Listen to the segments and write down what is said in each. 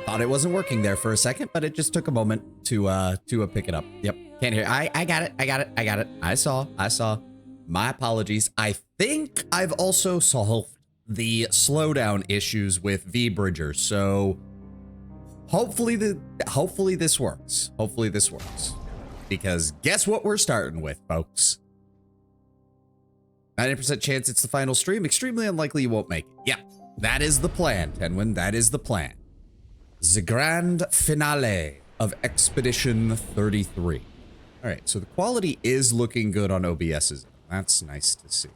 Thought it wasn't working there for a second, but it just took a moment to pick it up. Yep, can't hear. I got it. I saw. My apologies. I think I've also solved the slowdown issues with VBridger, so hopefully this works. Hopefully this works. Because guess what we're starting with, folks? 90% chance it's the final stream. Extremely unlikely you won't make it. Yeah, that is the plan, Tenwin. That is the plan. The grand finale of Expedition 33. All right, so the quality is looking good on OBS's. That's nice to see.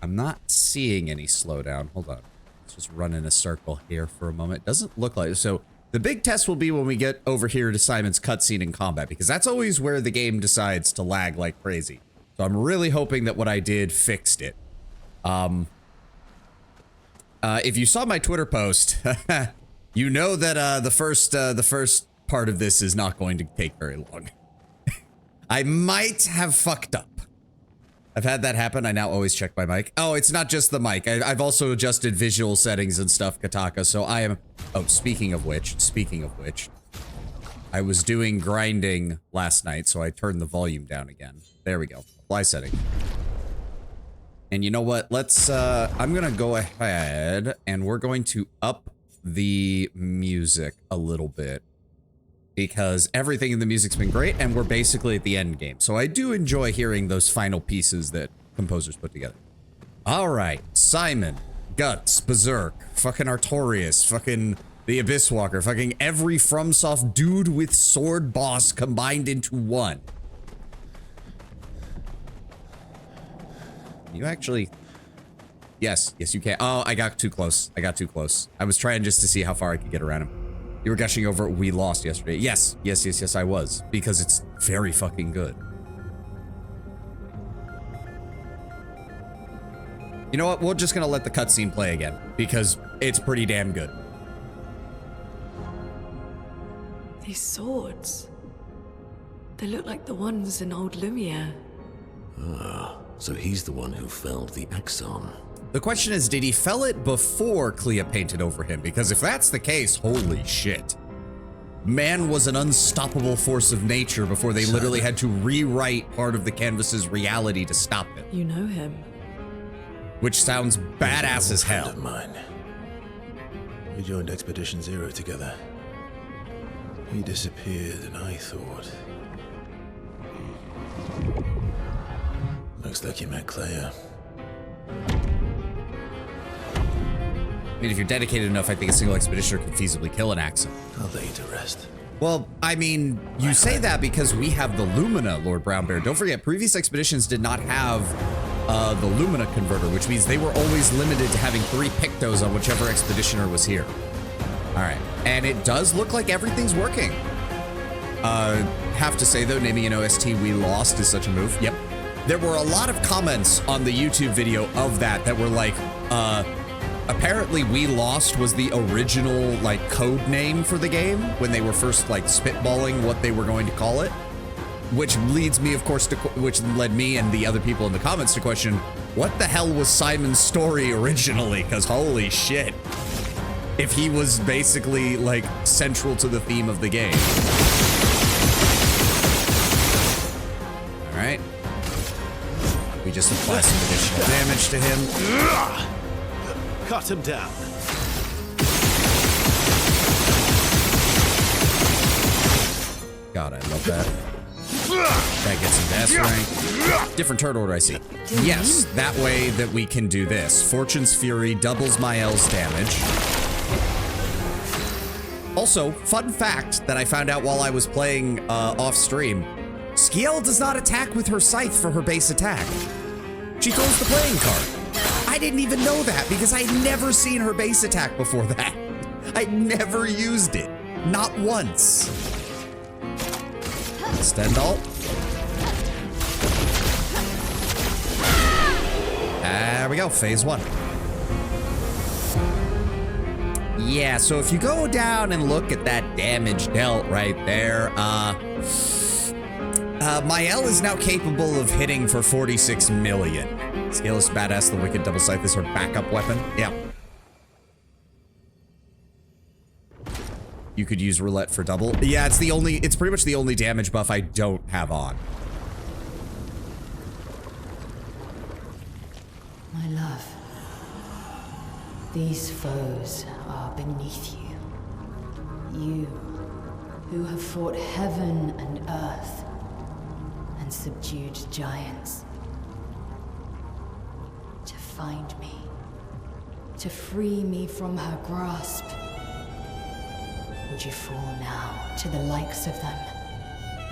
I'm not seeing any slowdown. Hold on. Let's just run in a circle here for a moment. Doesn't look like it. So the big test will be when we get over here to Simon's cutscene in combat, because that's always where the game decides to lag like crazy. So I'm really hoping that what I did fixed it. If you saw my Twitter post, you know that the first part of this is not going to take very long. I might have fucked up. I've had that happen. I now always check my mic. Oh, it's not just the mic. I've also adjusted visual settings and stuff, Kataka. So I am. Oh, speaking of which, I was doing grinding last night, so I turned the volume down again. There we go. Apply setting. And you know what? Let's, I'm gonna go ahead and we're going to up the music a little bit because everything in the music's been great and we're basically at the end game. So I do enjoy hearing those final pieces that composers put together. All right, Simon, Guts, Berserk, fucking Artorias, fucking the Abyss Walker, fucking every FromSoft dude with sword boss combined into one. You actually... Yes, you can. Oh, I got too close. I was trying just to see how far I could get around him. You were gushing over We Lost yesterday. Yes, I was. Because it's very fucking good. You know what? We're just gonna let the cutscene play again. Because it's pretty damn good. These swords. They look like the ones in old Lumiere. Ah, so he's the one who felled the Axon. The question is, did he fell it before Clea painted over him? Because if that's the case, holy shit. Man was an unstoppable force of nature before they literally had to rewrite part of the canvas's reality to stop it. You know him. Which sounds badass as hell. Of mine. We joined Expedition Zero together. He disappeared and I thought... Looks like you met Clea. I mean, if you're dedicated enough, I think a single expeditioner could feasibly kill an Axon. I'll lay you to rest. Well, I mean, you say that because we have the Lumina, Lord Brown Bear. Don't forget, previous expeditions did not have the Lumina converter, which means they were always limited to having 3 Pictos on whichever expeditioner was here. All right, and it does look like everything's working. Have to say though, naming an OST We Lost is such a move. Yep. There were a lot of comments on the YouTube video of that were like, apparently We Lost was the original like code name for the game when they were first like spitballing what they were going to call it, which leads me, of course, which led me and the other people in the comments to question, what the hell was Simon's story originally? Because holy shit, if he was basically like central to the theme of the game. All right. We just apply some additional damage to him. Cut him down. God, I love that. That gets him to S rank. Different turn order, I see. Yes, that way that we can do this. Fortune's Fury doubles Mael's damage. Also, fun fact that I found out while I was playing off stream. Skiel does not attack with her scythe for her base attack. She throws the playing card. I didn't even know that because I'd never seen her base attack before that. I'd never used it. Not once. Stendhal. There we go, phase 1. Yeah, so if you go down and look at that damage dealt right there, Mael is now capable of hitting for 46 million. Scaleless Badass, the Wicked Double Scythe is her backup weapon. Yeah. you could use roulette for double. Yeah, it's pretty much the only damage buff I don't have on. My love, these foes are beneath you. You, who have fought heaven and earth and subdued giants. To find me, to free me from her grasp. Would you fall now to the likes of them?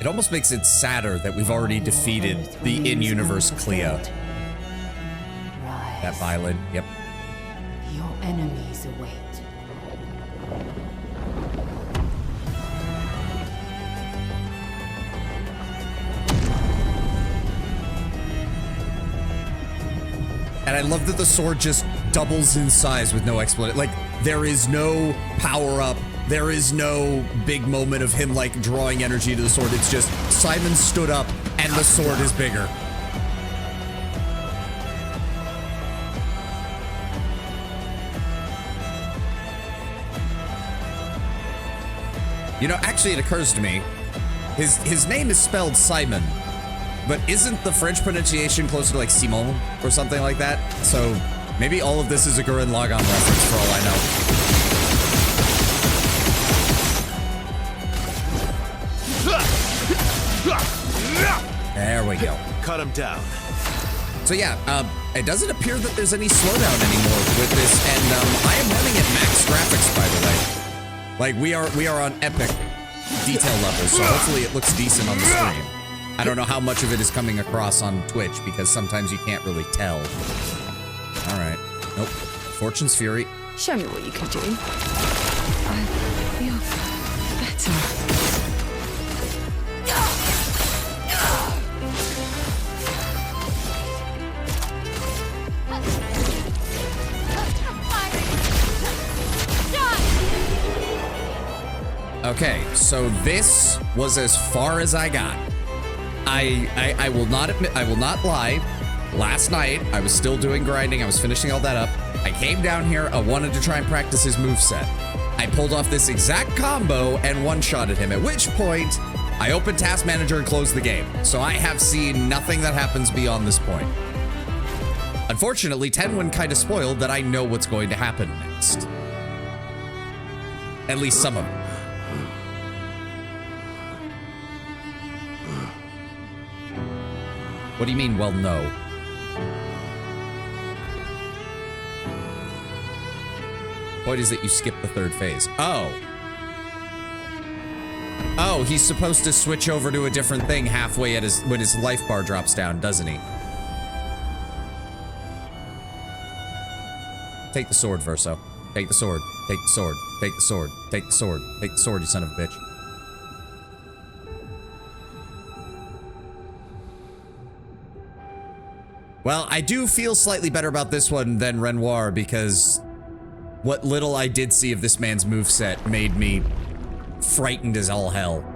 It almost makes it sadder that we've already defeated the in-universe Clea. Rise. That violin, yep. Your enemies await. And I love that the sword just doubles in size with no explanation. Like, there is no power-up. There is no big moment of him, like, drawing energy to the sword. It's just Simon stood up and the sword is bigger. You know, actually, it occurs to me, his name is spelled Simon, but isn't the French pronunciation closer to like Simon or something like that? So maybe all of this is a Gurren Lagann reference for all I know. There we go. Cut him down. So yeah, it doesn't appear that there's any slowdown anymore with this, and I am running at max graphics, by the way. Like, we are on epic detail levels, so hopefully it looks decent on the screen. I don't know how much of it is coming across on Twitch, because sometimes you can't really tell. Alright. Nope. Fortune's Fury. Show me what you can do. I feel better. Okay, so this was as far as I got. I will not admit, I will not lie. Last night, I was still doing grinding. I was finishing all that up. I came down here. I wanted to try and practice his moveset. I pulled off this exact combo and one-shotted him, at which point, I opened Task Manager and closed the game. So I have seen nothing that happens beyond this point. Unfortunately, Tenwin kind of spoiled that I know what's going to happen next. At least some of it. What do you mean, well, no? Point is that you skip the third phase. Oh. Oh, he's supposed to switch over to a different thing halfway at when his life bar drops down, doesn't he? Take the sword, Verso. Take the sword. Take the sword. Take the sword. Take the sword. Take the sword, you son of a bitch. Well, I do feel slightly better about this one than Renoir because what little I did see of this man's moveset made me frightened as all hell.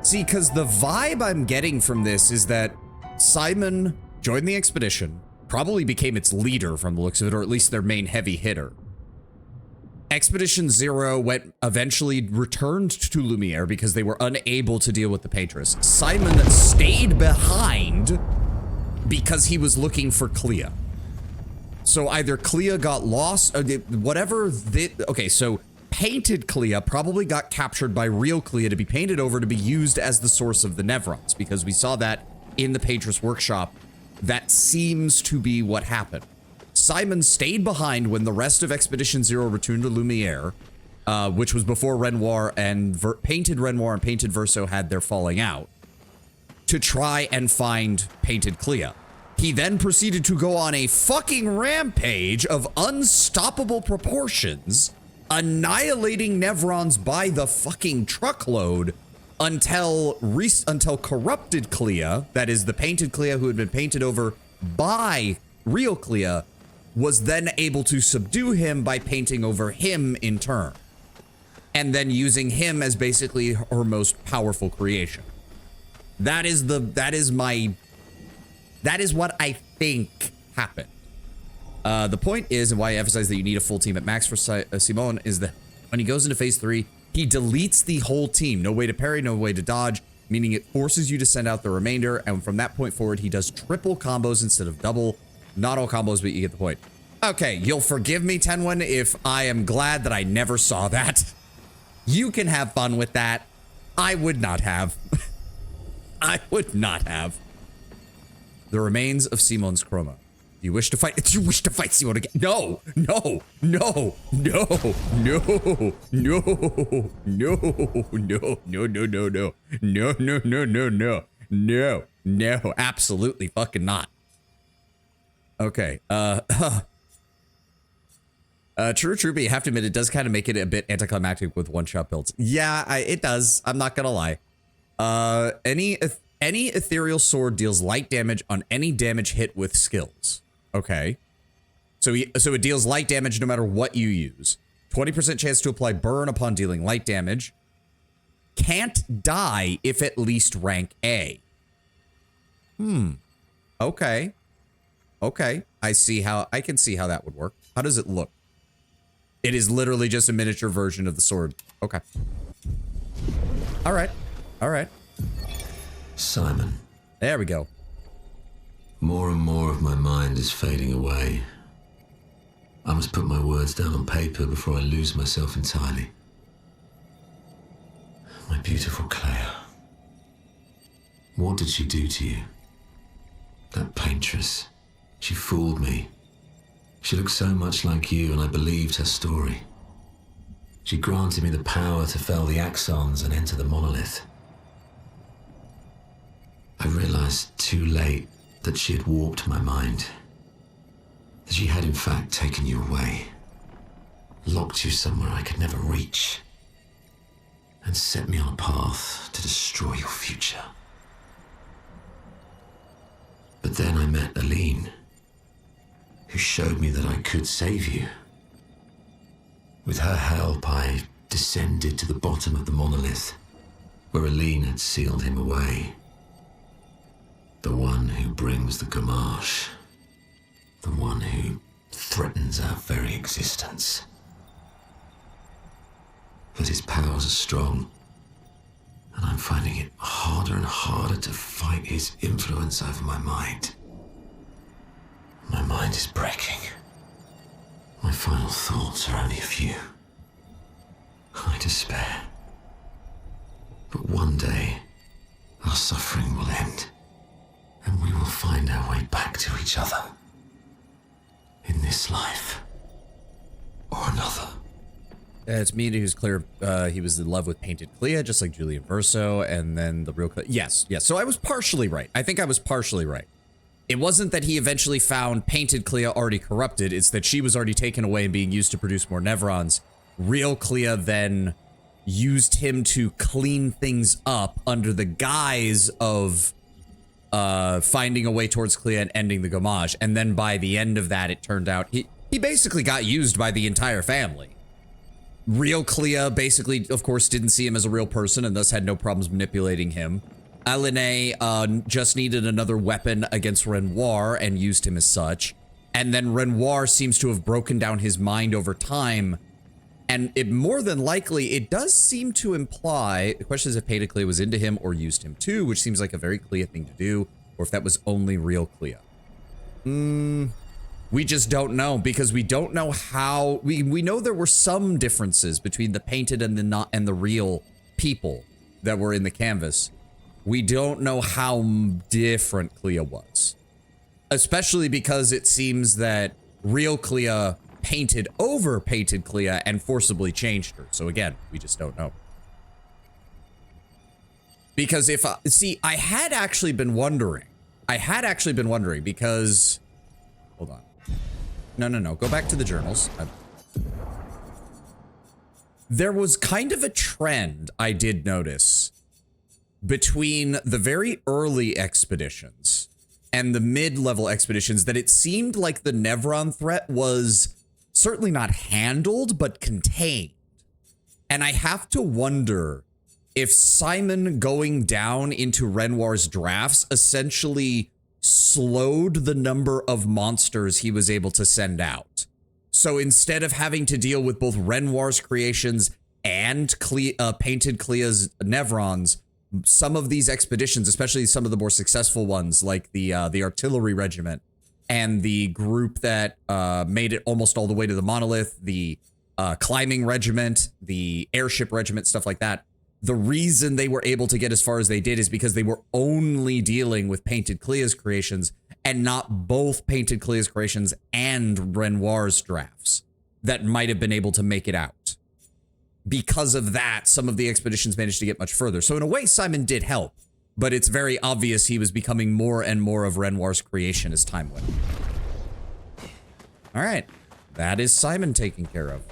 See, because the vibe I'm getting from this is that Simon joined the expedition, probably became its leader from the looks of it, or at least their main heavy hitter. Expedition Zero eventually returned to Lumiere because they were unable to deal with the Patris. Simon stayed behind because he was looking for Clea. So either Clea got lost, or whatever. Okay, so painted Clea probably got captured by real Clea to be painted over to be used as the source of the Nevrons, because we saw that in the Patris workshop. That seems to be what happened. Simon stayed behind when the rest of Expedition Zero returned to Lumiere, which was before Renoir and Painted Renoir and Painted Verso had their falling out, to try and find Painted Clea. He then proceeded to go on a fucking rampage of unstoppable proportions, annihilating Nevrons by the fucking truckload until corrupted Clea, that is the painted Clea who had been painted over by real Clea was then able to subdue him by painting over him in turn. And then using him as basically her most powerful creation. That is what I think happened. The point is, and why I emphasize that you need a full team at max for Simon, is that when he goes into phase 3, he deletes the whole team. No way to parry, no way to dodge, meaning it forces you to send out the remainder. And from that point forward, he does triple combos instead of double. Not all combos, but you get the point. Okay, you'll forgive me, Tenwen, if I am glad that I never saw that. You can have fun with that. I would not have. I would not have. The remains of Simon's Chroma. Do you wish to fight? Do you wish to fight Simon again? No, no, no, no, no, no, no, no, no, no, no, no, no, no, no, no, no, no, absolutely fucking not. Okay, true, but you have to admit it does kind of make it a bit anticlimactic with one-shot builds. Yeah, it does. I'm not gonna lie. Any ethereal sword deals light damage on any damage hit with skills. Okay. So it deals light damage no matter what you use. 20% chance to apply burn upon dealing light damage. Can't die if at least rank A. Okay. Okay. I can see how that would work. How does it look? It is literally just a miniature version of the sword. Okay. All right. All right. Simon. There we go. More and more of my mind is fading away. I must put my words down on paper before I lose myself entirely. My beautiful Clea. What did she do to you? That paintress. She fooled me. She looked so much like you, and I believed her story. She granted me the power to fell the Axons and enter the monolith. I realized too late that she had warped my mind. That she had in fact taken you away, locked you somewhere I could never reach, and set me on a path to destroy your future. But then I met Aline, who showed me that I could save you. With her help, I descended to the bottom of the monolith, where Aline had sealed him away. The one who brings the Gamash. The one who threatens our very existence. But his powers are strong, and I'm finding it harder and harder to fight his influence over my mind. My mind is breaking. My final thoughts are only a few. I despair. But one day, our suffering will end, and we will find our way back to each other. In this life, or another. It's me who's clear. He was in love with Painted Clea, just like Julian Verso, and then the real Clea. Yes. So I was partially right. I think I was partially right. It wasn't that he eventually found Painted Clea already corrupted. It's that she was already taken away and being used to produce more Nevrons. Real Clea then used him to clean things up under the guise of finding a way towards Clea and ending the Gamash. And then by the end of that, it turned out he basically got used by the entire family. Real Clea basically, of course, didn't see him as a real person and thus had no problems manipulating him. Aline just needed another weapon against Renoir and used him as such. And then Renoir seems to have broken down his mind over time. And it more than likely, it does seem to imply, the question is if Painted Clea was into him or used him too, which seems like a very Clea thing to do, or if that was only real Clea. We just don't know, because we don't know how, we know there were some differences between the painted and the real people that were in the canvas. We don't know how different Clea was. Especially because it seems that real Clea painted over Painted Clea and forcibly changed her. So again, we just don't know. Because if, see, I had actually been wondering because, hold on. No, go back to the journals. There was kind of a trend I did notice between the very early expeditions and the mid-level expeditions that it seemed like the Nevron threat was certainly not handled, but contained. And I have to wonder if Simon going down into Renoir's drafts essentially slowed the number of monsters he was able to send out. So instead of having to deal with both Renoir's creations and Painted Clea's Nevrons, some of these expeditions, especially some of the more successful ones, like the artillery regiment and the group that made it almost all the way to the monolith, the climbing regiment, the airship regiment, stuff like that. The reason they were able to get as far as they did is because they were only dealing with Painted Clea's creations and not both Painted Clea's creations and Renoir's drafts that might have been able to make it out. Because of that, some of the expeditions managed to get much further. So in a way, Simon did help, but it's very obvious he was becoming more and more of Renoir's creation as time went on. All right, that is Simon taken care of.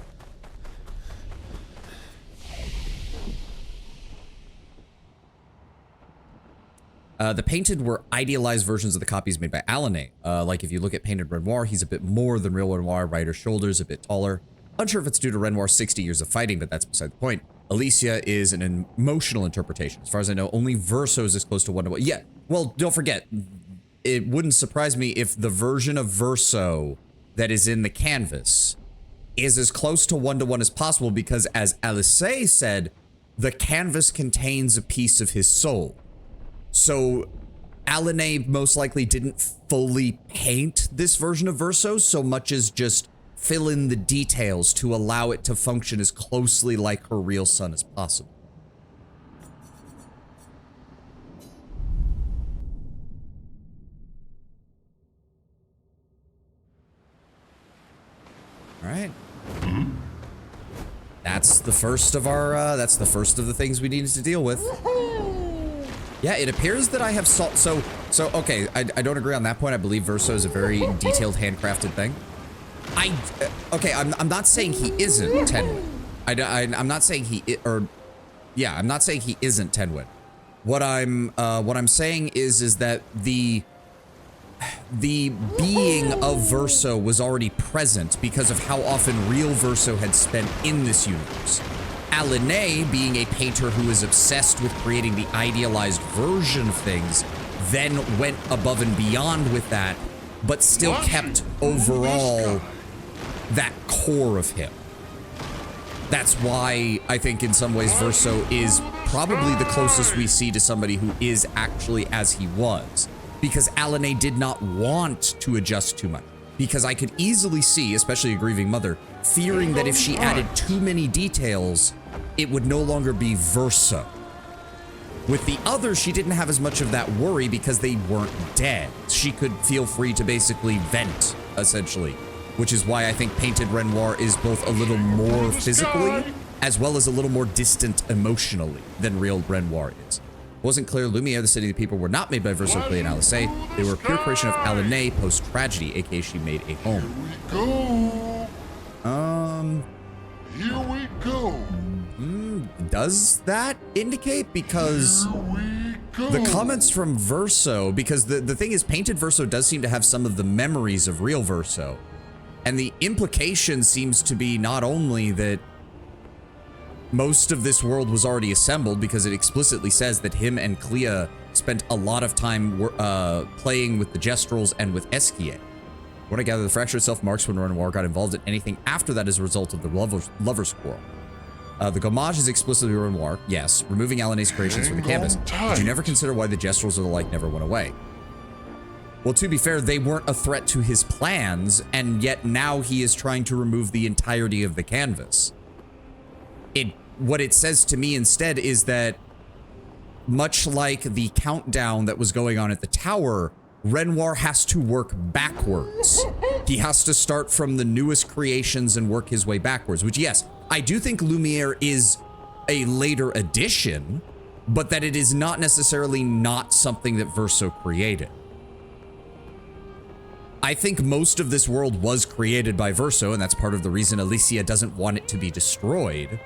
The painted were idealized versions of the copies made by Alané. Like if you look at Painted Renoir, he's a bit more than real Renoir, wider shoulders, a bit taller. Unsure if it's due to Renoir's 60 years of fighting, but that's beside the point. Alicia is an emotional interpretation. As far as I know, only Verso is as close to one-to-one. Yeah, well, don't forget, it wouldn't surprise me if the version of Verso that is in the canvas is as close to one-to-one as possible, because as Alice said, the canvas contains a piece of his soul. So Alané most likely didn't fully paint this version of Verso so much as just fill in the details to allow it to function as closely like her real son as possible. All right. That's the first of our, that's the first of the things we needed to deal with. Yeah, it appears that I have salt. So okay, I don't agree on that point. I believe Verso is a very detailed, handcrafted thing. Okay, I'm not saying he isn't Tenwin. I'm not saying I'm not saying he isn't Tenwin. What I'm saying is that the being of Verso was already present because of how often real Verso had spent in this universe. Alané, being a painter who is obsessed with creating the idealized version of things, then went above and beyond with that, but still kept overall that core of him. That's why I think in some ways Verso is probably the closest we see to somebody who is actually as he was, because Alané did not want to adjust too much. Because I could easily see, especially a grieving mother, fearing that if she added too many details, it would no longer be Verso. With the others, she didn't have as much of that worry because they weren't dead. She could feel free to basically vent, essentially. Which is why I think Painted Renoir is both a little more physically, as well as a little more distant emotionally than real Renoir is. Wasn't clear Lumiere, the City of the People, were not made by Verso, Clea, and Alice. They were a pure creation of Alané post-tragedy, aka she made a home. Here we go. Does that indicate? Because the comments from Verso, because the thing is, Painted Verso does seem to have some of the memories of real Verso. And the implication seems to be not only that most of this world was already assembled, because it explicitly says that him and Clea spent a lot of time playing with the Gestrals and with Esquier. What I gather, the fracture itself marks when Renoir got involved in anything after that as a result of the lover's quarrel. The Gommage is explicitly Renoir, yes, removing Alané's creations from the canvas. Did you never consider why the Gestrals or the like never went away? Well, to be fair, they weren't a threat to his plans, and yet now he is trying to remove the entirety of the canvas. What it says to me instead is that, much like the countdown that was going on at the tower, Renoir has to work backwards. He has to start from the newest creations and work his way backwards, which, yes, I do think Lumiere is a later addition, but that it is not necessarily not something that Verso created. I think most of this world was created by Verso, and that's part of the reason Alicia doesn't want it to be destroyed.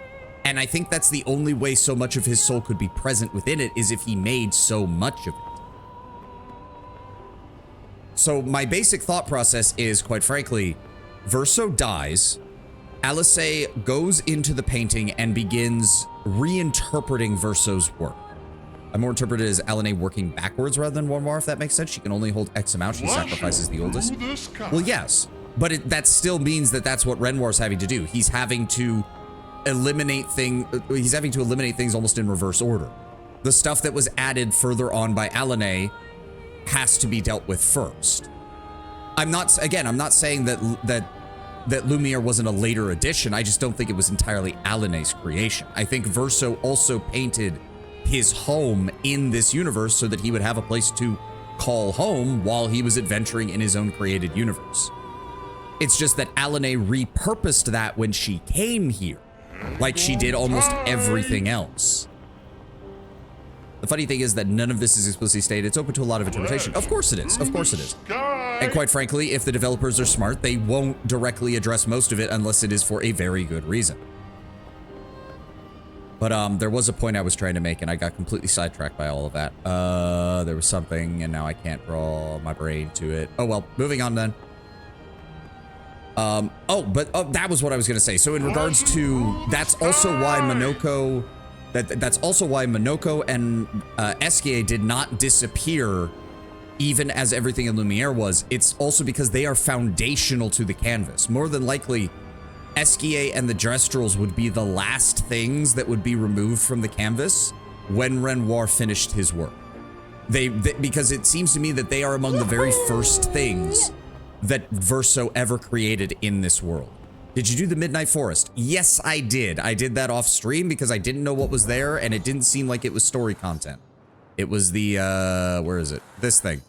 And I think that's the only way so much of his soul could be present within it, is if he made so much of it. So my basic thought process is, quite frankly, Verso dies, Alisaie goes into the painting and begins reinterpreting Verso's work. I more interpret it as Alanay working backwards rather than Renoir, if that makes sense. She can only hold X amount. She sacrifices the oldest. Well, yes, but that still means that that's what Renoir's having to do. He's having to eliminate things almost in reverse order. The stuff that was added further on by Alanay has to be dealt with first. I'm not saying that Lumiere wasn't a later addition. I just don't think it was entirely Alanay's creation. I think Verso also painted his home in this universe so that he would have a place to call home while he was adventuring in his own created universe. It's just that Alanay repurposed that when she came here, like she did almost everything else. The funny thing is that none of this is explicitly stated. It's open to a lot of interpretation. Of course it is. Of course it is. And quite frankly, if the developers are smart, they won't directly address most of it unless it is for a very good reason. But there was a point I was trying to make, and I got completely sidetracked by all of that. There was something, and now I can't draw my brain to it. Oh, well, moving on then. That was what I was going to say. So in regards to, that's also why Monoko, that's also why Monoko and Esquier did not disappear even as everything in Lumiere was. It's also because they are foundational to the canvas. More than likely, Esquier and the Gestrels would be the last things that would be removed from the canvas when Renoir finished his work. Because it seems to me that they are among the very first things that Verso ever created in this world. Did you do the Midnight Forest? Yes, I did. I did that off stream because I didn't know what was there and it didn't seem like it was story content. It was the, where is it? This thing.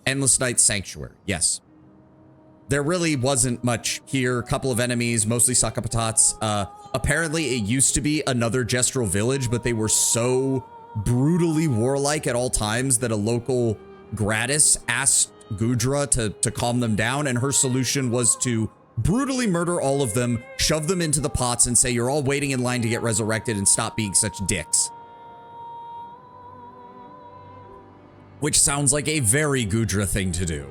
Endless Night Sanctuary. Yes. There really wasn't much here. A couple of enemies, mostly Sakapatats. Apparently, it used to be another Gestrel village, but they were so brutally warlike at all times that a local Gratis asked Gudra to calm them down, and her solution was to brutally murder all of them, shove them into the pots, and say, you're all waiting in line to get resurrected and stop being such dicks. Which sounds like a very Gudra thing to do.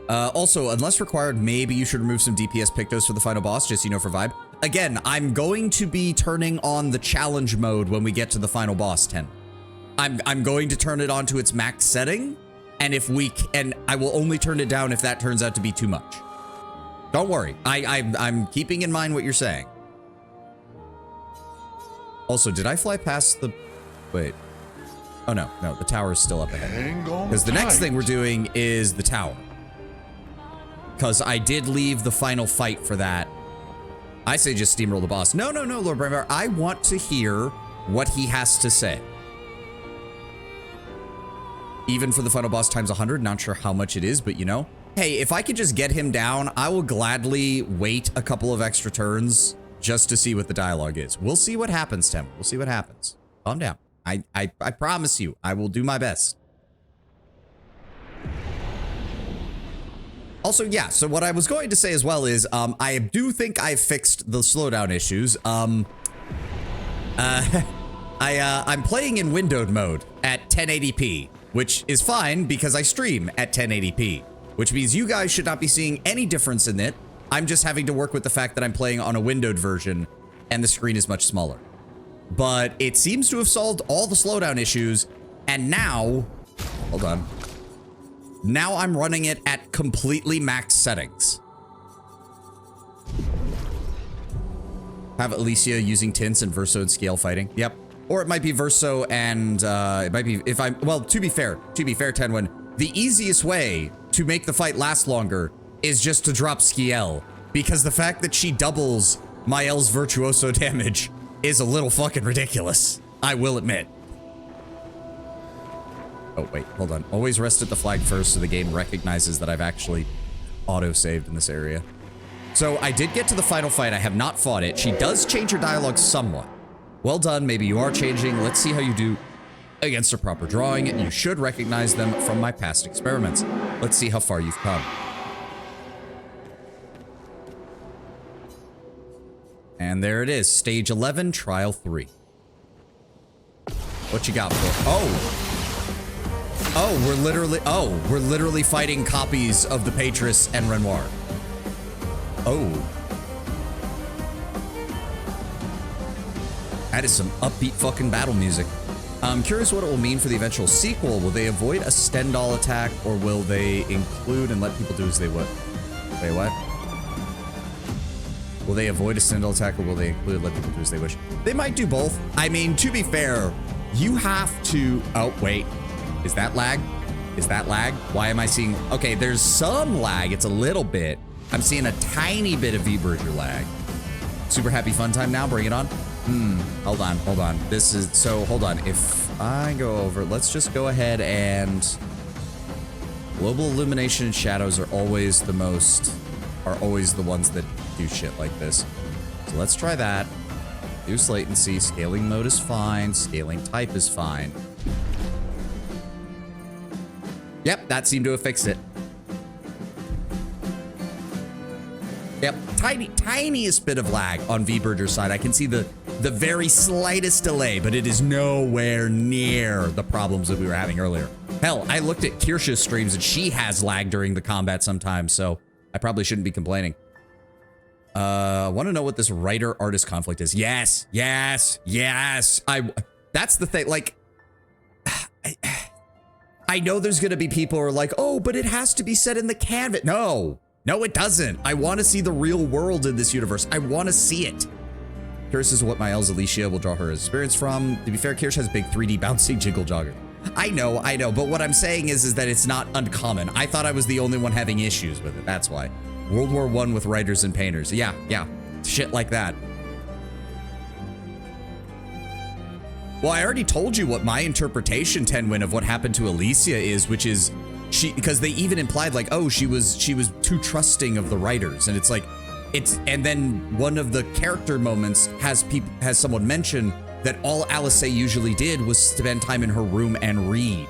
Also, unless required, maybe you should remove some DPS Pictos for the final boss, just so you know for vibe. Again, I'm going to be turning on the challenge mode when we get to the final boss, 10. I'm going to turn it on to its max setting, and I will only turn it down if that turns out to be too much. Don't worry, I'm keeping in mind what you're saying. Also, did I fly past the... Wait. Oh, no, the tower is still up ahead. Because the next thing we're doing is the tower. Because I did leave the final fight for that. I say just steamroll the boss. No, Lord Braemar. I want to hear what he has to say. Even for the final boss times 100, not sure how much it is, but you know. Hey, if I could just get him down, I will gladly wait a couple of extra turns just to see what the dialogue is. We'll see what happens, Tim. We'll see what happens. Calm down. I promise you, I will do my best. Also, yeah, so what I was going to say as well is, I do think I've fixed the slowdown issues. I'm playing in windowed mode at 1080p, which is fine because I stream at 1080p, which means you guys should not be seeing any difference in it. I'm just having to work with the fact that I'm playing on a windowed version and the screen is much smaller. But it seems to have solved all the slowdown issues, and now, hold on. Now I'm running it at completely max settings. Have Alicia using tints and Verso and scale fighting. Yep. Or it might be Verso and it might be well, to be fair, Tenwin, the easiest way to make the fight last longer is just to drop Skiel, because the fact that she doubles Mael's virtuoso damage is a little fucking ridiculous. I will admit. Oh, wait, hold on. Always rest at the flag first so the game recognizes that I've actually auto-saved in this area. So I did get to the final fight. I have not fought it. She does change her dialogue somewhat. Well done. Maybe you are changing. Let's see how you do against a proper drawing. You should recognize them from my past experiments. Let's see how far you've come. And there it is. Stage 11, Trial 3. What you got for? Oh! Oh, we're literally fighting copies of the Patris and Renoir. Oh. That is some upbeat fucking battle music. I'm curious what it will mean for the eventual sequel. Will they avoid a Stendhal attack, or will they include and let people do as they would? Wait, what? Will they avoid a Stendhal attack, or will they include and let people do as they wish? They might do both. I mean, to be fair, you have to... Oh, wait. Is that lag? Is that lag? Why am I seeing... Okay, there's some lag. It's a little bit. I'm seeing a tiny bit of V-Bridger lag. Super happy fun time now. Bring it on. Hold on, hold on. This is... So, hold on. If I go over... Let's just go ahead and... Global illumination and shadows are always the most... Are always the ones that do shit like this. So let's try that. Reduce latency. Scaling mode is fine. Scaling type is fine. Yep, that seemed to have fixed it. Yep, tiniest bit of lag on V-Bridger's side. I can see the very slightest delay, but it is nowhere near the problems that we were having earlier. Hell, I looked at Kirsha's streams and she has lag during the combat sometimes, so I probably shouldn't be complaining. I want to know what this writer-artist conflict is. Yes, yes, yes. That's the thing, like... I know there's going to be people who are like, oh, but it has to be set in the canvas. No, no, it doesn't. I want to see the real world in this universe. I want to see it. Curious as to what Miles Alicia will draw her experience from. To be fair, Kirsch has big 3D bouncing jiggle jogger. I know, but what I'm saying is that it's not uncommon. I thought I was the only one having issues with it. That's why. World War I with writers and painters. Yeah, shit like that. Well, I already told you what my interpretation, Tenwin, of what happened to Alicia is, which is because they even implied like, oh, she was too trusting of the writers, and it's like, and then one of the character moments has someone mention that all Alice usually did was spend time in her room and read,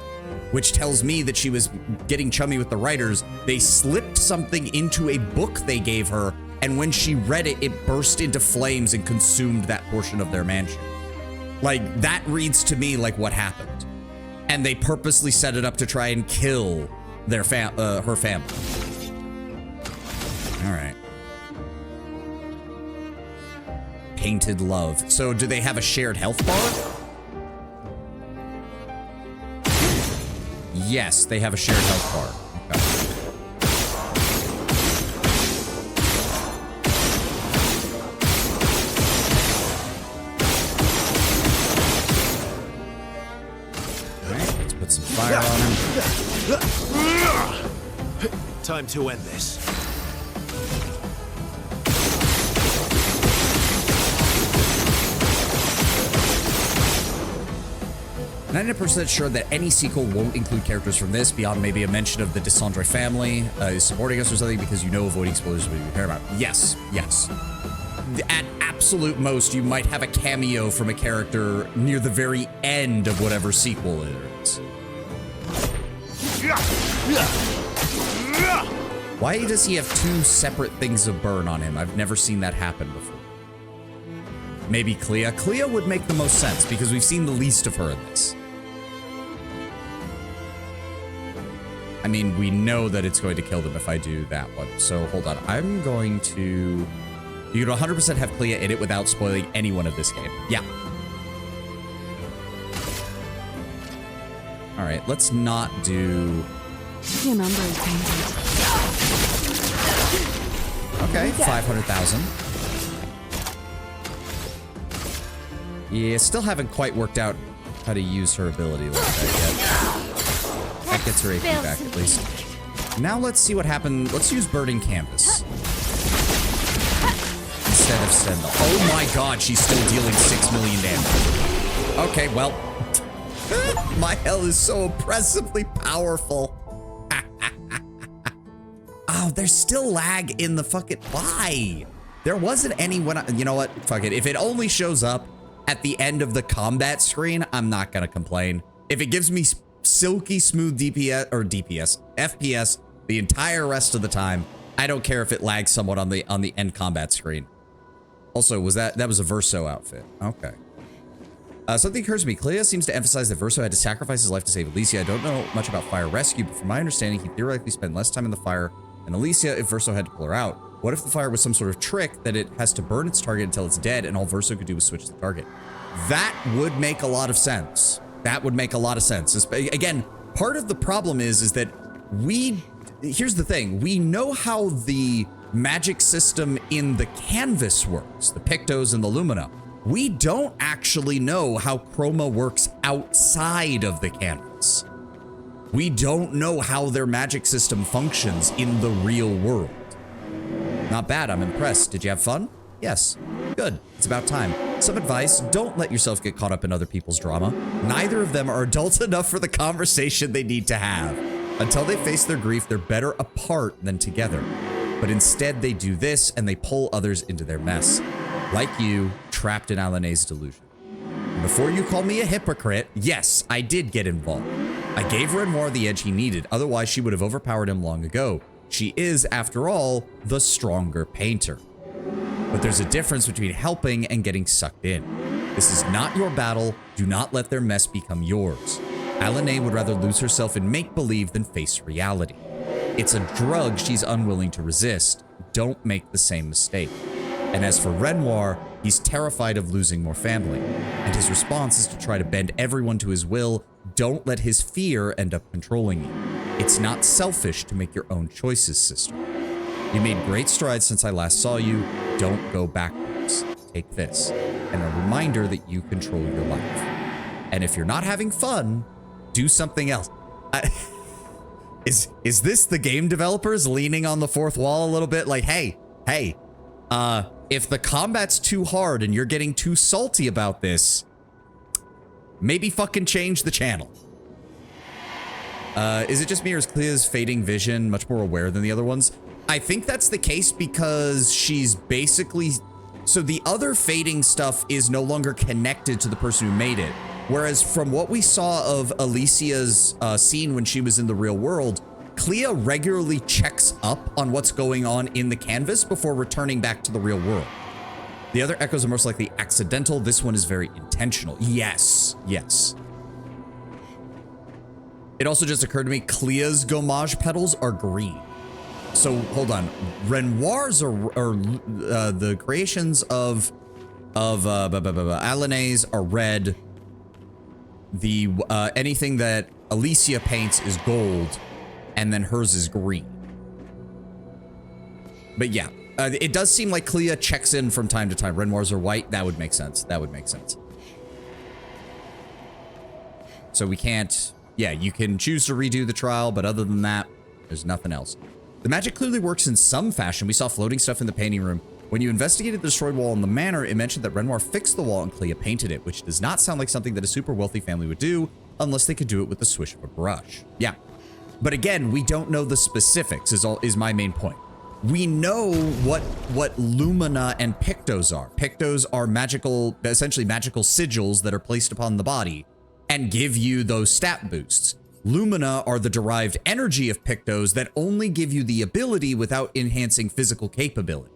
which tells me that she was getting chummy with the writers. They slipped something into a book they gave her, and when she read it, it burst into flames and consumed that portion of their mansion. Like, that reads to me like what happened. And they purposely set it up to try and kill their her family. All right. Painted love. So do they have a shared health bar? Yes, they have a shared health bar. Okay. Some fire on him. Time to end this. 90% sure that any sequel won't include characters from this beyond maybe a mention of the Descendre family is supporting us or something, because you know avoiding spoilers would be paramount. Yes, yes. At absolute most, you might have a cameo from a character near the very end of whatever sequel it is. Why does he have two separate things of burn on him? I've never seen that happen before. Maybe Clea. Clea would make the most sense because we've seen the least of her in this. I mean, we know that it's going to kill them if I do that one. So hold on. I'm going to... You can 100% have Clea in it without spoiling anyone of this game. Yeah. All right, let's not do... Your number is painted. Okay, 500,000. Yeah, still haven't quite worked out how to use her ability like that yet. That gets her AP back at least. Now let's see what happened. Let's use Burning Canvas instead of Stendhal. Oh my god, she's still dealing 6 million damage. Okay, well, my hell is so oppressively powerful. Oh, there's still lag in the fucking... Why? There wasn't any when you know what? Fuck it. If it only shows up at the end of the combat screen, I'm not gonna complain. If it gives me silky smooth FPS the entire rest of the time, I don't care if it lags somewhat on the end combat screen. Also, that was a Verso outfit. Okay. Something occurs to me. Clea seems to emphasize that Verso had to sacrifice his life to save Alicia. I don't know much about fire rescue, but from my understanding, he theoretically spent less time in the fire than Alicia if Verso had to pull her out. What if the fire was some sort of trick that it has to burn its target until it's dead and all Verso could do was switch the target? That would make a lot of sense. That would make a lot of sense. Again, part of the problem is that here's the thing. We know how the magic system in the canvas works, the Pictos and the Lumina. We don't actually know how Chroma works outside of the canvas. We don't know how their magic system functions in the real world. Not bad, I'm impressed. Did you have fun? Yes. Good. It's about time. Some advice, don't let yourself get caught up in other people's drama. Neither of them are adults enough for the conversation they need to have. Until they face their grief, they're better apart than together. But instead, they do this and they pull others into their mess. Like you, trapped in Alané's delusion. Before you call me a hypocrite, yes, I did get involved. I gave Renoir the edge he needed, otherwise she would have overpowered him long ago. She is, after all, the stronger painter. But there's a difference between helping and getting sucked in. This is not your battle. Do not let their mess become yours. Alané would rather lose herself in make-believe than face reality. It's a drug she's unwilling to resist. Don't make the same mistake. And as for Renoir, he's terrified of losing more family. And his response is to try to bend everyone to his will. Don't let his fear end up controlling you. It's not selfish to make your own choices, sister. You made great strides since I last saw you. Don't go backwards. Take this. And a reminder that you control your life. And if you're not having fun, do something else. Is this the game developers leaning on the fourth wall a little bit? Like, hey, if the combat's too hard and you're getting too salty about this, maybe fucking change the channel. Is it just me or is Clea's fading vision much more aware than the other ones? I think that's the case because she's basically... So the other fading stuff is no longer connected to the person who made it. Whereas from what we saw of Alicia's scene when she was in the real world, Clea regularly checks up on what's going on in the canvas before returning back to the real world. The other echoes are most likely accidental. This one is very intentional. Yes, yes. It also just occurred to me, Clea's gommage petals are green. So hold on, Renoir's are the creations of Alané's are red. The anything that Alicia paints is gold, and then hers is green. But yeah, it does seem like Clea checks in from time to time. Renoir's are white. That would make sense. That would make sense. So we can't. Yeah, you can choose to redo the trial, but other than that, there's nothing else. The magic clearly works in some fashion. We saw floating stuff in the painting room. When you investigated the destroyed wall in the manor, it mentioned that Renoir fixed the wall and Clea painted it, which does not sound like something that a super wealthy family would do unless they could do it with the swish of a brush. Yeah. But again, we don't know the specifics is my main point. We know what Lumina and Pictos are. Pictos are magical, essentially magical sigils that are placed upon the body and give you those stat boosts. Lumina are the derived energy of Pictos that only give you the ability without enhancing physical capability.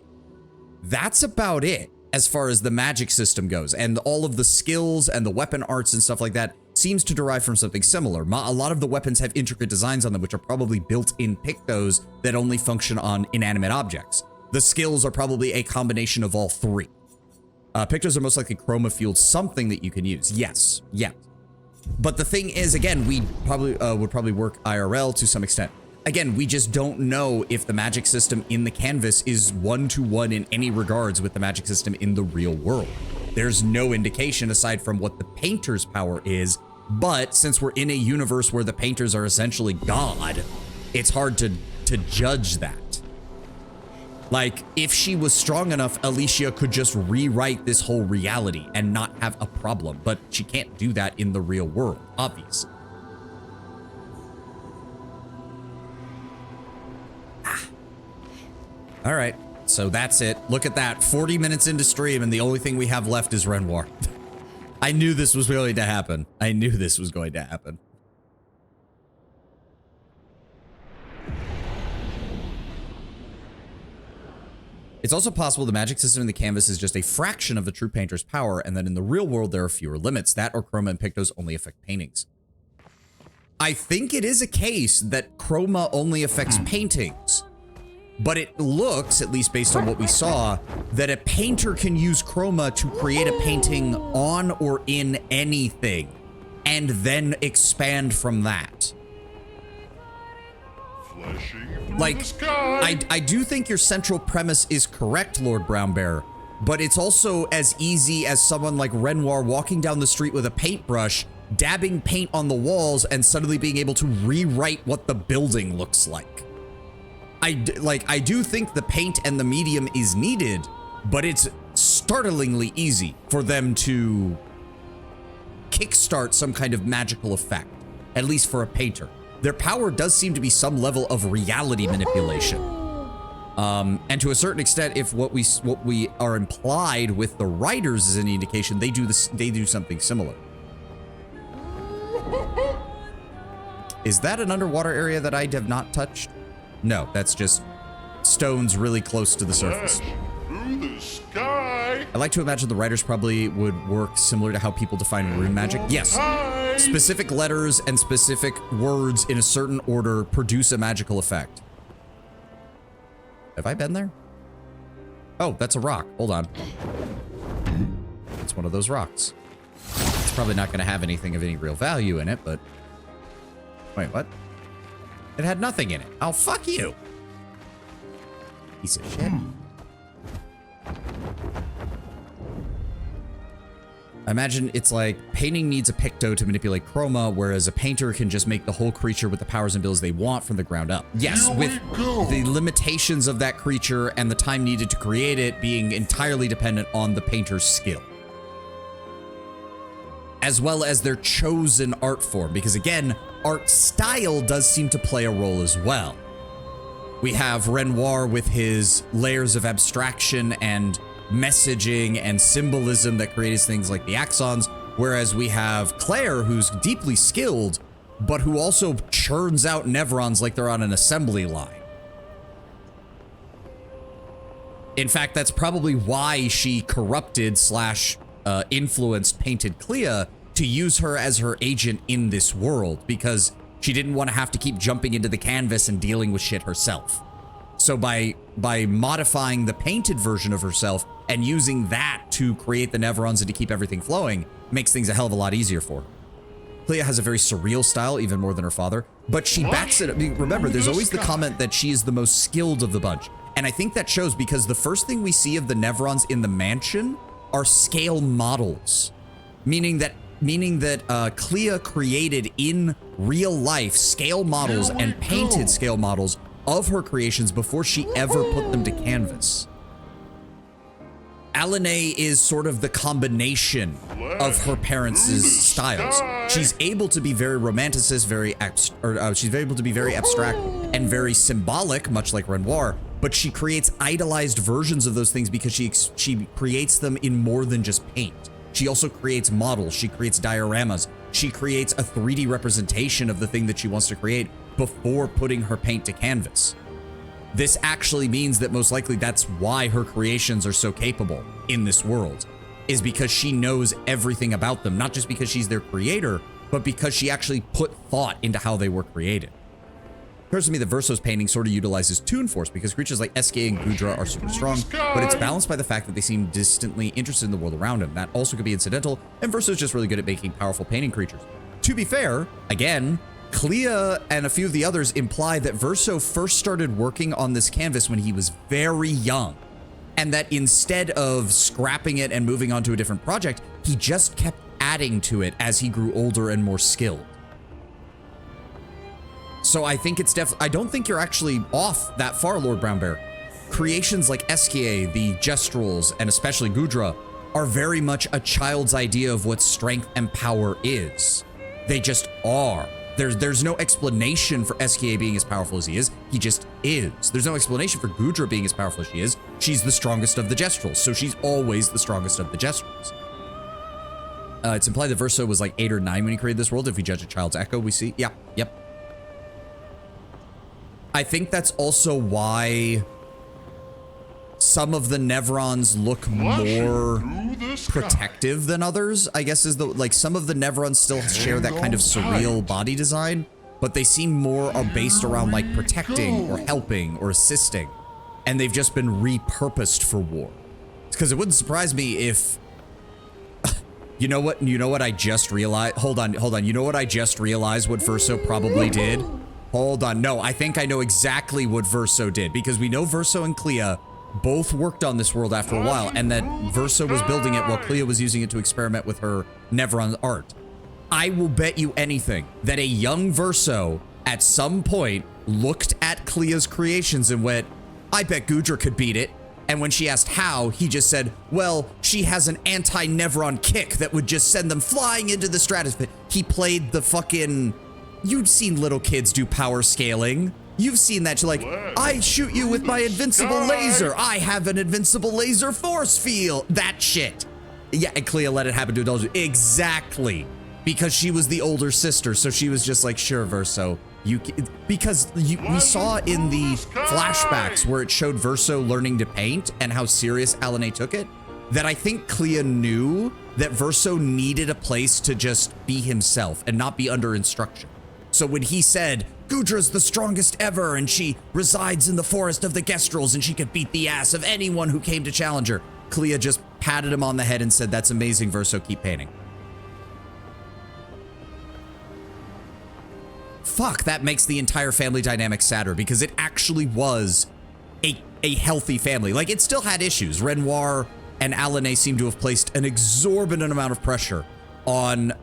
That's about it as far as the magic system goes, and all of the skills and the weapon arts and stuff like that seems to derive from something similar. A lot of the weapons have intricate designs on them, which are probably built-in Pictos that only function on inanimate objects. The skills are probably a combination of all three. Pictos are most likely chroma-fueled, something that you can use. Yes, yeah. But the thing is, again, we probably would probably work IRL to some extent. Again, we just don't know if the magic system in the canvas is one-to-one in any regards with the magic system in the real world. There's no indication aside from what the painter's power is, but since we're in a universe where the painters are essentially God, it's hard to judge that. Like, if she was strong enough, Alicia could just rewrite this whole reality and not have a problem, but she can't do that in the real world, obviously. All right, so that's it. Look at that, 40 minutes into stream, and the only thing we have left is Renoir. I knew this was going to happen. I knew this was going to happen. It's also possible the magic system in the canvas is just a fraction of the true painter's power, and that in the real world there are fewer limits. That or chroma and pictos only affect paintings. I think it is a case that chroma only affects paintings, but it looks, at least based on what we saw, that a painter can use chroma to create a painting on or in anything, and then expand from that. Like, I do think your central premise is correct, Lord Brown Bear, but it's also as easy as someone like Renoir walking down the street with a paintbrush, dabbing paint on the walls, and suddenly being able to rewrite what the building looks like. I do think the paint and the medium is needed, but it's startlingly easy for them to kickstart some kind of magical effect, at least for a painter. Their power does seem to be some level of reality manipulation. And to a certain extent, if what we are implied with the writers is any indication, they do something similar. Is that an underwater area that I have not touched? No, that's just stones really close to the surface. Through the sky. I like to imagine the writers probably would work similar to how people define rune magic. Yes. Specific letters and specific words in a certain order produce a magical effect. Have I been there? Oh, that's a rock. Hold on. It's one of those rocks. It's probably not going to have anything of any real value in it, but... Wait, what? It had nothing in it. Oh, fuck you. Piece of shit. I imagine it's like painting needs a picto to manipulate chroma, whereas a painter can just make the whole creature with the powers and abilities they want from the ground up. Yes, with the limitations of that creature and the time needed to create it being entirely dependent on the painter's skill, as well as their chosen art form, because again, art style does seem to play a role as well. We have Renoir with his layers of abstraction and messaging and symbolism that creates things like the axons, whereas we have Claire, who's deeply skilled, but who also churns out Nevrons like they're on an assembly line. In fact, that's probably why she corrupted / influenced Painted Clea to use her as her agent in this world, because she didn't want to have to keep jumping into the canvas and dealing with shit herself. So by modifying the painted version of herself and using that to create the Nevrons and to keep everything flowing, makes things a hell of a lot easier for her. Clea has a very surreal style, even more than her father, but she backs it up. I mean, remember, there's always the comment that she is the most skilled of the bunch. And I think that shows because the first thing we see of the Nevrons in the mansion are scale models, meaning that Clea created in real life scale models and painted scale models of her creations before she ever put them to canvas. Alanay is sort of the combination of her parents' styles. She's able to be very romanticist, she's able to be very abstract and very symbolic, much like Renoir, but she creates idolized versions of those things because she creates them in more than just paint. She also creates models, she creates dioramas, she creates a 3D representation of the thing that she wants to create before putting her paint to canvas. This actually means that most likely that's why her creations are so capable in this world, is because she knows everything about them, not just because she's their creator, but because she actually put thought into how they were created. It occurs to me that Verso's painting sort of utilizes Toon Force because creatures like SKA and Gudra are super strong, but it's balanced by the fact that they seem distantly interested in the world around him. That also could be incidental, and Verso's just really good at making powerful painting creatures. To be fair, again, Clea and a few of the others imply that Verso first started working on this canvas when he was very young, and that instead of scrapping it and moving on to a different project, he just kept adding to it as he grew older and more skilled. So I think it's I don't think you're actually off that far, Lord Brown Bear. Creations like SKA, the Gestrals, and especially Gudra are very much a child's idea of what strength and power is. They just are. There's no explanation for SKA being as powerful as he is. He just is. There's no explanation for Gudra being as powerful as she is. She's the strongest of the Gestrals, so she's always the strongest of the Gestrals. It's implied that Verso was like 8 or 9 when he created this world. If we judge a child's echo, we see. Yeah, yep. I think that's also why some of the Nevrons look more protective than others, I guess is the, like some of the Nevrons still share that kind of surreal body design, but they seem more are based around like protecting or helping or assisting. And they've just been repurposed for war. Because it wouldn't surprise me if, you know what I just realized? Hold on. You know what I just realized what Verso probably did? Hold on. No, I think I know exactly what Verso did, because we know Verso and Clea both worked on this world after a while, and that Verso was building it while Clea was using it to experiment with her Nevron art. I will bet you anything that a young Verso at some point looked at Clea's creations and went, I bet Gudra could beat it. And when she asked how, he just said, well, she has an anti-Nevron kick that would just send them flying into the stratosphere. He played the fucking... You've seen little kids do power scaling. You've seen that. You're like, I shoot you with my invincible laser. I have an invincible laser force field. That shit. Yeah, and Clea let it happen to adults. Exactly. Because she was the older sister. So she was just like, sure, Verso. We saw in the flashbacks where it showed Verso learning to paint and how serious Alanay took it, that I think Clea knew that Verso needed a place to just be himself and not be under instruction. So when he said, Gudra's the strongest ever and she resides in the forest of the Gestrels and she could beat the ass of anyone who came to challenge her, Clea just patted him on the head and said, that's amazing, Verso, keep painting. Fuck, that makes the entire family dynamic sadder, because it actually was a healthy family. Like, it still had issues. Renoir and Alanay seem to have placed an exorbitant amount of pressure on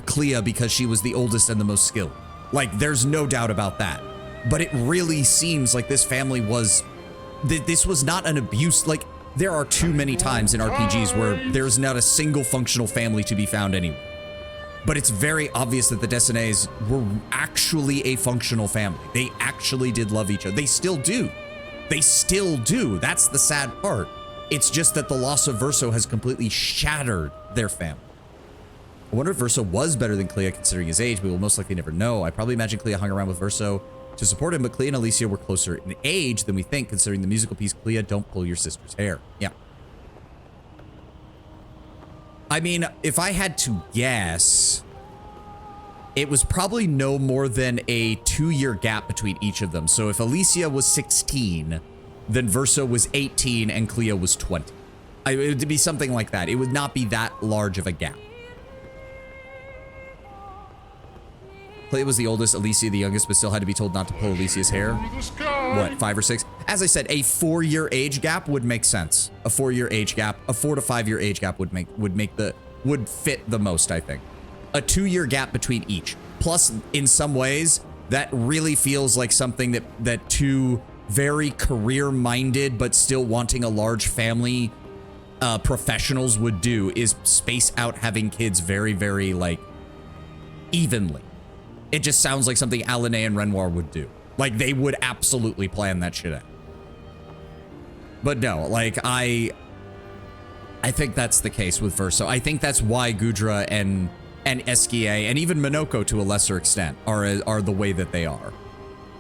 Clea because she was the oldest and the most skilled. Like, there's no doubt about that. But it really seems like this family was... This was not an abuse. Like, there are too many times in RPGs where there's not a single functional family to be found anywhere. But it's very obvious that the Desainais were actually a functional family. They actually did love each other. They still do. They still do. That's the sad part. It's just that the loss of Verso has completely shattered their family. I wonder if Verso was better than Clea considering his age. We will most likely never know. I probably imagine Clea hung around with Verso to support him, but Clea and Alicia were closer in age than we think, considering the musical piece, Clea, don't pull your sister's hair. Yeah. I mean, if I had to guess, it was probably no more than a 2-year gap between each of them. So if Alicia was 16, then Verso was 18 and Clea was 20. It would be something like that. It would not be that large of a gap. Clea was the oldest, Alicia the youngest, but still had to be told not to pull Alicia's hair. What, 5 or 6? As I said, a 4-year age gap would make sense. A 4-year age gap, a 4 to 5 year age gap would fit the most, I think. A 2-year gap between each. Plus, in some ways, that really feels like something that two very career-minded but still wanting a large family professionals would do, is space out having kids very, very, like, evenly. It just sounds like something Alanay and Renoir would do. Like, they would absolutely plan that shit out. But no, like, I think that's the case with Verso. I think that's why Gudra and Esquia and even Minoko to a lesser extent are the way that they are.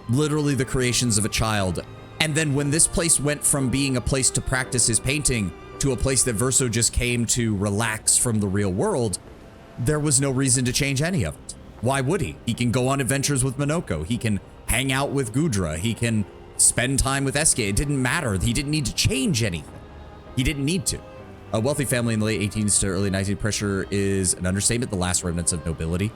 Literally the creations of a child. And then when this place went from being a place to practice his painting to a place that Verso just came to relax from the real world, there was no reason to change any of it. Why would he? He can go on adventures with Minoko. He can hang out with Gudra. He can spend time with Esquia. It didn't matter. He didn't need to change anything. He didn't need to. A wealthy family in the late 18s to early 19th pressure is an understatement, the last remnants of nobility.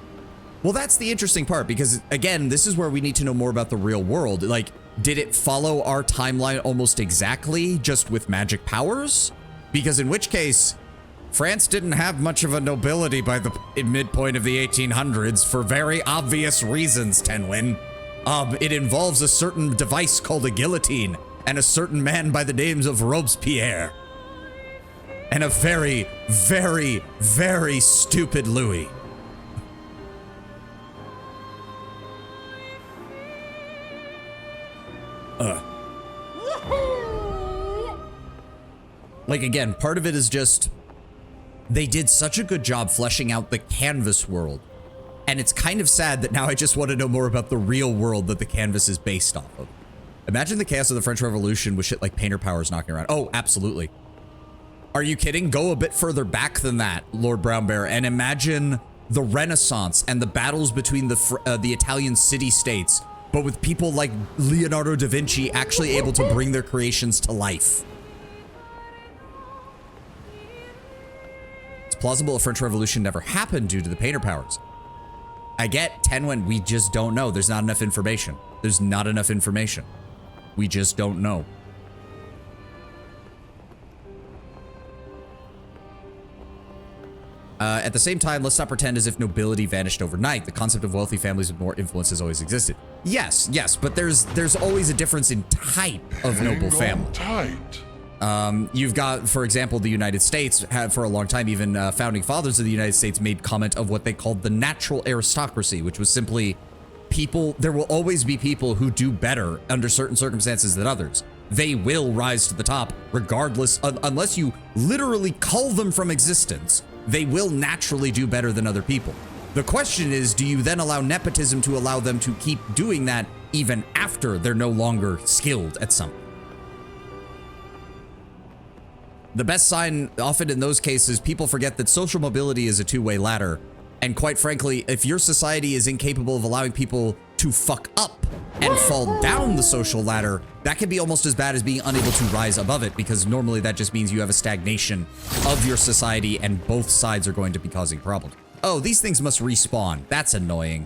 Well, that's the interesting part, because again, this is where we need to know more about the real world. Like, did it follow our timeline almost exactly, just with magic powers? Because in which case, France didn't have much of a nobility by the midpoint of the 1800s for very obvious reasons, Tenwin. It involves a certain device called a guillotine and a certain man by the names of Robespierre. And a very, very, very stupid Louis. Like, again, part of it is just, they did such a good job fleshing out the canvas world. And it's kind of sad that now I just want to know more about the real world that the canvas is based off of. Imagine the chaos of the French Revolution with shit like painter powers knocking around. Oh, absolutely. Are you kidding? Go a bit further back than that, Lord Brown Bear, and imagine the Renaissance and the battles between the Italian city-states, but with people like Leonardo da Vinci actually able to bring their creations to life. It's plausible a French Revolution never happened due to the painter powers. I get Tenwen, we just don't know. There's not enough information. There's not enough information. We just don't know. At the same time, let's not pretend as if nobility vanished overnight. The concept of wealthy families with more influence has always existed. Yes, but there's always a difference in type of noble family. Tight. You've got, for example, the United States have for a long time, even founding fathers of the United States made comment of what they called the natural aristocracy, which was simply people, there will always be people who do better under certain circumstances than others. They will rise to the top regardless, unless you literally cull them from existence. They will naturally do better than other people. The question is, do you then allow nepotism to allow them to keep doing that even after they're no longer skilled at something? The best sign often in those cases, people forget that social mobility is a two-way ladder. And quite frankly, if your society is incapable of allowing people to fuck up and fall down the social ladder, that can be almost as bad as being unable to rise above it, because normally that just means you have a stagnation of your society and both sides are going to be causing problems. Oh, these things must respawn. That's annoying.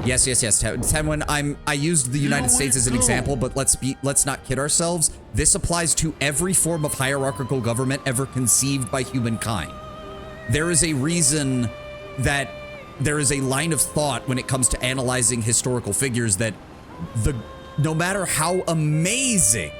Yes. Tenwen, I used the United States as an example, but let's not kid ourselves. This applies to every form of hierarchical government ever conceived by humankind. There is a reason that there is a line of thought when it comes to analyzing historical figures that no matter how amazing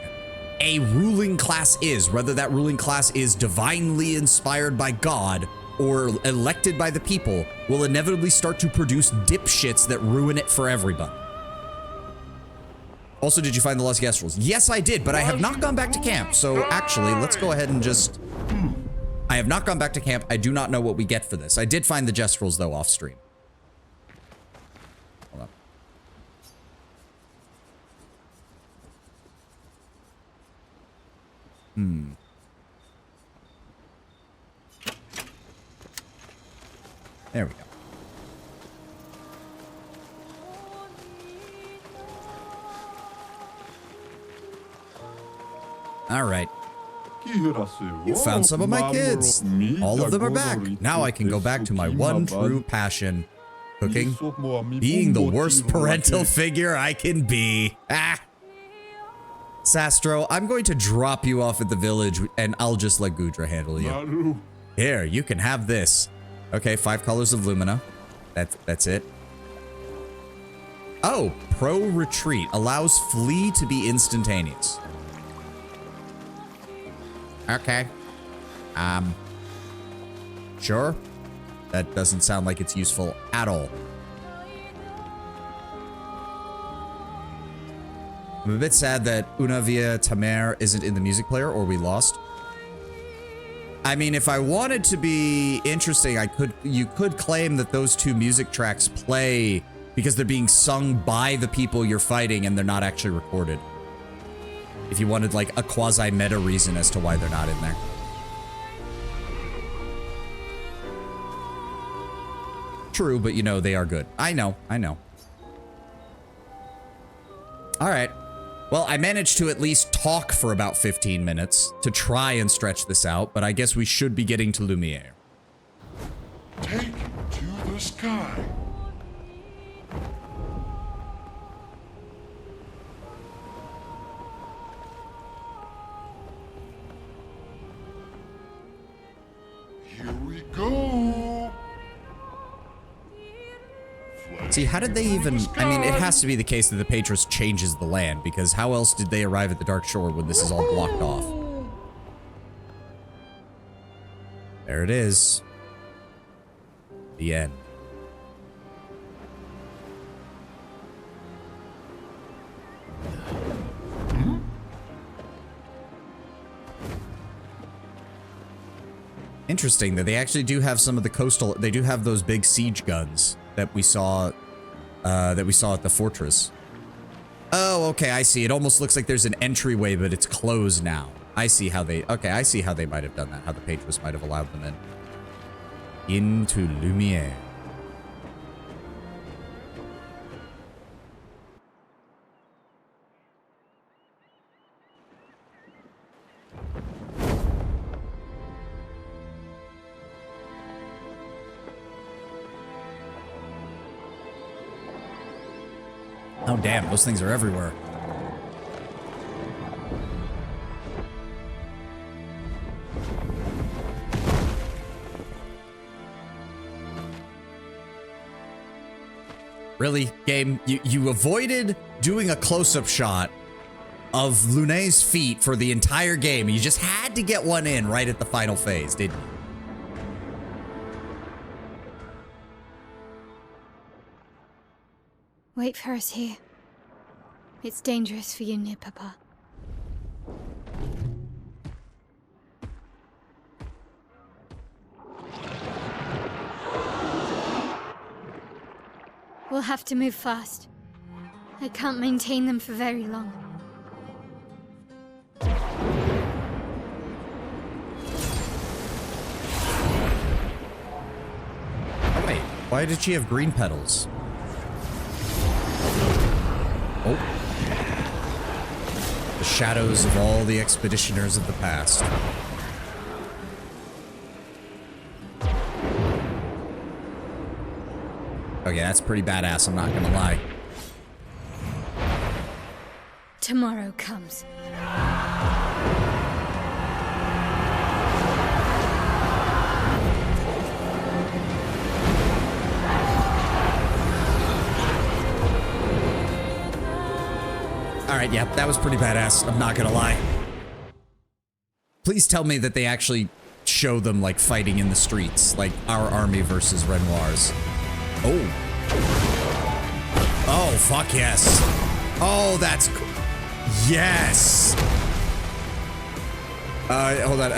a ruling class is, whether that ruling class is divinely inspired by God or elected by the people, will inevitably start to produce dipshits that ruin it for everybody. Also, did you find the lost guest rules? Yes, I did, but I have not gone back to camp. So actually, let's go ahead and just... I have not gone back to camp. I do not know what we get for this. I did find the jest rules, though, off stream. Hold up. There we go. All right. You found some of my kids. All of them are back. Now I can go back to my one true passion. Cooking. Being the worst parental figure I can be. Ah. Sastro, I'm going to drop you off at the village and I'll just let Gudra handle you. Here, you can have this. Okay, 5 colors of Lumina. That's it. Oh, Pro Retreat allows flee to be instantaneous. Okay. Sure. That doesn't sound like it's useful at all. I'm a bit sad that Una Via Tamer isn't in the music player, or we lost. I mean, if I wanted to be interesting, you could claim that those 2 music tracks play because they're being sung by the people you're fighting and they're not actually recorded. If you wanted like a quasi-meta reason as to why they're not in there. True, but you know, they are good. I know. All right. Well, I managed to at least talk for about 15 minutes to try and stretch this out, but I guess we should be getting to Lumiere. Take it to the sky. Here we go. See, how did they even... I mean, it has to be the case that the Patros changes the land, because how else did they arrive at the Dark Shore when this is all blocked off? There it is. The end. Interesting that they actually do have some of the coastal... They do have those big siege guns that we saw at the fortress. Oh, okay, I see. It almost looks like there's an entryway, but it's closed now. I see how they... Okay, I see how they might have done that. How the pages might have allowed them in. Into Lumiere. Oh, damn, those things are everywhere. Really, game? You avoided doing a close-up shot of Lune's feet for the entire game. You just had to get one in right at the final phase, didn't you? Wait for us here. It's dangerous for you near Papa. We'll have to move fast. I can't maintain them for very long. Oh, wait. Why did she have green petals? Oh. The shadows of all the expeditioners of the past. Okay, that's pretty badass, I'm not gonna lie. Tomorrow comes. Alright, yeah, that was pretty badass, I'm not gonna lie. Please tell me that they actually show them, like, fighting in the streets, like our army versus Renoir's. Oh. Oh, fuck yes. Oh, that's cool. Yes. Hold on.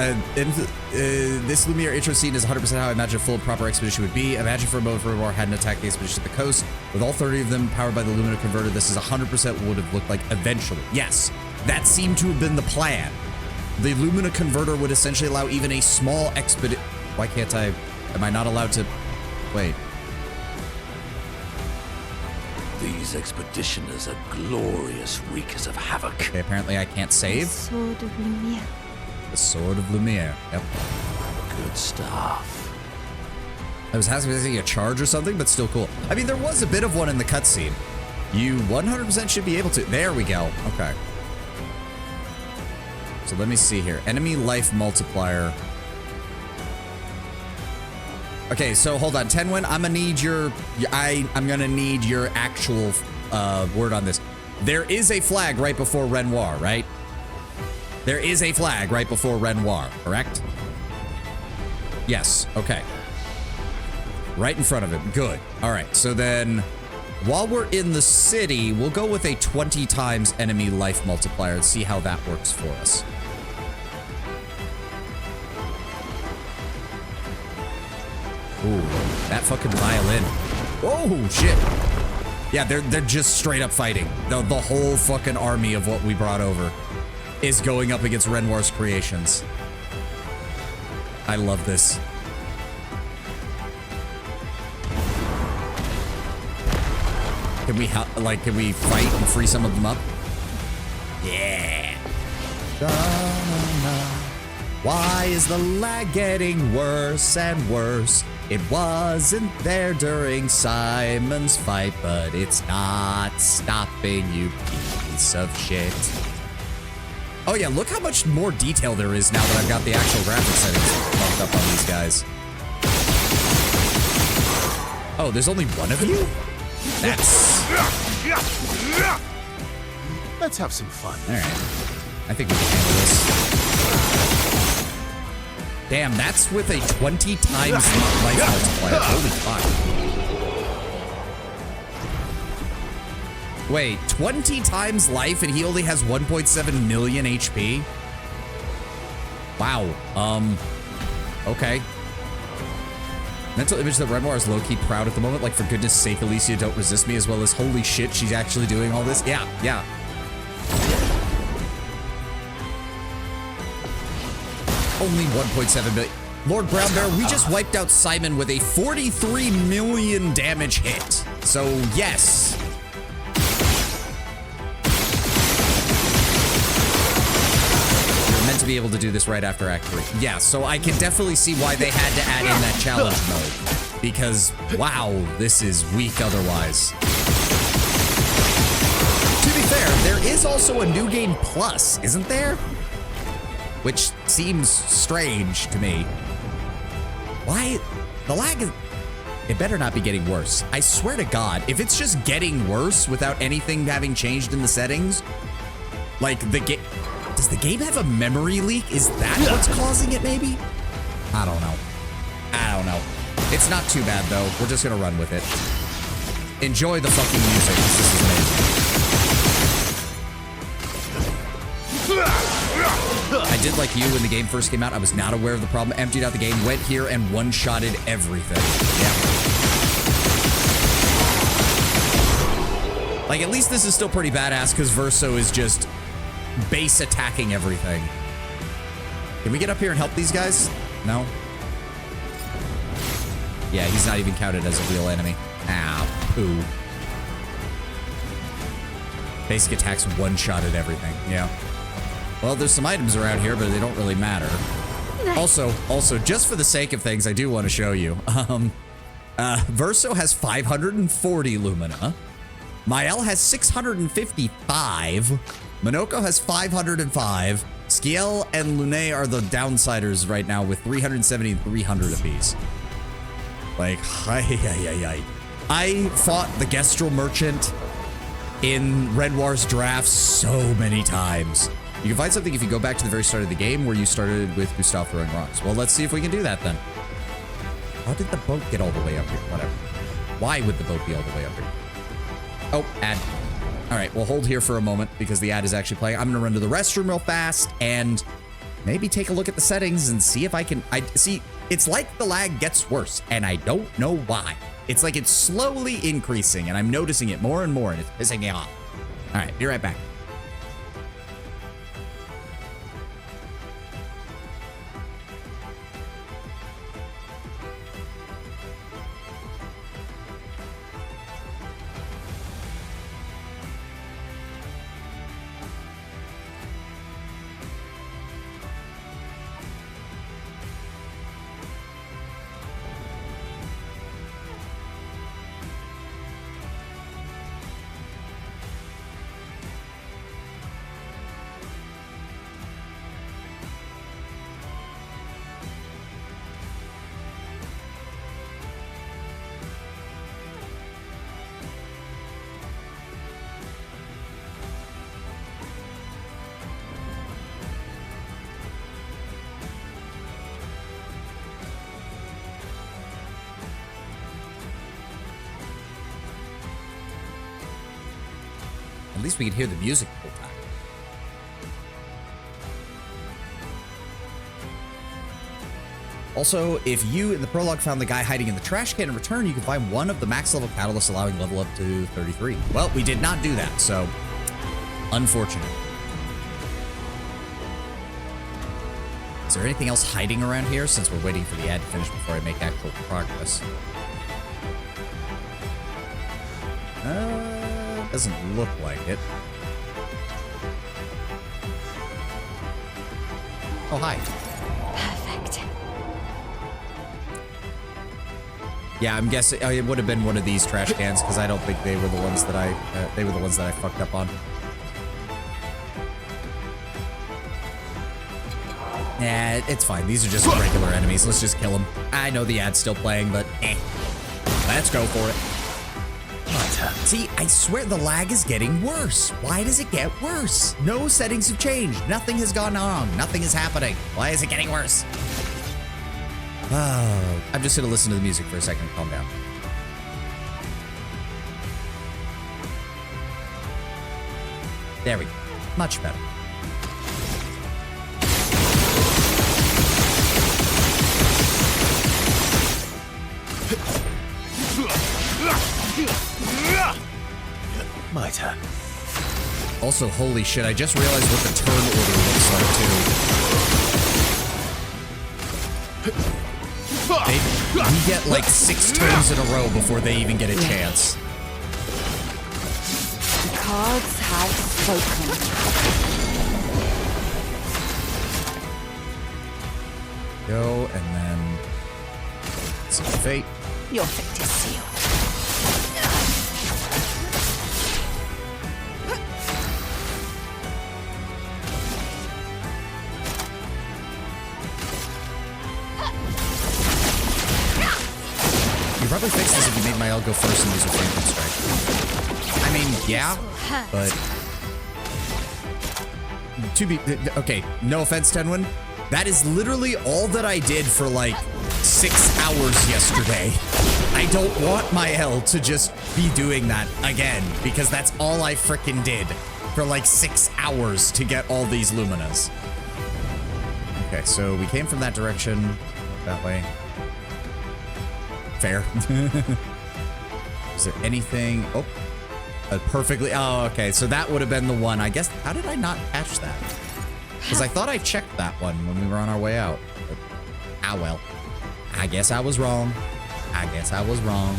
This Lumiere intro scene is 100% how I imagine a full and proper expedition would be. Imagine for a moment if Renoir hadn't attacked the expedition at the coast. With all 30 of them powered by the Lumina Converter, this is 100% what would have looked like eventually. Yes, that seemed to have been the plan. The Lumina Converter would essentially allow even a small expedition. Why can't I? Am I not allowed to? Wait. These expeditioners are glorious wreakers of havoc. Okay, apparently I can't save. The Sword of Lumiere. The Sword of Lumiere. Yep. Good stuff. I was asking a charge or something, but still cool. I mean, there was a bit of one in the cutscene. You 100% should be able to. There we go. Okay. So let me see here. Enemy life multiplier. Okay, so hold on, Tenwin. I'm gonna need your. I'm gonna need your actual word on this. There is a flag right before Renoir, right? There is a flag right before Renoir, correct? Yes. Okay. Right in front of it. Good. All right. So then, while we're in the city, we'll go with a 20 times enemy life multiplier and see how that works for us. Ooh, that fucking violin. Oh, shit. Yeah, they're just straight up fighting. The whole fucking army of what we brought over is going up against Renoir's creations. I love this. Can we fight and free some of them up? Yeah. Why is the lag getting worse and worse? It wasn't there during Simon's fight, but it's not stopping, you piece of shit. Oh yeah, look how much more detail there is now that I've got the actual graphic settings bumped up on these guys. Oh, there's only one of you? That's... Let's have some fun. Alright. I think we can handle this. Damn, that's with a 20 times life multiplier. Holy fuck. Wait, 20 times life and he only has 1.7 million HP? Wow. Okay. Mental image that Renoir is low-key proud at the moment. Like, for goodness sake, Alicia, don't resist me, as well as, holy shit, she's actually doing all this. Yeah, yeah. Only 1.7 million. Lord Brown Bear, we just wiped out Simon with a 43 million damage hit. So, yes. You're meant to be able to do this right after Act 3. Yeah, so I can definitely see why they had to add in that challenge mode. Because, wow, this is weak otherwise. To be fair, there is also a New Game Plus, isn't there? Which seems strange to me. Why? The lag is... It better not be getting worse. I swear to God, if it's just getting worse without anything having changed in the settings, like the game... Does the game have a memory leak? Is that what's causing it, maybe? I don't know. I don't know. It's not too bad, though. We're just gonna run with it. Enjoy the fucking music. This is amazing. I did like you when the game first came out. I was not aware of the problem. Emptied out the game, went here, and one-shotted everything. Yeah. Like, at least this is still pretty badass, because Verso is just base attacking everything. Can we get up here and help these guys? No? Yeah, he's not even counted as a real enemy. Ow. Poo. Basic attacks one-shotted everything. Yeah. Well, there's some items around here, but they don't really matter. Also, just for the sake of things, I do want to show you. Verso has 540 Lumina. Mael has 655. Monoko has 505. Skiel and Lune are the downsiders right now with 370 and 300 apiece. Like, I fought the Gestral Merchant in Renoir's draft so many times. You can find something if you go back to the very start of the game where you started with Gustav throwing rocks. Well, let's see if we can do that then. How did the boat get all the way up here? Whatever. Why would the boat be all the way up here? Oh, ad. All right, we'll hold here for a moment because the ad is actually playing. I'm gonna run to the restroom real fast and maybe take a look at the settings and see if I can... see, it's like the lag gets worse and I don't know why. It's like it's slowly increasing and I'm noticing it more and more and it's pissing me off. All right, be right back. At least we could hear the music the whole time. Also, if you in the prologue found the guy hiding in the trash can in return, you can find one of the max level catalysts allowing level up to 33. Well, we did not do that, so unfortunate. Is there anything else hiding around here since we're waiting for the ad to finish before I make actual progress? Doesn't look like it. Oh, hi. Perfect. Yeah, I'm guessing it would have been one of these trash cans because I don't think they were the ones that I fucked up on. Yeah, it's fine. These are just regular enemies. Let's just kill them. I know the ad's still playing, but let's go for it. See, I swear the lag is getting worse. Why does it get worse? No settings have changed. Nothing has gone on. Nothing is happening. Why is it getting worse? I'm just gonna listen to the music for a second and calm down. There we go. Much better. My turn. Also, holy shit, I just realized what the turn order looks like, too. We get like 6 turns in a row before they even get a chance. The cards have spoken. Go, and then... Seal of Fate. Your fate is sealed. You probably fix this if you made my L go first and use a Phantom Strike. I mean, yeah, but... To be... Okay, no offense, Tenwin. That is literally all that I did for like 6 hours yesterday. I don't want my L to just be doing that again, because that's all I frickin' did for like 6 hours to get all these Luminas. Okay, so we came from that direction, that way. Fair. Is there anything? Oh, perfectly. Oh, okay. So that would have been the one. I guess. How did I not catch that? Because I thought I checked that one when we were on our way out. But, well. I guess I was wrong. I guess I was wrong.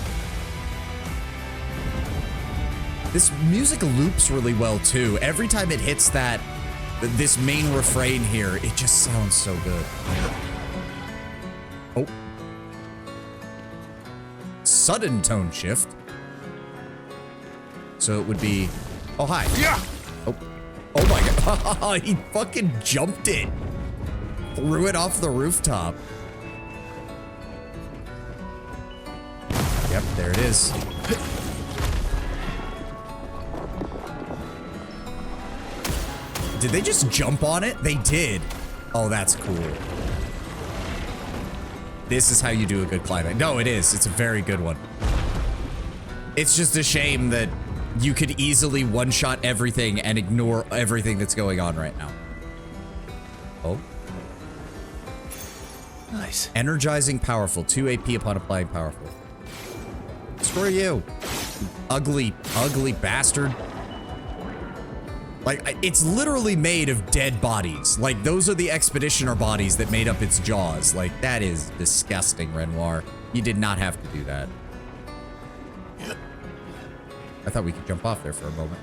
This music loops really well too. Every time it hits that, this main refrain here, it just sounds so good. Oh. Sudden tone shift. So it would be, oh, hi. Yeah. Oh my God. He fucking jumped it. Threw it off the rooftop. Yep, there it is. Did they just jump on it? They did. Oh, that's cool. This is how you do a good climax. No, it is. It's a very good one. It's just a shame that you could easily one-shot everything and ignore everything that's going on right now. Oh. Nice. Energizing powerful. 2 AP upon applying powerful. Screw you. Ugly, ugly bastard. Like, it's literally made of dead bodies. Like, those are the Expeditioner bodies that made up its jaws. Like, that is disgusting, Renoir. You did not have to do that. I thought we could jump off there for a moment.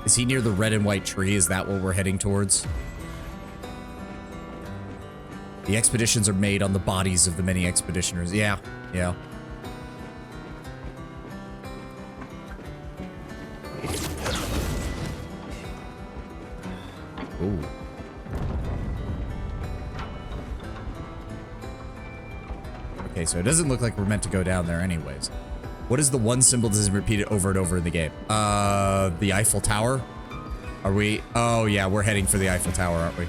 Is he near the red and white tree? Is that what we're heading towards? The expeditions are made on the bodies of the many expeditioners. Yeah, yeah. Ooh. Okay, so it doesn't look like we're meant to go down there anyways. What is the one symbol that is repeated over and over in the game? The Eiffel Tower? Are we? Oh, yeah, we're heading for the Eiffel Tower, aren't we?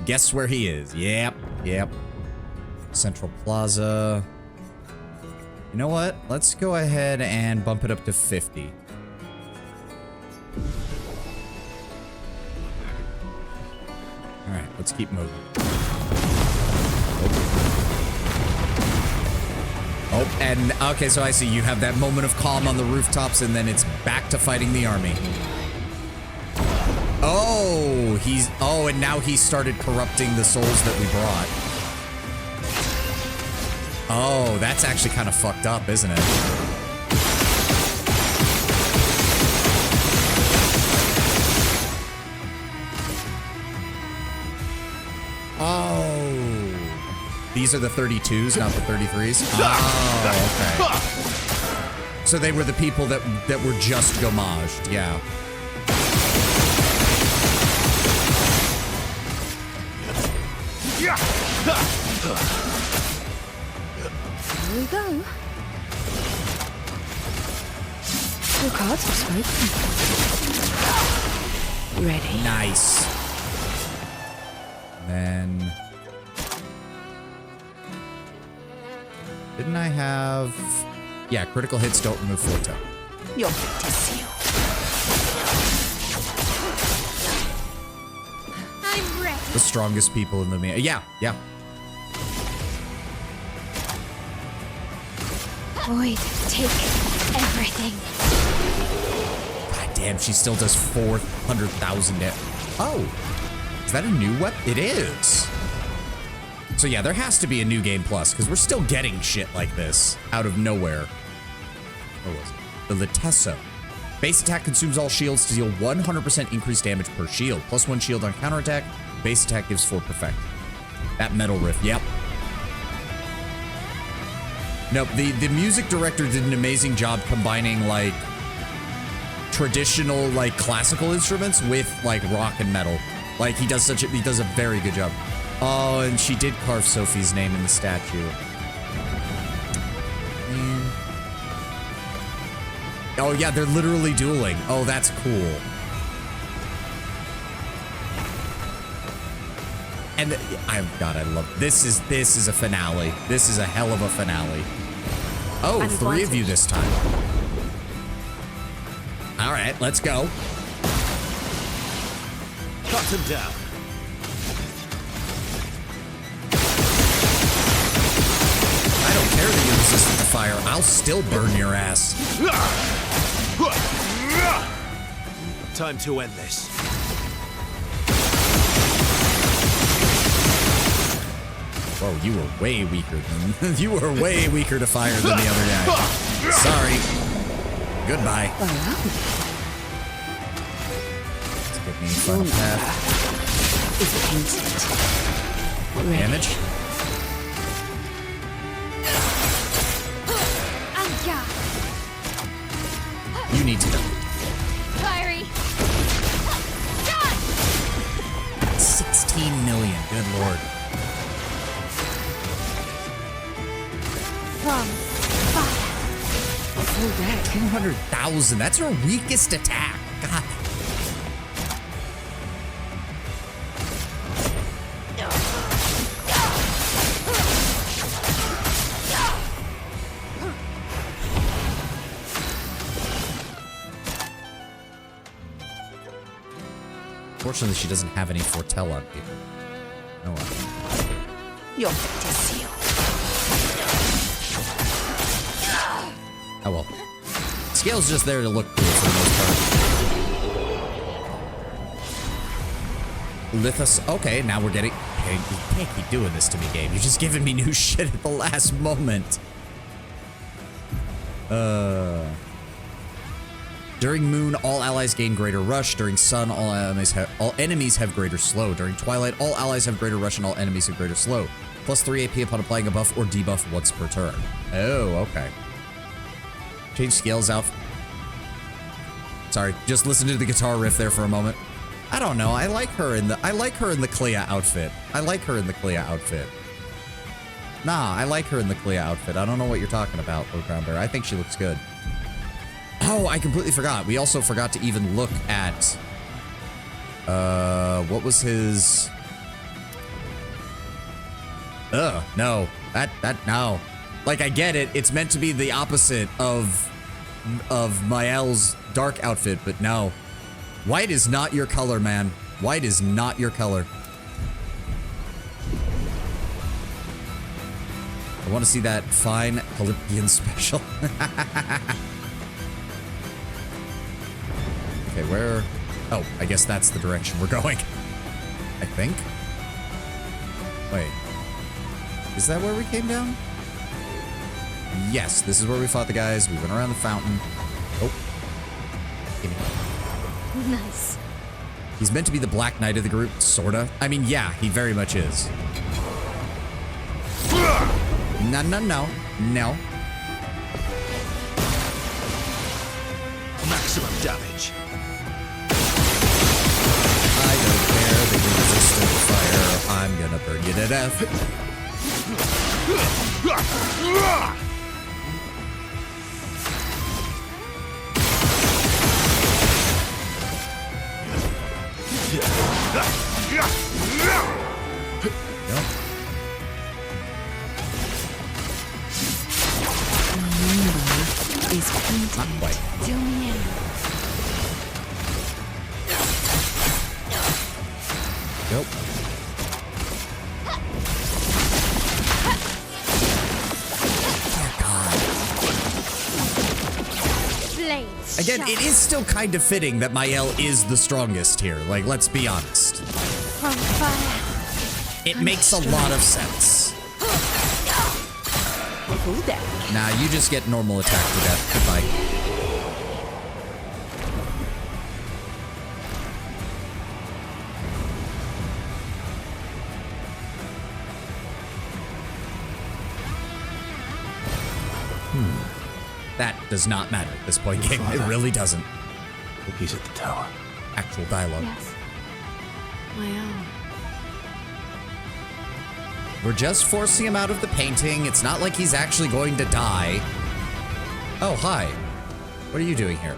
Guess where he is. Yep, yep. Central Plaza. You know what? Let's go ahead and bump it up to 50. All right, let's keep moving. Oh, and okay, so I see you have that moment of calm on the rooftops, and then it's back to fighting the army. Oh, and now he started corrupting the souls that we brought. Oh, that's actually kind of fucked up, isn't it? Oh. These are the 32s, not the 33s? Oh, okay. So they were the people that were just gommaged, yeah. Here we go. Your cards have spoken. Ready. Nice. And Then... Didn't I have... Yeah, critical hits don't remove Forte. Your fate is sealed. I'm ready. The strongest people in the... Yeah, yeah. Void, take everything. God damn, she still does 400,000 damage. Oh. Is that a new weapon? It is. So yeah, there has to be a new game plus, because we're still getting shit like this out of nowhere. Where was it? The Litesso. Base attack consumes all shields to deal 100% increased damage per shield. Plus 1 shield on counterattack. Base attack gives 4 perfect. That metal riff, yep. Nope, the music director did an amazing job combining like traditional like classical instruments with like rock and metal. Like he does a very good job. Oh, and she did carve Sophie's name in the statue. Oh yeah, they're literally dueling. Oh, that's cool. And God, I love this is a finale. This is a hell of a finale. Oh, 3 of you this time. All right, let's go. Cut him down. I don't care that you're resistant to fire. I'll still burn your ass. Time to end this. Whoa, you were way weaker than you were way weaker to fire than the other guy. Sorry. Goodbye. Let's give me final path. Is painted. Damage. You need to know. Fiery. 16 million. Good lord. From fire. So red. 200,000. That's her weakest attack. God. Fortunately, she doesn't have any foretell on people. Oh well. Your fate is sealed. Oh well. Scale's just there to look cool for the most part. Lithos. Okay, now we're getting. Hey, you can't keep doing this to me, game. You're just giving me new shit at the last moment. During moon, all allies gain greater rush. During sun, all enemies have greater slow. During twilight, all allies have greater rush and all enemies have greater slow. Plus 3 AP upon applying a buff or debuff once per turn. Oh, okay. Change scales out. Sorry, just listen to the guitar riff there for a moment. I don't know. I like her in the Clea outfit. Nah, I like her in the Clea outfit. I don't know what you're talking about, Lord Brown Bear. I think she looks good. Oh, I completely forgot. We also forgot to even look at what was his no. No. Like, I get it. It's meant to be the opposite of Mael's dark outfit, but no. White is not your color, man. White is not your color. I want to see that fine Olympian special. Okay, where? Oh, I guess that's the direction we're going. I think. Wait. Is that where we came down? Yes, this is where we fought the guys. We went around the fountain. Oh. Gimme. Nice. He's meant to be the Black Knight of the group, sorta. I mean, yeah, he very much is. No, no, no. No. Maximum damage. I don't care that you're resistant to fire. I'm gonna burn you to death. Yep. Is painted Not quite. till the end. Yep. Blades. Again, sharp. it is still kind of fitting that Mael is the strongest here. Like, let's be honest. On fire. It makes a lot of sense. Full deck. Nah, you just get normal attack to death. Goodbye. That does not matter at this point, game. It really doesn't. Look, he's at the tower. Actual dialogue. Yes. My own. We're just forcing him out of the painting. It's not like he's actually going to die. Oh, hi. What are you doing here?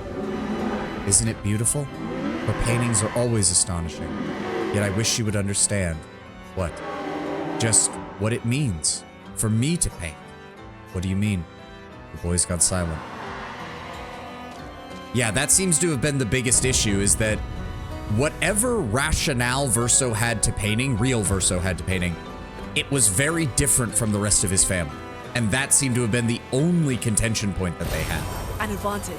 Isn't it beautiful? Her paintings are always astonishing. Yet I wish she would understand. What? Just what it means for me to paint. What do you mean? The boy's got silent. Yeah, that seems to have been the biggest issue, is that whatever rationale Verso had to painting, real Verso had to painting, it was very different from the rest of his family. And that seemed to have been the only contention point that they had. An advantage.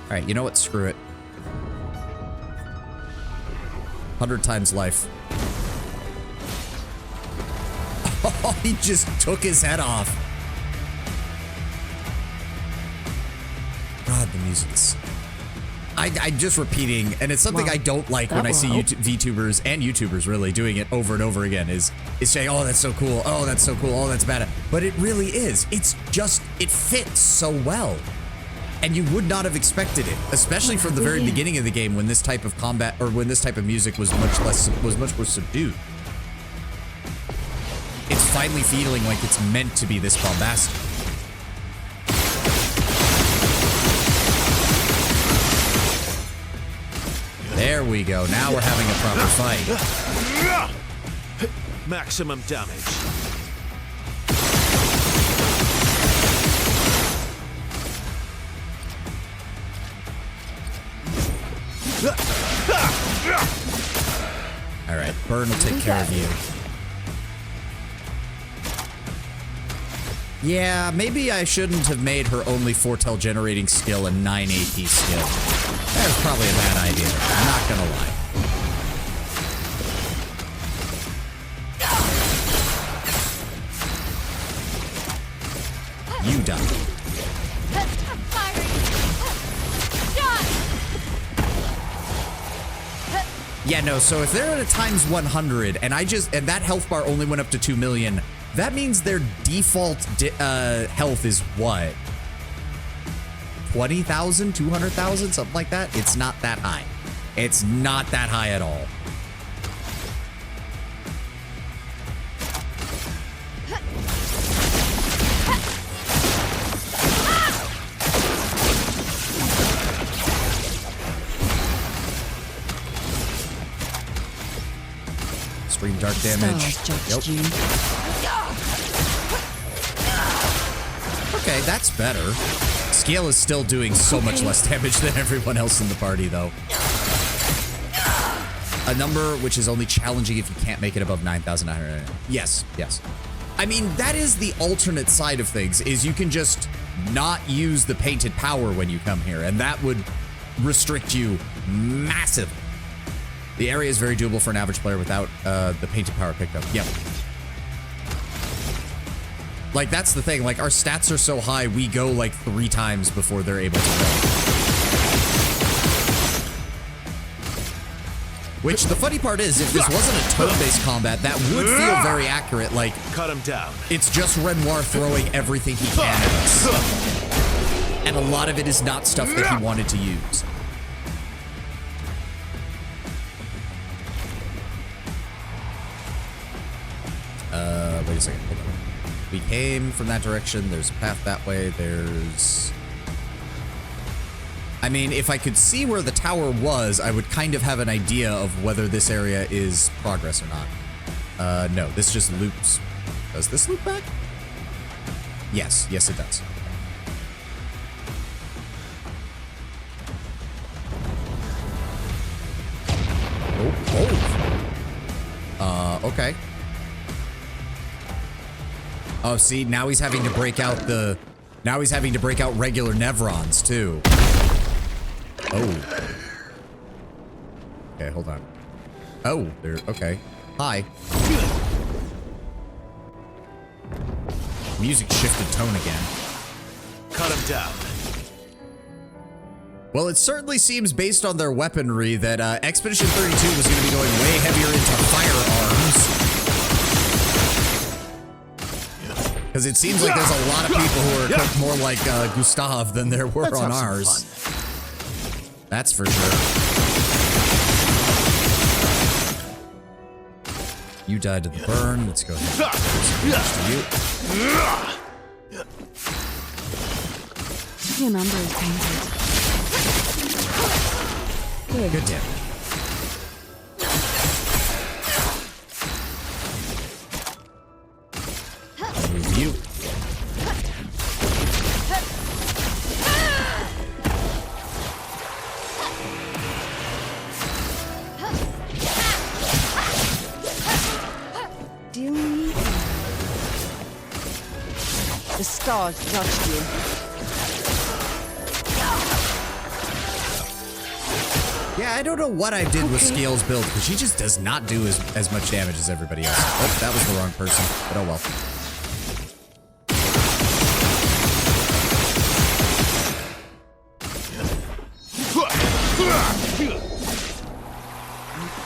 All right, you know what? Screw it. 100 times life. Oh, he just took his head off. God, the music is... I'm just repeating, and it's something I don't like when I see VTubers and YouTubers really doing it over and over again, is saying, oh, that's so cool, oh, that's so cool, oh, that's bad. But it really is. It's just, it fits so well. And you would not have expected it, especially from the very beginning of the game when this type of combat, or when this type of music was much more subdued. It's finally feeling like it's meant to be this bombastic. There we go. Now we're having a proper fight. Maximum damage. All right, Burn will take care of you. Yeah, maybe I shouldn't have made her only foretell generating skill a 9 AP skill. That was probably a bad idea. I'm not gonna lie. You die. Yeah, no, so if they're at a times 100 and and that health bar only went up to 2 million, that means their default health is what? 20,000, 200,000, something like that? It's not that high. It's not that high at all. Stream dark damage. Yep. Okay, that's better. Scale is still doing so much less damage than everyone else in the party, though. A number which is only challenging if you can't make it above 9,900. Yes, yes. I mean, that is the alternate side of things, is you can just not use the painted power when you come here, and that would restrict you massively. The area is very doable for an average player without the painted power picked up. Yep. Like, that's the thing. Like, our stats are so high, we go like 3 times before they're able to go. Which, the funny part is, if this wasn't a turn-based combat, that would feel very accurate. Like, cut him down. It's just Renoir throwing everything he can at us. And a lot of it is not stuff that he wanted to use. Wait a second, hold on. We came from that direction. There's a path that way. There's... I mean, if I could see where the tower was, I would kind of have an idea of whether this area is progress or not. No, this just loops. Does this loop back? Yes, yes it does. Oh. Okay. Oh, see, now he's having to break out the... Now he's having to break out regular Nevrons, too. Oh. Okay, hold on. Oh, there... Okay. Hi. Music shifted tone again. Cut him down. Well, it certainly seems, based on their weaponry, that Expedition 32 was going to be going way heavier into firearms. Because it seems like there's a lot of people who are equipped more like Gustav than there were on ours. That's for sure. You died to the burn. Let's go ahead and do some damage to you. Your number is painted. Good damage. Move you. Deal me. The stars judged you. Yeah, I don't know what I did with Scales' build, because she just does not do as much damage as everybody else. Oh, that was the wrong person, but oh well.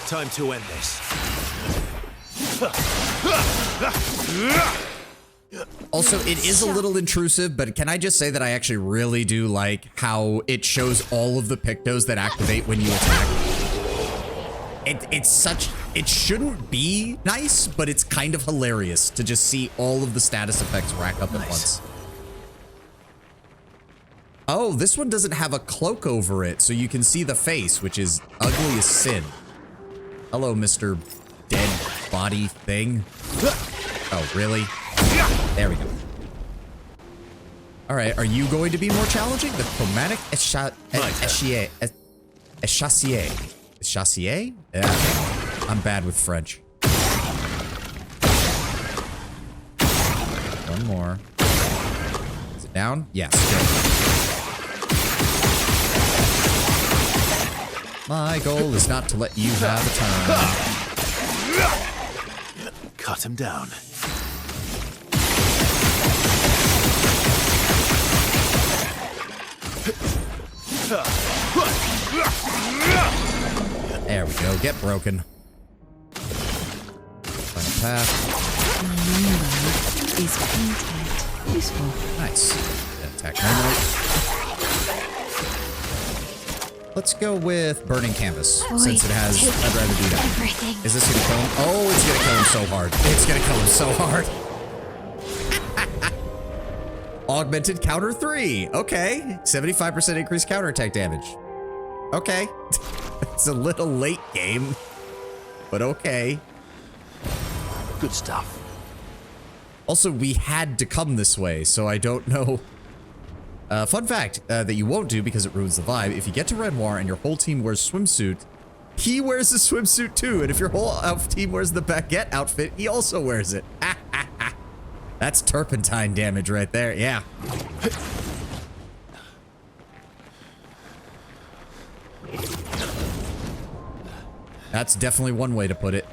Time to end this. Also, it is a little intrusive, but can I just say that I actually really do like how it shows all of the Pictos that activate when you attack. It's such... It shouldn't be nice, but it's kind of hilarious to just see all of the status effects rack up at once. Oh, this one doesn't have a cloak over it, so you can see the face, which is ugly as sin. Hello, Mr. Dead Body Thing. Oh, really? There we go. All right, are you going to be more challenging? The chromatic Echassier. Echassier? Yeah, I'm bad with French. One more. Is it down? Yes. Good. My goal is not to let you have a turn. Cut him down. There we go. Get broken. Final path. Is painted. Useful. Nice. Attack normally. Let's go with burning canvas, since it has... I'd rather do that. Everything. Is this gonna kill him? Oh, it's gonna kill him so hard. It's gonna kill him so hard. Augmented counter 3. Okay. 75% increased counterattack damage. Okay. It's a little late game, but okay. Good stuff. Also, we had to come this way, so I don't know. Fun fact that you won't do because it ruins the vibe. If you get to Renoir and your whole team wears swimsuit, he wears a swimsuit too. And if your whole team wears the baguette outfit, he also wears it. That's turpentine damage right there. Yeah. That's definitely one way to put it.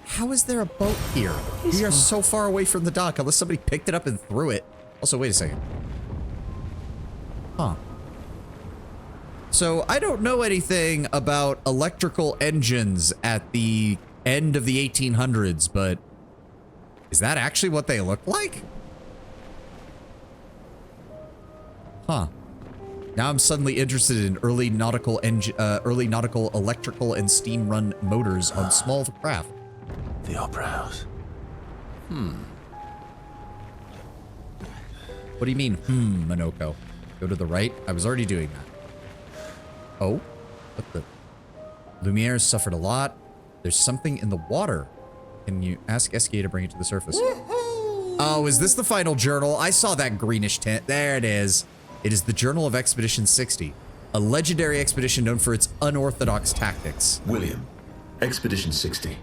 How is there a boat here? We are so far away from the dock, unless somebody picked it up and threw it. Also, wait a second. Huh. So, I don't know anything about electrical engines at the end of the 1800s, but is that actually what they look like? Huh. Now I'm suddenly interested in early nautical electrical and steam run motors on small craft. The Opera House. What do you mean, Monoko? Go to the right? I was already doing that. Oh? What the? Lumiere's suffered a lot. There's something in the water. Can you ask Eskia to bring it to the surface? Oh, is this the final journal? I saw that greenish tint. There it is. It is the Journal of Expedition 60, a legendary expedition known for its unorthodox tactics. William, Expedition 60.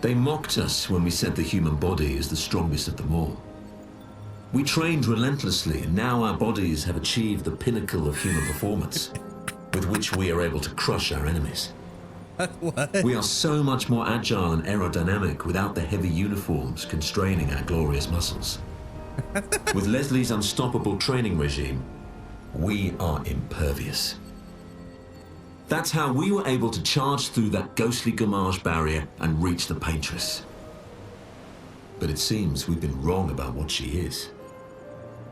They mocked us when we said the human body is the strongest of them all. We trained relentlessly, and now our bodies have achieved the pinnacle of human performance, with which we are able to crush our enemies. What? We are so much more agile and aerodynamic without the heavy uniforms constraining our glorious muscles. With Leslie's unstoppable training regime, we are impervious. That's how we were able to charge through that ghostly Gamage barrier and reach the Paintress. But it seems we've been wrong about what she is.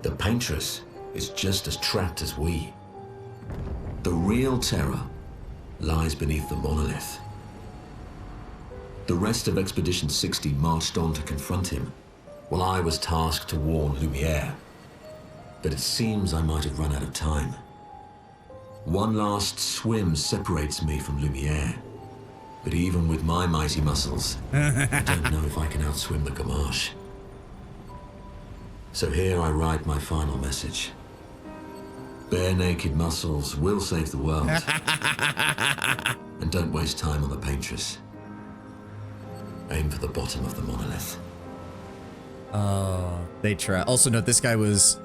The Paintress is just as trapped as we. The real terror lies beneath the monolith. The rest of Expedition 60 marched on to confront him, while I was tasked to warn Lumiere. But it seems I might have run out of time. One last swim separates me from Lumiere, but even with my mighty muscles, I don't know if I can outswim the Gamage. So here I write my final message. Bare naked muscles will save the world. And don't waste time on the Paintress. Aim for the bottom of the monolith. They try. Also note, this guy was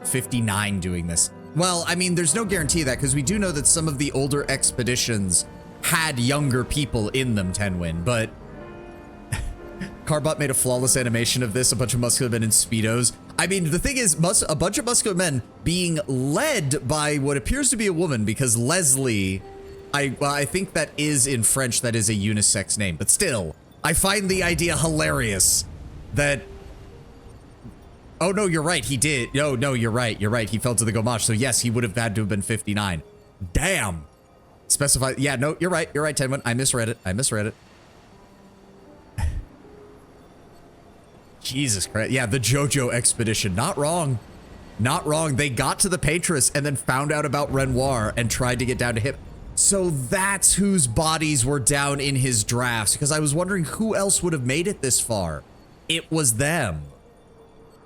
59 doing this. Well, I mean, there's no guarantee of that, because we do know that some of the older expeditions had younger people in them, Tenwin, but Carbot made a flawless animation of this, a bunch of muscular men in Speedos. I mean, the thing is, a bunch of muscular men being led by what appears to be a woman, because Leslie, I think that is in French, that is a unisex name, but still, I find the idea hilarious that, oh no, you're right, he did. No, you're right, he fell to the Gamage, so yes, he would have had to have been 59. Damn. Specify, yeah, no, you're right, Tenwin, I misread it. Jesus Christ. Yeah, the JoJo expedition. Not wrong. They got to the Paintress and then found out about Renoir and tried to get down to him. So that's whose bodies were down in his drafts, because I was wondering who else would have made it this far. It was them.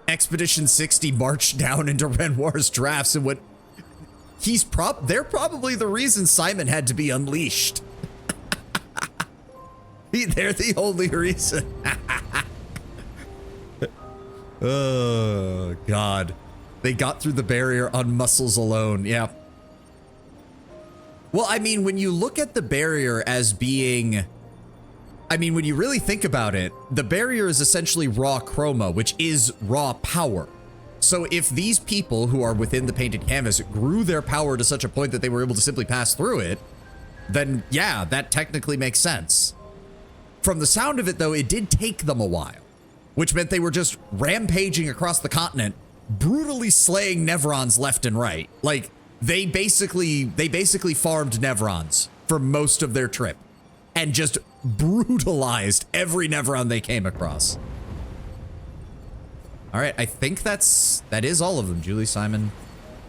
Expedition 60 marched down into Renoir's drafts and went, they're probably the reason Simon had to be unleashed. They're the only reason. Oh, God. They got through the barrier on muscles alone. Yeah. Well, I mean, when you look at the barrier as being... I mean, when you really think about it, the barrier is essentially raw chroma, which is raw power. So if these people who are within the painted canvas grew their power to such a point that they were able to simply pass through it, then yeah, that technically makes sense. From the sound of it, though, it did take them a while, which meant they were just rampaging across the continent, brutally slaying Nevrons left and right. Like, they basically farmed Nevrons for most of their trip and just brutalized every Nevron they came across. All right, I think that is all of them, Julie, Simon.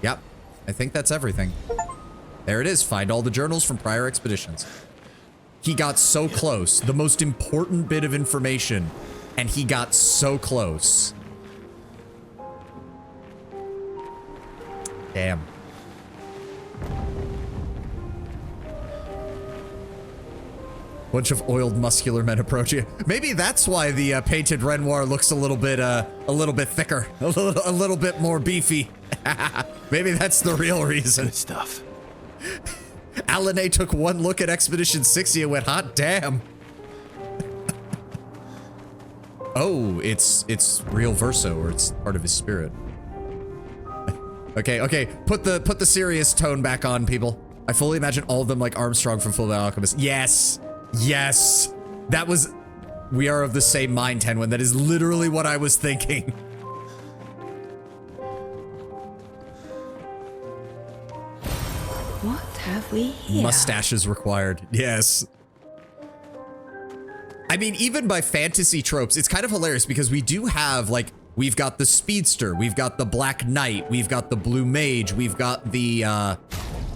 Yep, I think that's everything. There it is, find all the journals from prior expeditions. He got so close, the most important bit of information, and he got so close. Damn. Bunch of oiled muscular men approach you. Maybe that's why the painted Renoir looks a little bit thicker, a little bit more beefy. Maybe that's the real reason. Good stuff. Alané took one look at Expedition 60 and went, hot damn. Oh, it's real Verso, or it's part of his spirit. Okay, put the serious tone back on, people. I fully imagine all of them like Armstrong from Fullmetal Alchemist. Yes, that was, we are of the same mind, Tenwin. That is literally what I was thinking. What have we here? Mustaches required, yes. I mean, even by fantasy tropes, it's kind of hilarious because we do have, like, we've got the speedster, we've got the Black Knight, we've got the Blue Mage, we've got the,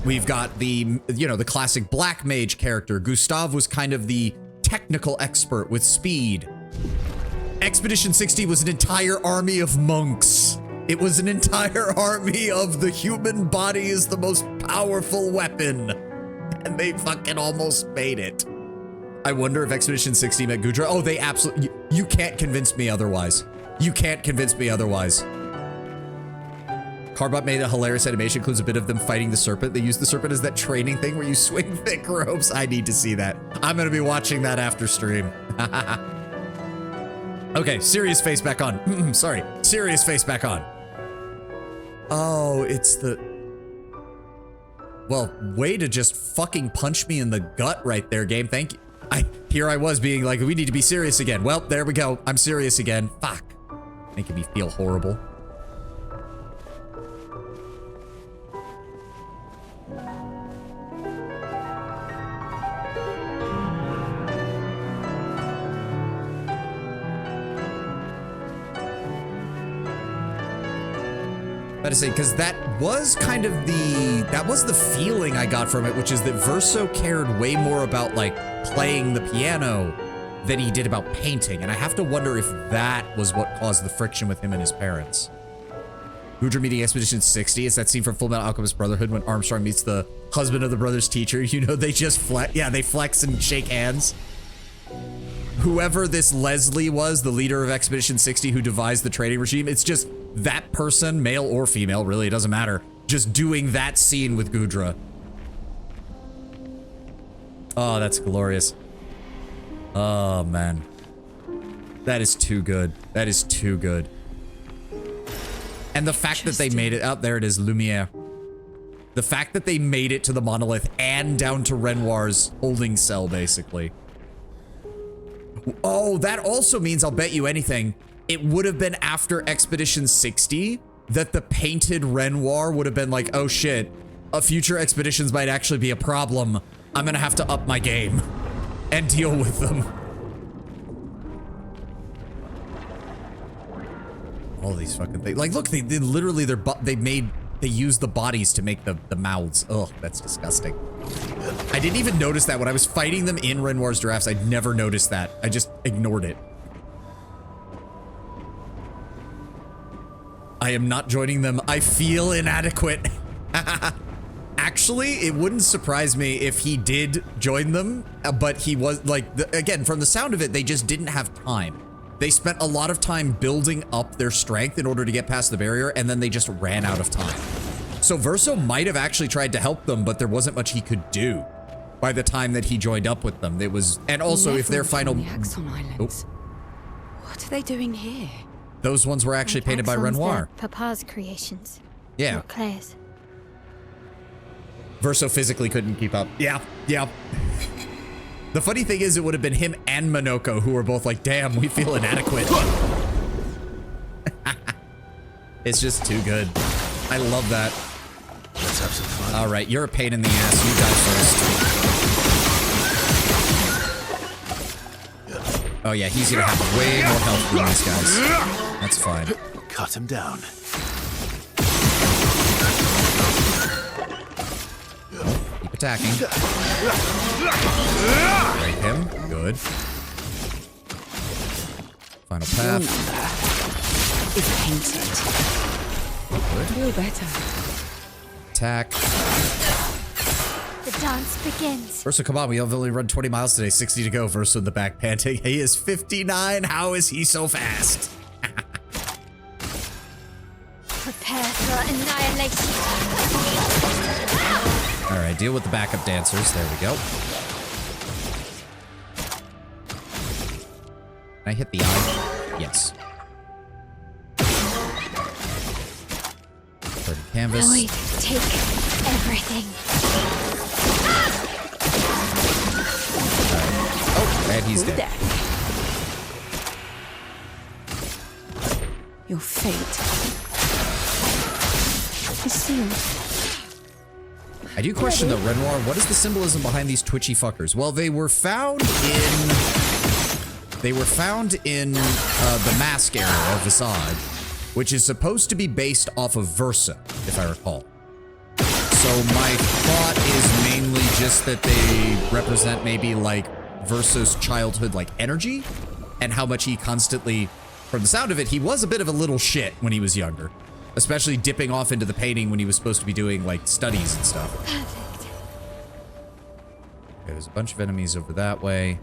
you know, the classic Black Mage character. Gustav was kind of the technical expert with speed. Expedition 60 was an entire army of monks. It was an entire army of the human body is the most powerful weapon. And they fucking almost made it. I wonder if Expedition 60 met Gudra. Oh, they absolutely... You can't convince me otherwise. You can't convince me otherwise. Carbot made a hilarious animation. Includes a bit of them fighting the serpent. They use the serpent as that training thing where you swing thick ropes. I need to see that. I'm going to be watching that after stream. Okay, serious face back on. Sorry, serious face back on. Oh, it's the... Well, way to just fucking punch me in the gut right there, game. Thank you. Here I was being like, we need to be serious again. Well, there we go. I'm serious again. Fuck. Making me feel horrible. About to say, because that was kind of the feeling I got from it, which is that Verso cared way more about like playing the piano than he did about painting. And I have to wonder if that was what caused the friction with him and his parents. Gudra meeting Expedition 60. It's that scene from Full Metal Alchemist Brotherhood when Armstrong meets the husband of the brother's teacher. You know, they just flex. Yeah, they flex and shake hands. Whoever this Leslie was, the leader of Expedition 60 who devised the training regime, it's just that person, male or female, really, it doesn't matter, just doing that scene with Gudra. Oh, that's glorious. Oh, man. That is too good. That is too good. And the fact that they made it, oh, there it is, Lumiere. The fact that they made it to the monolith and down to Renoir's holding cell, basically. Oh, that also means, I'll bet you anything, it would have been after Expedition 60 that the painted Renoir would have been like, oh shit, future expeditions might actually be a problem. I'm gonna have to up my game and deal with them. All these fucking things. Like, look, they literally, they used the bodies to make the mouths. Ugh, that's disgusting. I didn't even notice that when I was fighting them in Renoir's drafts. I'd never noticed that. I just ignored it. I am not joining them. I feel inadequate. Actually, it wouldn't surprise me if he did join them, but he was like, again, from the sound of it, they just didn't have time. They spent a lot of time building up their strength in order to get past the barrier, and then they just ran out of time. So Verso might have actually tried to help them, but there wasn't much he could do by the time that he joined up with them. It was, and also if their final... The Axon Islands. What are they doing here? Those ones were actually painted by Renoir. Papa's creations. Yeah. Not Claire's. Verso physically couldn't keep up. Yeah, yeah. The funny thing is, it would have been him and Minoko who were both like, damn, we feel inadequate. It's just too good. I love that. Let's have some fun. All right, you're a pain in the ass. You die first. Oh yeah, he's gonna have way more health than these guys. That's fine. Cut him down. Keep attacking. Break him. Good. Final path. It's painted. Good. Feel better. Attack. The dance begins. Verso, come on, we have only run 20 miles today, 60 to go. Verso in the back panting. He is 59. How is he so fast? Prepare for annihilation. All right, deal with the backup dancers. There we go. Can I hit the eye? Yes. Perfect canvas. Lloyd, take everything. Oh, and he's dead. Your fate is sealed. I do question though, Renoir, what is the symbolism behind these twitchy fuckers? Well, they were found in They were found in the Mask area of Visage, which is supposed to be based off of Versa, if I recall. So my thought is mainly just that they represent maybe like Versa's childhood like energy and how much he constantly, from the sound of it, he was a bit of a little shit when he was younger, especially dipping off into the painting when he was supposed to be doing like studies and stuff. Perfect. Okay, there's a bunch of enemies over that way.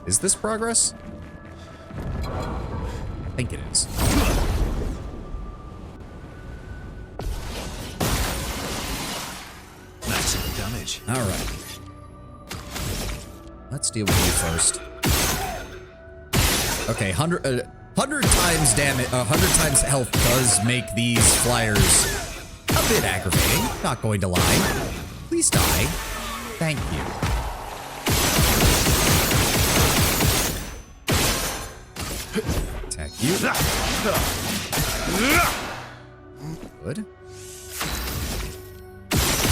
Is this progress? I think it is. Maximum damage. All right. Let's deal with you first. Okay, 100 times damage, 100 times health does make these flyers a bit aggravating. Not going to lie. Please die. Thank you. Attack you. Good.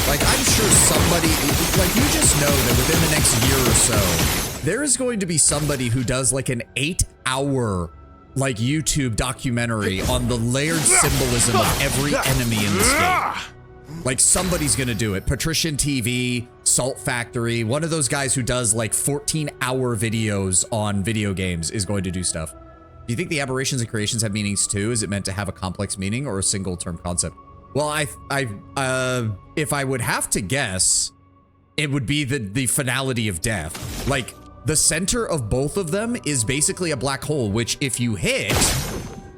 Like, I'm sure somebody, like, you just know that within the next year or so, there is going to be somebody who does like an 8-hour, like, YouTube documentary on the layered symbolism of every enemy in this game. Like, somebody's gonna do it. Patrician TV, Salt Factory, one of those guys who does like 14-hour videos on video games is going to do stuff. Do you think the aberrations and creations have meanings too? Is it meant to have a complex meaning or a single term concept? Well, if I would have to guess, it would be the finality of death. Like, the center of both of them is basically a black hole, which if you hit,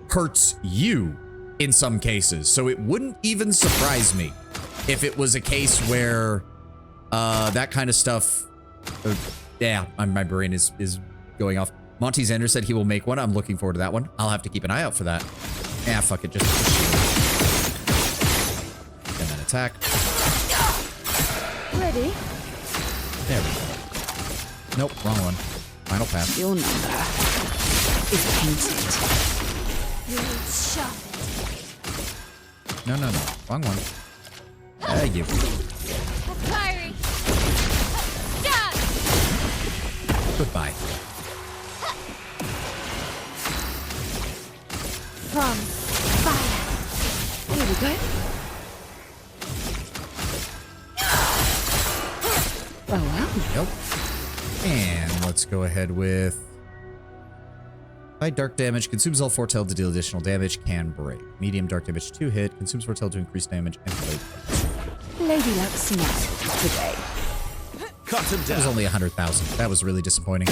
hurts you in some cases. So it wouldn't even surprise me if it was a case where that kind of stuff, yeah, my brain is going off. Monty Xander said he will make one. I'm looking forward to that one. I'll have to keep an eye out for that. Yeah, fuck it, just shoot. And then attack. Ready? There we go. Nope, wrong one. Final pass. Your number is painted. Blades sharpened. No. Wrong one. You. Papyri. Stab! Goodbye. From fire. Here we go. Oh, well. Nope. And let's go ahead with high dark damage, consumes all foretell to deal additional damage, can break. Medium dark damage 2 hit, consumes foretell to increase damage, and blade. Lady Luck smile today. Cut him That was down. only 100,000. That was really disappointing.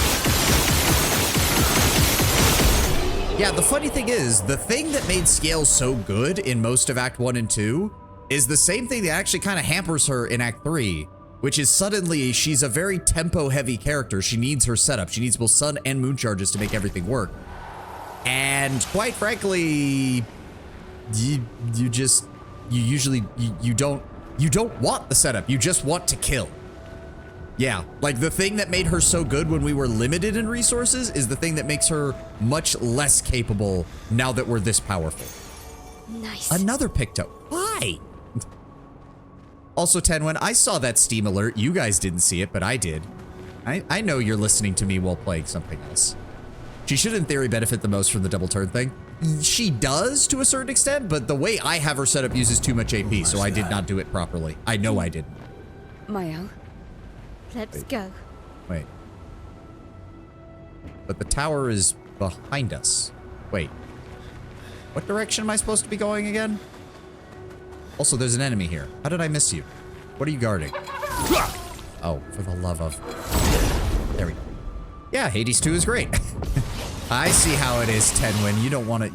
Yeah, the funny thing is, the thing that made Scale so good in most of Act 1 and 2 is the same thing that actually kind of hampers her in Act 3, which is suddenly she's a very tempo-heavy character. She needs her setup. She needs both sun and moon charges to make everything work. And quite frankly, you don't want the setup. You just want to kill. Yeah, like the thing that made her so good when we were limited in resources is the thing that makes her much less capable now that we're this powerful. Nice. Another Picto. Why? Also, Ten, when I saw that Steam alert, you guys didn't see it, but I did. I know you're listening to me while playing something else. She should, in theory, benefit the most from the double turn thing. She does, to a certain extent, but the way I have her set up uses too much AP, so I did not do it properly. I know I didn't. Mayo. Let's go. Wait. But the tower is behind us. Wait. What direction am I supposed to be going again? Also, there's an enemy here. How did I miss you? What are you guarding? Oh, for the love of... There we go. Yeah, Hades 2 is great. I see how it is, Tenwin. You don't want to...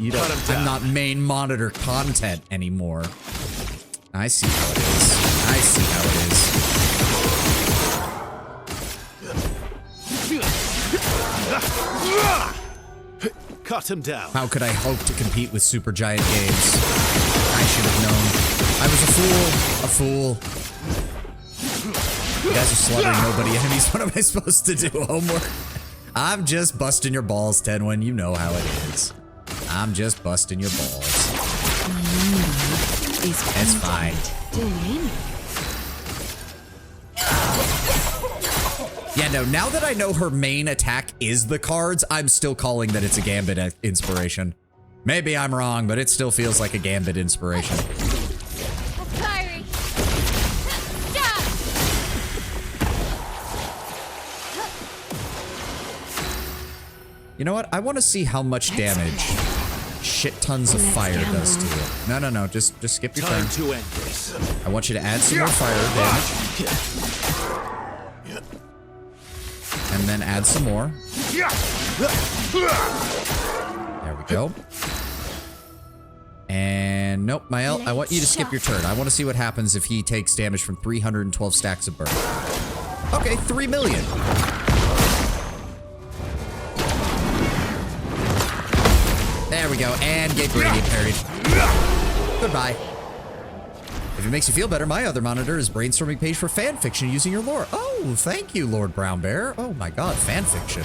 I'm not main monitor content anymore. I see how it is. I see how it is. Cut him down. How could I hope to compete with Supergiant Games? I should have known. I was a fool. You guys are slaughtering nobody enemies. What am I supposed to do? Homework? I'm just busting your balls, Tenwin. You know how it is. I'm just busting your balls. It's fine. Yeah, no, now that I know her main attack is the cards, I'm still calling that it's a Gambit inspiration. Maybe I'm wrong, but it still feels like a Gambit inspiration. Fiery. Stop. You know what? I want to see how much damage shit tons of fire does to it. No, no, no. Just skip your turn. Time to end this. I want you to add some more fire damage. And then add some more. There we go. And nope, Mael, I want you to skip your turn. I want to see what happens if he takes damage from 312 stacks of burn. Okay, 3 million. There we go, and get Radiant parried. Goodbye. If it makes you feel better, my other monitor is brainstorming page for fan fiction using your lore. Oh, thank you, Lord Brown Bear. Oh my god, fan fiction.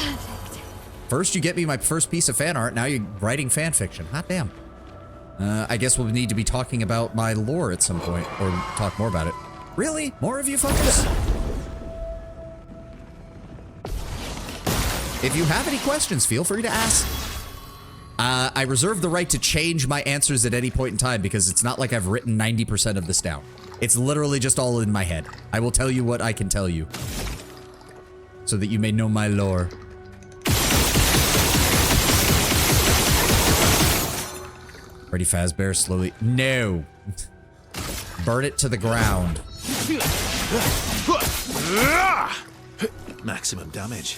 First you get me my first piece of fan art, now you're writing fan fiction. Hot damn. I guess we'll need to be talking about my lore at some point, or talk more about it. Really? More of you fuckers? If you have any questions, feel free to ask. I reserve the right to change my answers at any point in time because it's not like I've written 90% of this down. It's literally just all in my head. I will tell you what I can tell you so that you may know my lore. Freddy Fazbear slowly. No. Burn it to the ground. Maximum damage.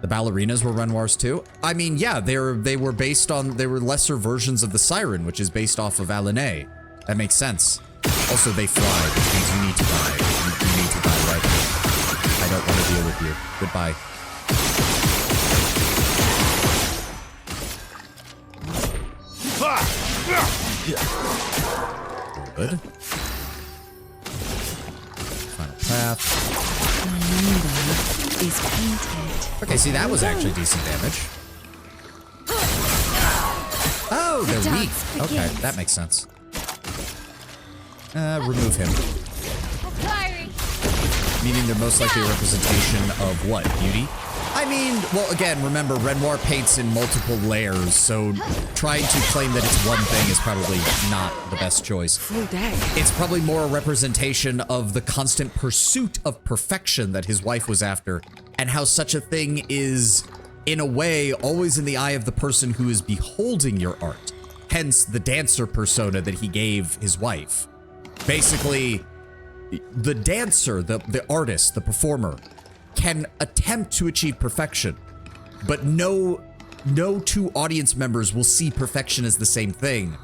The ballerinas were Renoirs too? I mean, yeah, they were based on, they were lesser versions of the Siren, which is based off of Alané. That makes sense. Also, they fly, which means you need to die. You need to die right now. I don't want to deal with you. Goodbye. Good. Final path. Is painted. Okay, see, that was actually decent damage. Oh, they're weak. Okay, that makes sense. Remove him. Fiery. Meaning they're most likely a representation of what? Beauty? I mean, well, again, remember, Renoir paints in multiple layers, so trying to claim that it's one thing is probably not the best choice. Full day. It's probably more a representation of the constant pursuit of perfection that his wife was after, and how such a thing is, in a way, always in the eye of the person who is beholding your art. Hence, the dancer persona that he gave his wife. Basically, the dancer, the artist, the performer, can attempt to achieve perfection, but no two audience members will see perfection as the same thing,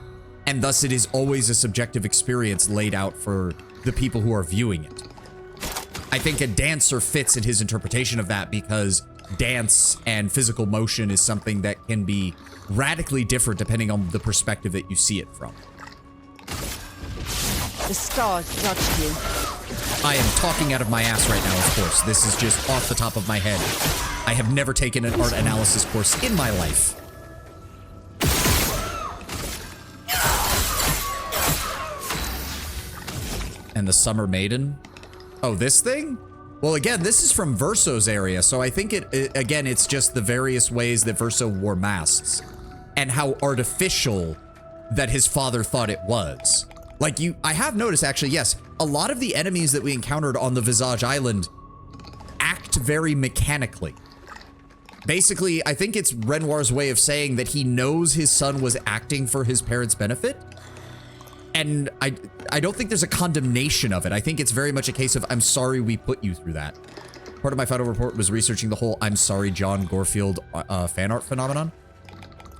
and thus it is always a subjective experience laid out for the people who are viewing it. I think a dancer fits in his interpretation of that because dance and physical motion is something that can be radically different depending on the perspective that you see it from. The stars judged you. I am talking out of my ass right now, of course. This is just off the top of my head. I have never taken an art analysis course in my life. And the Summer Maiden? Oh, this thing? Well, again, this is from Verso's area, so I think again, it's just the various ways that Verso wore masks and how artificial that his father thought it was. Like I have noticed actually, yes, a lot of the enemies that we encountered on the Visage Island act very mechanically. Basically, I think it's Renoir's way of saying that he knows his son was acting for his parents' benefit. And I don't think there's a condemnation of it. I think it's very much a case of, I'm sorry we put you through that. Part of my final report was researching the whole I'm sorry John Garfield fan art phenomenon.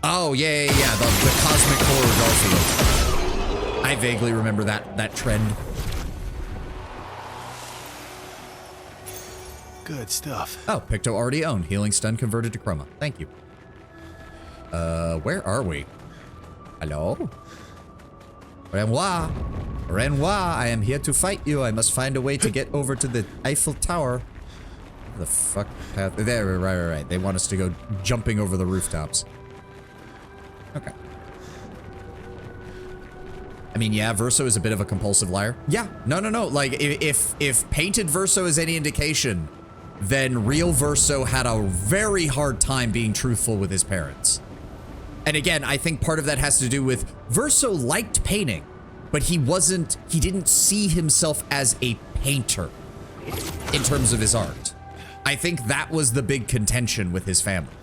Oh, yeah, the cosmic horror Garfield. I vaguely remember that trend. Good stuff. Oh, Picto already owned. Healing stun converted to chroma. Thank you. Where are we? Hello? Renoir. Renoir, I am here to fight you. I must find a way to get over to the Eiffel Tower. Where the fuck path? There, right. They want us to go jumping over the rooftops. Okay. I mean, yeah, Verso is a bit of a compulsive liar. Yeah, no. Like, if Painted Verso is any indication, then real Verso had a very hard time being truthful with his parents. And again, I think part of that has to do with Verso liked painting, but he didn't see himself as a painter in terms of his art. I think that was the big contention with his family.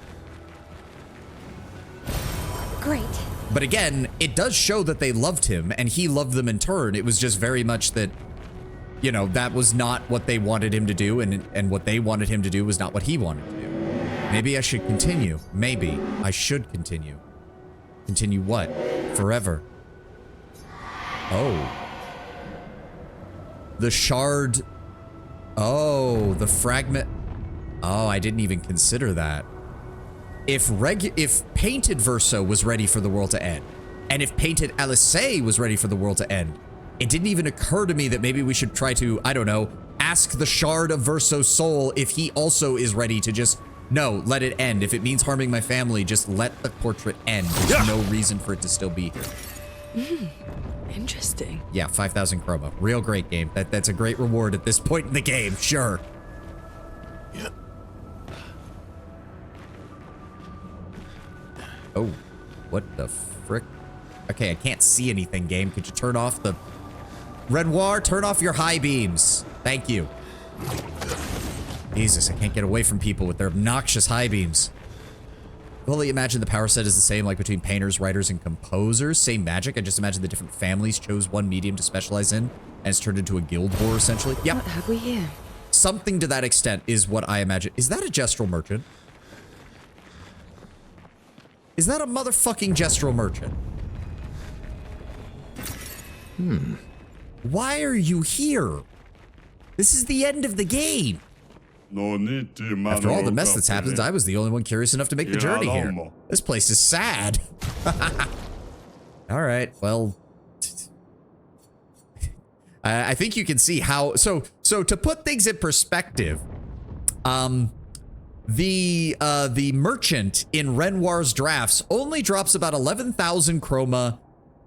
Great. But again, it does show that they loved him and he loved them in turn. It was just very much that, you know, that was not what they wanted him to do, and what they wanted him to do was not what he wanted to do. Maybe I should continue. Maybe I should continue. Continue what? Forever. Oh. The shard. Oh, the fragment. Oh, I didn't even consider that. If Painted Verso was ready for the world to end, and if Painted Alisaie was ready for the world to end, it didn't even occur to me that maybe we should try to, I don't know, ask the shard of Verso's soul if he also is ready to just, no, let it end. If it means harming my family, just let the portrait end. There's no reason for it to still be here. Interesting. Yeah, 5,000 chroma. Real great game. That's a great reward at this point in the game, sure. Yeah. Oh, what the frick? Okay, I can't see anything, game. Could you turn off the... Renoir, turn off your high beams. Thank you. Jesus, I can't get away from people with their obnoxious high beams. Fully imagine the power set is the same like between painters, writers, and composers. Same magic. I just imagine the different families chose one medium to specialize in, and it's turned into a guild war, essentially. Yep. What have we here? Something to that extent is what I imagine. Is that a Gestural Merchant? Is that a motherfucking Gestural Merchant? Why are you here? This is the end of the game. After all the mess that's happened, I was the only one curious enough to make the journey here. This place is sad. All right, well... I think you can see how... So to put things in perspective, the merchant in Renoir's drafts only drops about 11,000 chroma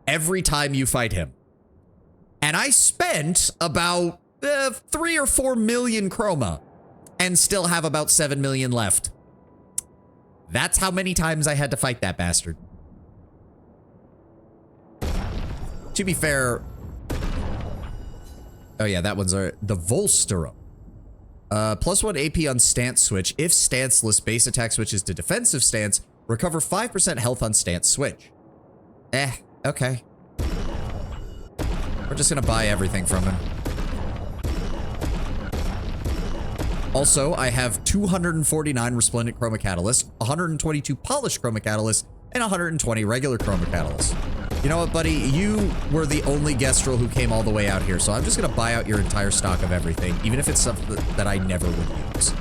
every time you fight him. And I spent about 3 or 4 million chroma and still have about 7 million left. That's how many times I had to fight that bastard. To be fair... Oh yeah, that one's the Volsterum. +1 AP on stance switch. If stanceless, base attack switches to defensive stance. Recover 5% health on stance switch. Okay. We're just gonna buy everything from him. Also, I have 249 Resplendent Chroma Catalyst, 122 Polished Chroma Catalyst, and 120 regular Chroma Catalyst. You know what, buddy? You were the only Gestural who came all the way out here, so I'm just gonna buy out your entire stock of everything, even if it's something that I never would use.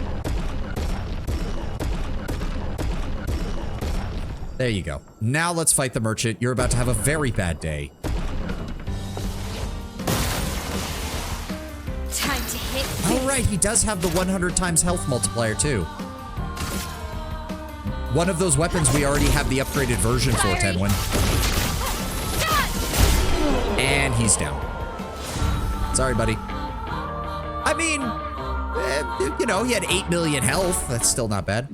There you go. Now let's fight the merchant. You're about to have a very bad day. Time to hit. Oh, right, he does have the 100 times health multiplier, too. One of those weapons we already have the upgraded version for, Tenwin. And he's down. Sorry, buddy. I mean, you know, he had 8 million health. That's still not bad.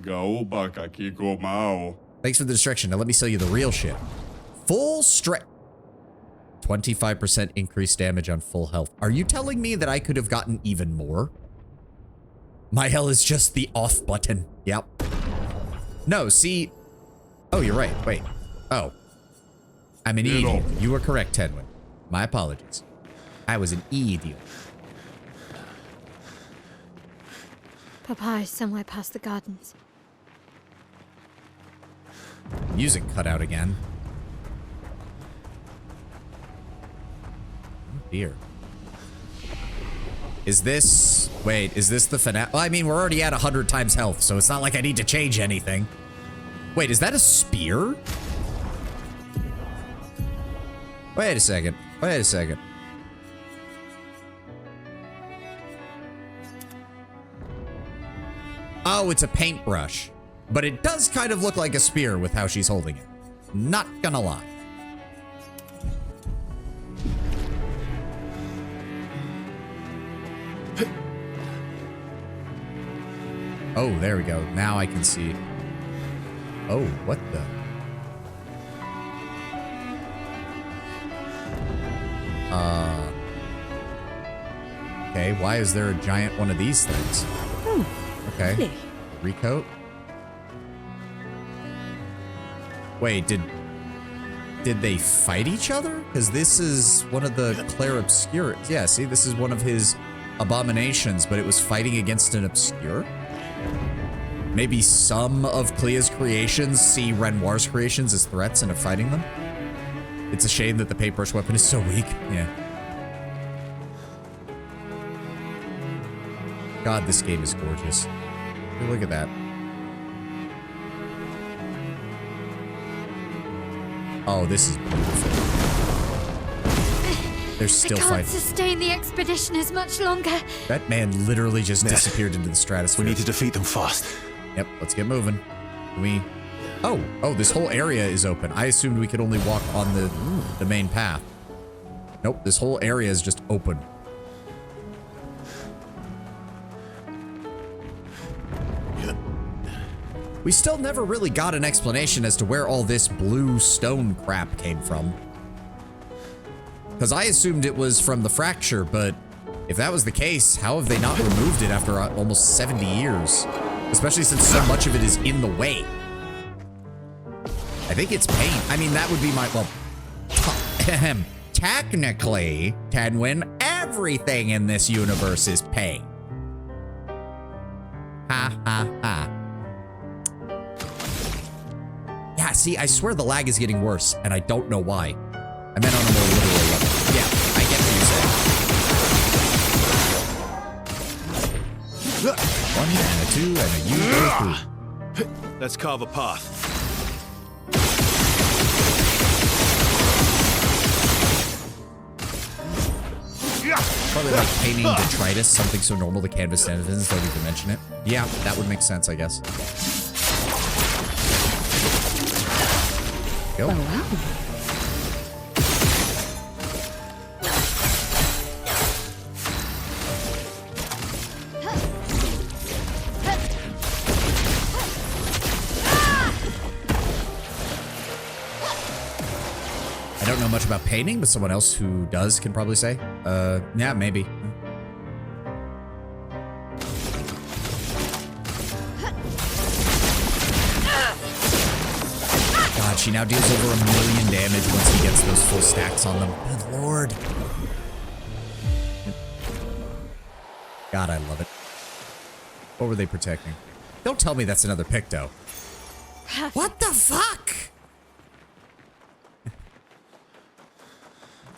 Thanks for the distraction. Now let me sell you the real shit. Full strength. 25% increased damage on full health. Are you telling me that I could have gotten even more? My hell is just the off button. Yep. No, see. Oh, you're right. Wait. Oh. I'm an idiot. You were correct, Tenwin. My apologies. I was an idiot. Papa is somewhere past the gardens. Music cut out again. Oh dear. Is this... Wait, is this the finale? Well, I mean, we're already at 100 times health, so it's not like I need to change anything. Wait, is that a spear? Wait a second. Wait a second. Oh, it's a paintbrush. But it does kind of look like a spear with how she's holding it. Not gonna lie. Oh, there we go. Now I can see. Oh, what the? Okay, why is there a giant one of these things? Okay. really? Recoat? Wait, did they fight each other? Because this is one of the Claire Obscure. Yeah, see, this is one of his abominations, but it was fighting against an obscure? Maybe some of Clea's creations see Renoir's creations as threats and are fighting them? It's a shame that the paintbrush weapon is so weak. Yeah. God, this game is gorgeous. Hey, look at that. Oh, this is beautiful. They're still I can't fighting. sustain the expedition as much longer. That man literally just Nah. disappeared into the stratosphere. We need to defeat them fast. Yep, let's get moving. Can we... Oh, this whole area is open. I assumed we could only walk on the main path. Nope, this whole area is just open. We still never really got an explanation as to where all this blue stone crap came from. Because I assumed it was from the fracture, but if that was the case, how have they not removed it after almost 70 years? Especially since so much of it is in the way. I think it's paint. I mean, that would be my, well, technically, Tenwin, everything in this universe is paint. Ha ha ha. Yeah, see, I swear the lag is getting worse, and I don't know why. I meant on a more literal level. Yeah, I get what you're saying. 1 and a 2 and a U and a 3. Let's carve a path. Probably like painting detritus, something so normal the canvas denizens don't even mention it. Yeah, that would make sense, I guess. Go. I don't know much about painting, but someone else who does can probably say. Yeah, maybe. God, she now deals over 1 million damage once he gets those full stacks on them. Good lord. God, I love it. What were they protecting? Don't tell me that's another Picto. What the fuck?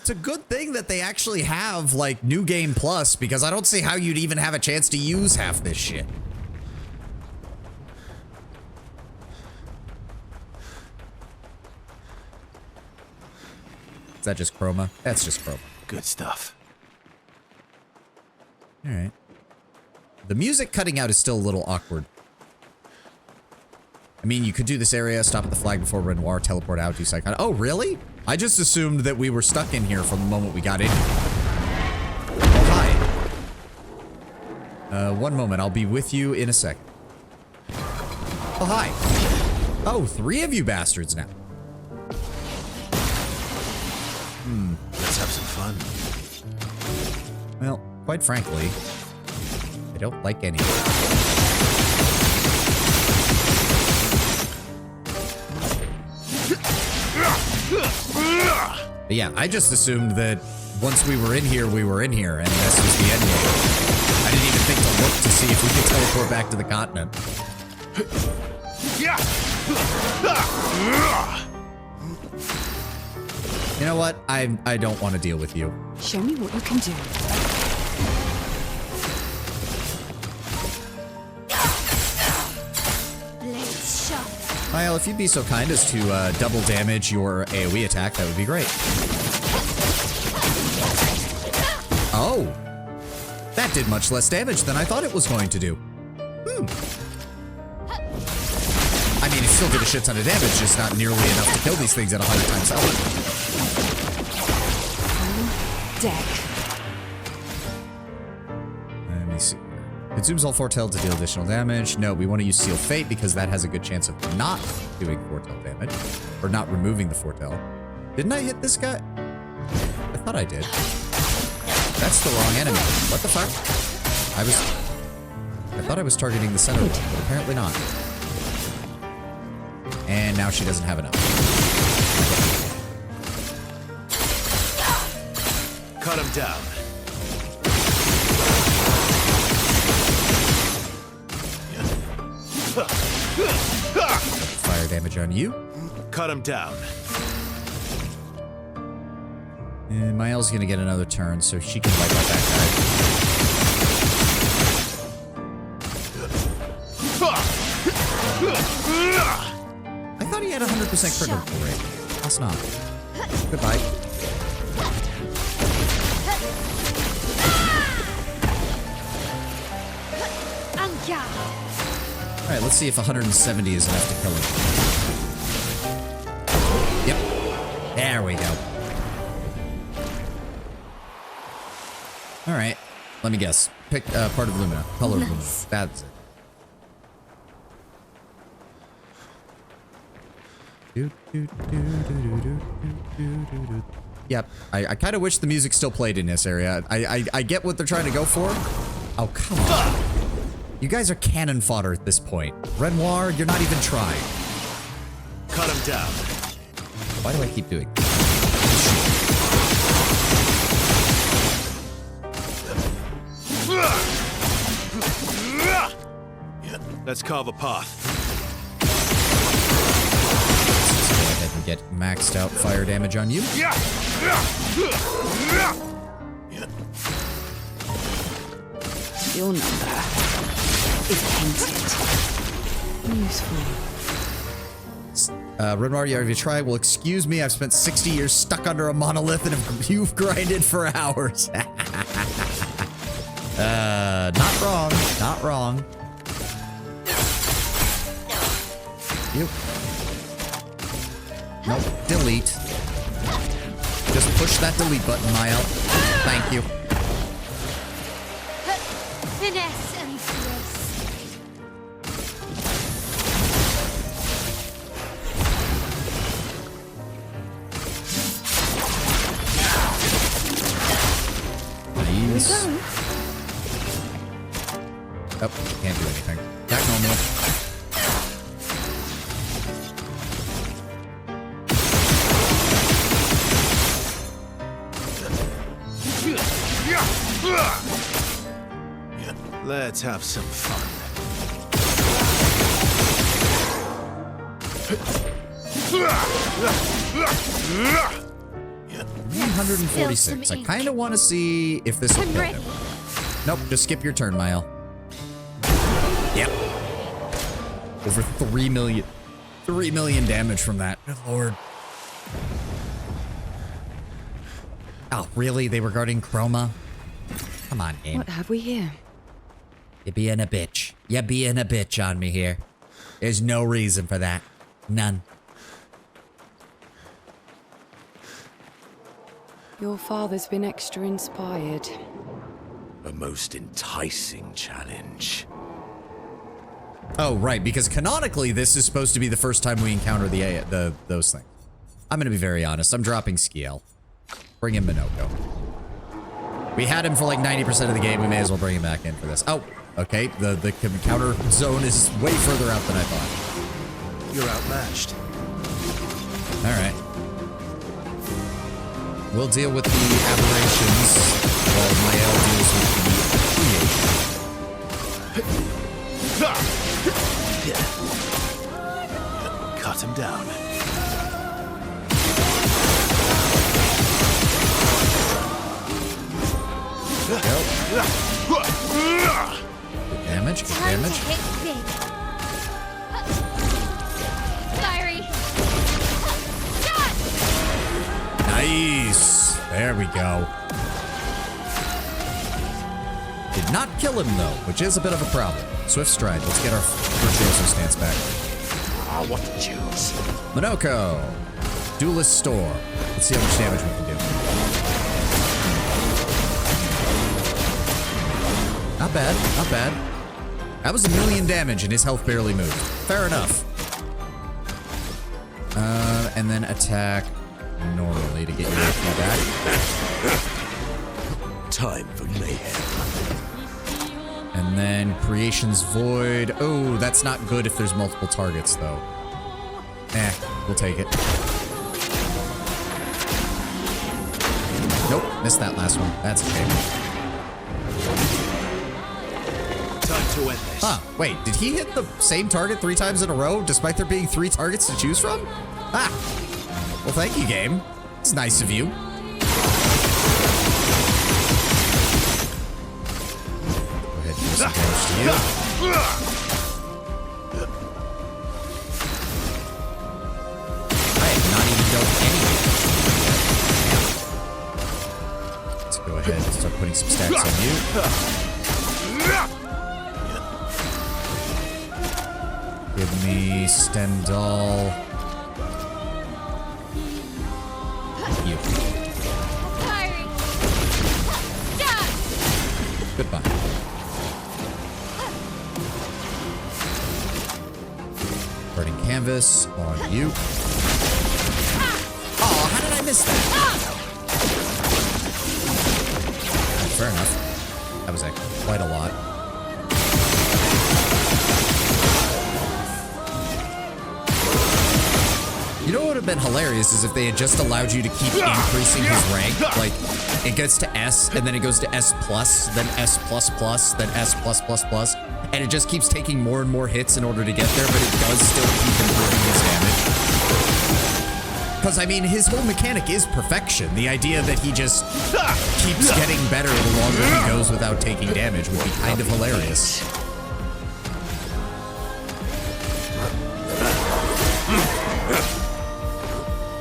It's a good thing that they actually have, like, New Game Plus, because I don't see how you'd even have a chance to use half this shit. Is that just chroma? That's just chroma. Good stuff. Alright. The music cutting out is still a little awkward. I mean, you could do this area, stop at the flag before Renoir, teleport out, do Psychon. Oh, really? I just assumed that we were stuck in here from the moment we got in. Oh, hi. One moment. I'll be with you in a second. Oh, hi. Oh, 3 of you bastards now. Let's have some fun. Well, quite frankly, I don't like any of it. But yeah, I just assumed that once we were in here, and this was the end game. I didn't even think to look to see if we could teleport back to the continent. You know what? I don't want to deal with you. Show me what you can do. Blades sharp. Lyle, if you'd be so kind as to double damage your AoE attack, that would be great. Oh! That did much less damage than I thought it was going to do. I mean, it still did a shit ton of damage, just not nearly enough to kill these things at 100 times health. Deck. Let me see. Consumes all foretell to deal additional damage. No, we want to use Seal Fate because that has a good chance of not doing foretell damage. Or not removing the foretell. Didn't I hit this guy? I thought I did. That's the wrong enemy. What the fuck? I thought I was targeting the center one, but apparently not. And now she doesn't have enough. Cut him down. Fire damage on you. Cut him down. And Mael's gonna get another turn, so she can wipe out that guy. I thought he had 100% critical rate. That's not. Goodbye. Alright, let's see if 170 is enough to kill him. Yep. There we go. Alright. Let me guess. Pick part of Lumina. Color of Lumina. That's it. Yep. I kind of wish the music still played in this area. I get what they're trying to go for. Oh, come on. You guys are cannon fodder at this point. Renoir, you're not even trying. Cut him down. Why do I keep doing Let's carve a path. Let's go ahead and get maxed out fire damage on you. Your number is painted. Useful. Renoir, if you try, well, excuse me, I've spent 60 years stuck under a monolith and you've grinded for hours. Not wrong. Not wrong. You. Nope. Delete. Just push that delete button, Mael. Thank you. Finesse and bliss. Nice. Oh, can't do anything. Attack normal. Let's have some fun. 346. I kind of want to see if this will I'm kill ready. him. Nope, just skip your turn, Mael. Yep. Over 3 million. 3 million damage from that. Good lord. Oh, really? They were guarding Chroma? Come on, game. What have we here? You being a bitch. You being a bitch on me here. There's no reason for that. None. Your father's been extra inspired. A most enticing challenge. Oh, right, because canonically, this is supposed to be the first time we encounter those things. I'm gonna be very honest. I'm dropping Skiel. Bring in Minoko. We had him for like 90% of the game. We may as well bring him back in for this. Oh, okay. The counter zone is way further out than I thought. You're outmatched. All right. We'll deal with the aberrations while Mael deals with the creation. Cut him down. Good damage, good Time damage. to hit big. Fiery. Shot! Nice. There we go. Did not kill him though, which is a bit of a problem. Swift stride. Let's get our virtuoso stance back. Ah, what to choose? Minoko. Duelist Store. Let's see how much damage we can do. Not bad, not bad. That was 1,000,000 damage and his health barely moved. Fair enough. And then attack normally to get your HP back. Time for mayhem. And then Creation's Void. Oh, that's not good if there's multiple targets, though. We'll take it. Nope, missed that last one. That's a shame. Time to end this. Huh, wait, did he hit the same target 3 times in a row, despite there being 3 targets to choose from? Ah, well, thank you, game. It's nice of you. Go ahead and do some damage to you. I have not even dealt any. Let's go ahead and start putting some stacks on you. Give me Stendhal. You. Firing. Goodbye. Burning Canvas on you. Oh, how did I miss that? Fair enough. That was actually quite a lot. You know what would have been hilarious is if they had just allowed you to keep increasing his rank. Like, it gets to S, and then it goes to S+, then S++, then S+++, and it just keeps taking more and more hits in order to get there, but it does still keep improving his damage. Because, I mean, his whole mechanic is perfection. The idea that he just keeps getting better the longer he goes without taking damage would be kind of hilarious.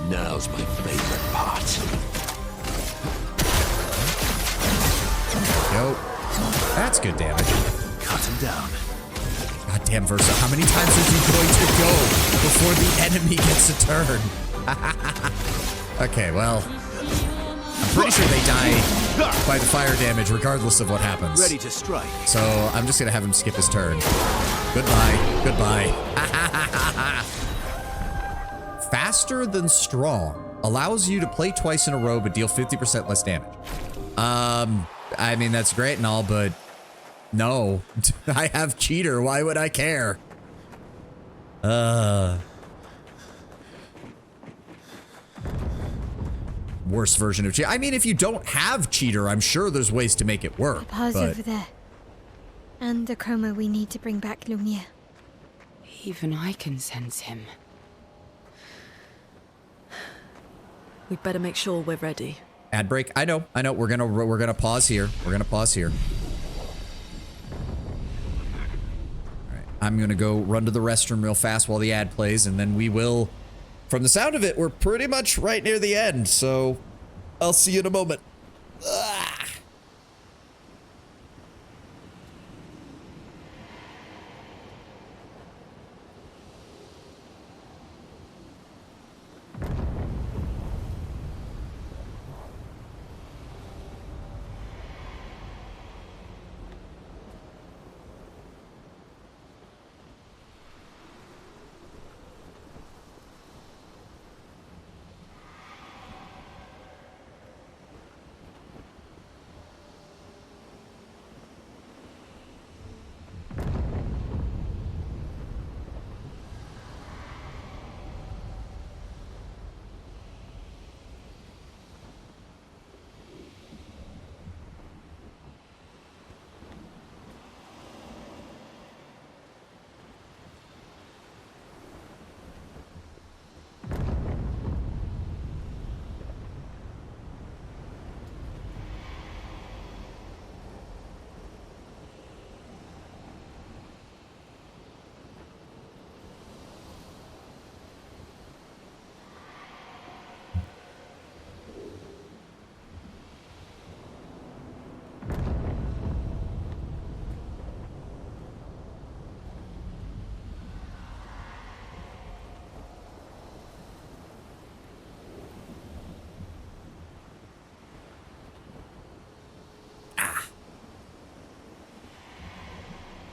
Now's my favorite part. Go. That's good damage. Cut him down. Goddamn, Versa, how many times are you going to go before the enemy gets a turn? Okay, well, I'm pretty sure they die by the fire damage regardless of what happens. Ready to strike. So I'm just gonna have him skip his turn. Goodbye, goodbye. Faster than strong. Allows you to play twice in a row but deal 50% less damage. I mean, that's great and all, but no. I have cheater. Why would I care? Worst version of cheater. I mean, if you don't have cheater, I'm sure there's ways to make it work. Pause but over there. And the chroma we need to bring back Lumia. Even I can sense him. We'd better make sure we're ready. ad break. I know. We're gonna pause here. All right. I'm gonna go run to the restroom real fast while the ad plays, and then we will. From the sound of it, we're pretty much right near the end, so I'll see you in a moment.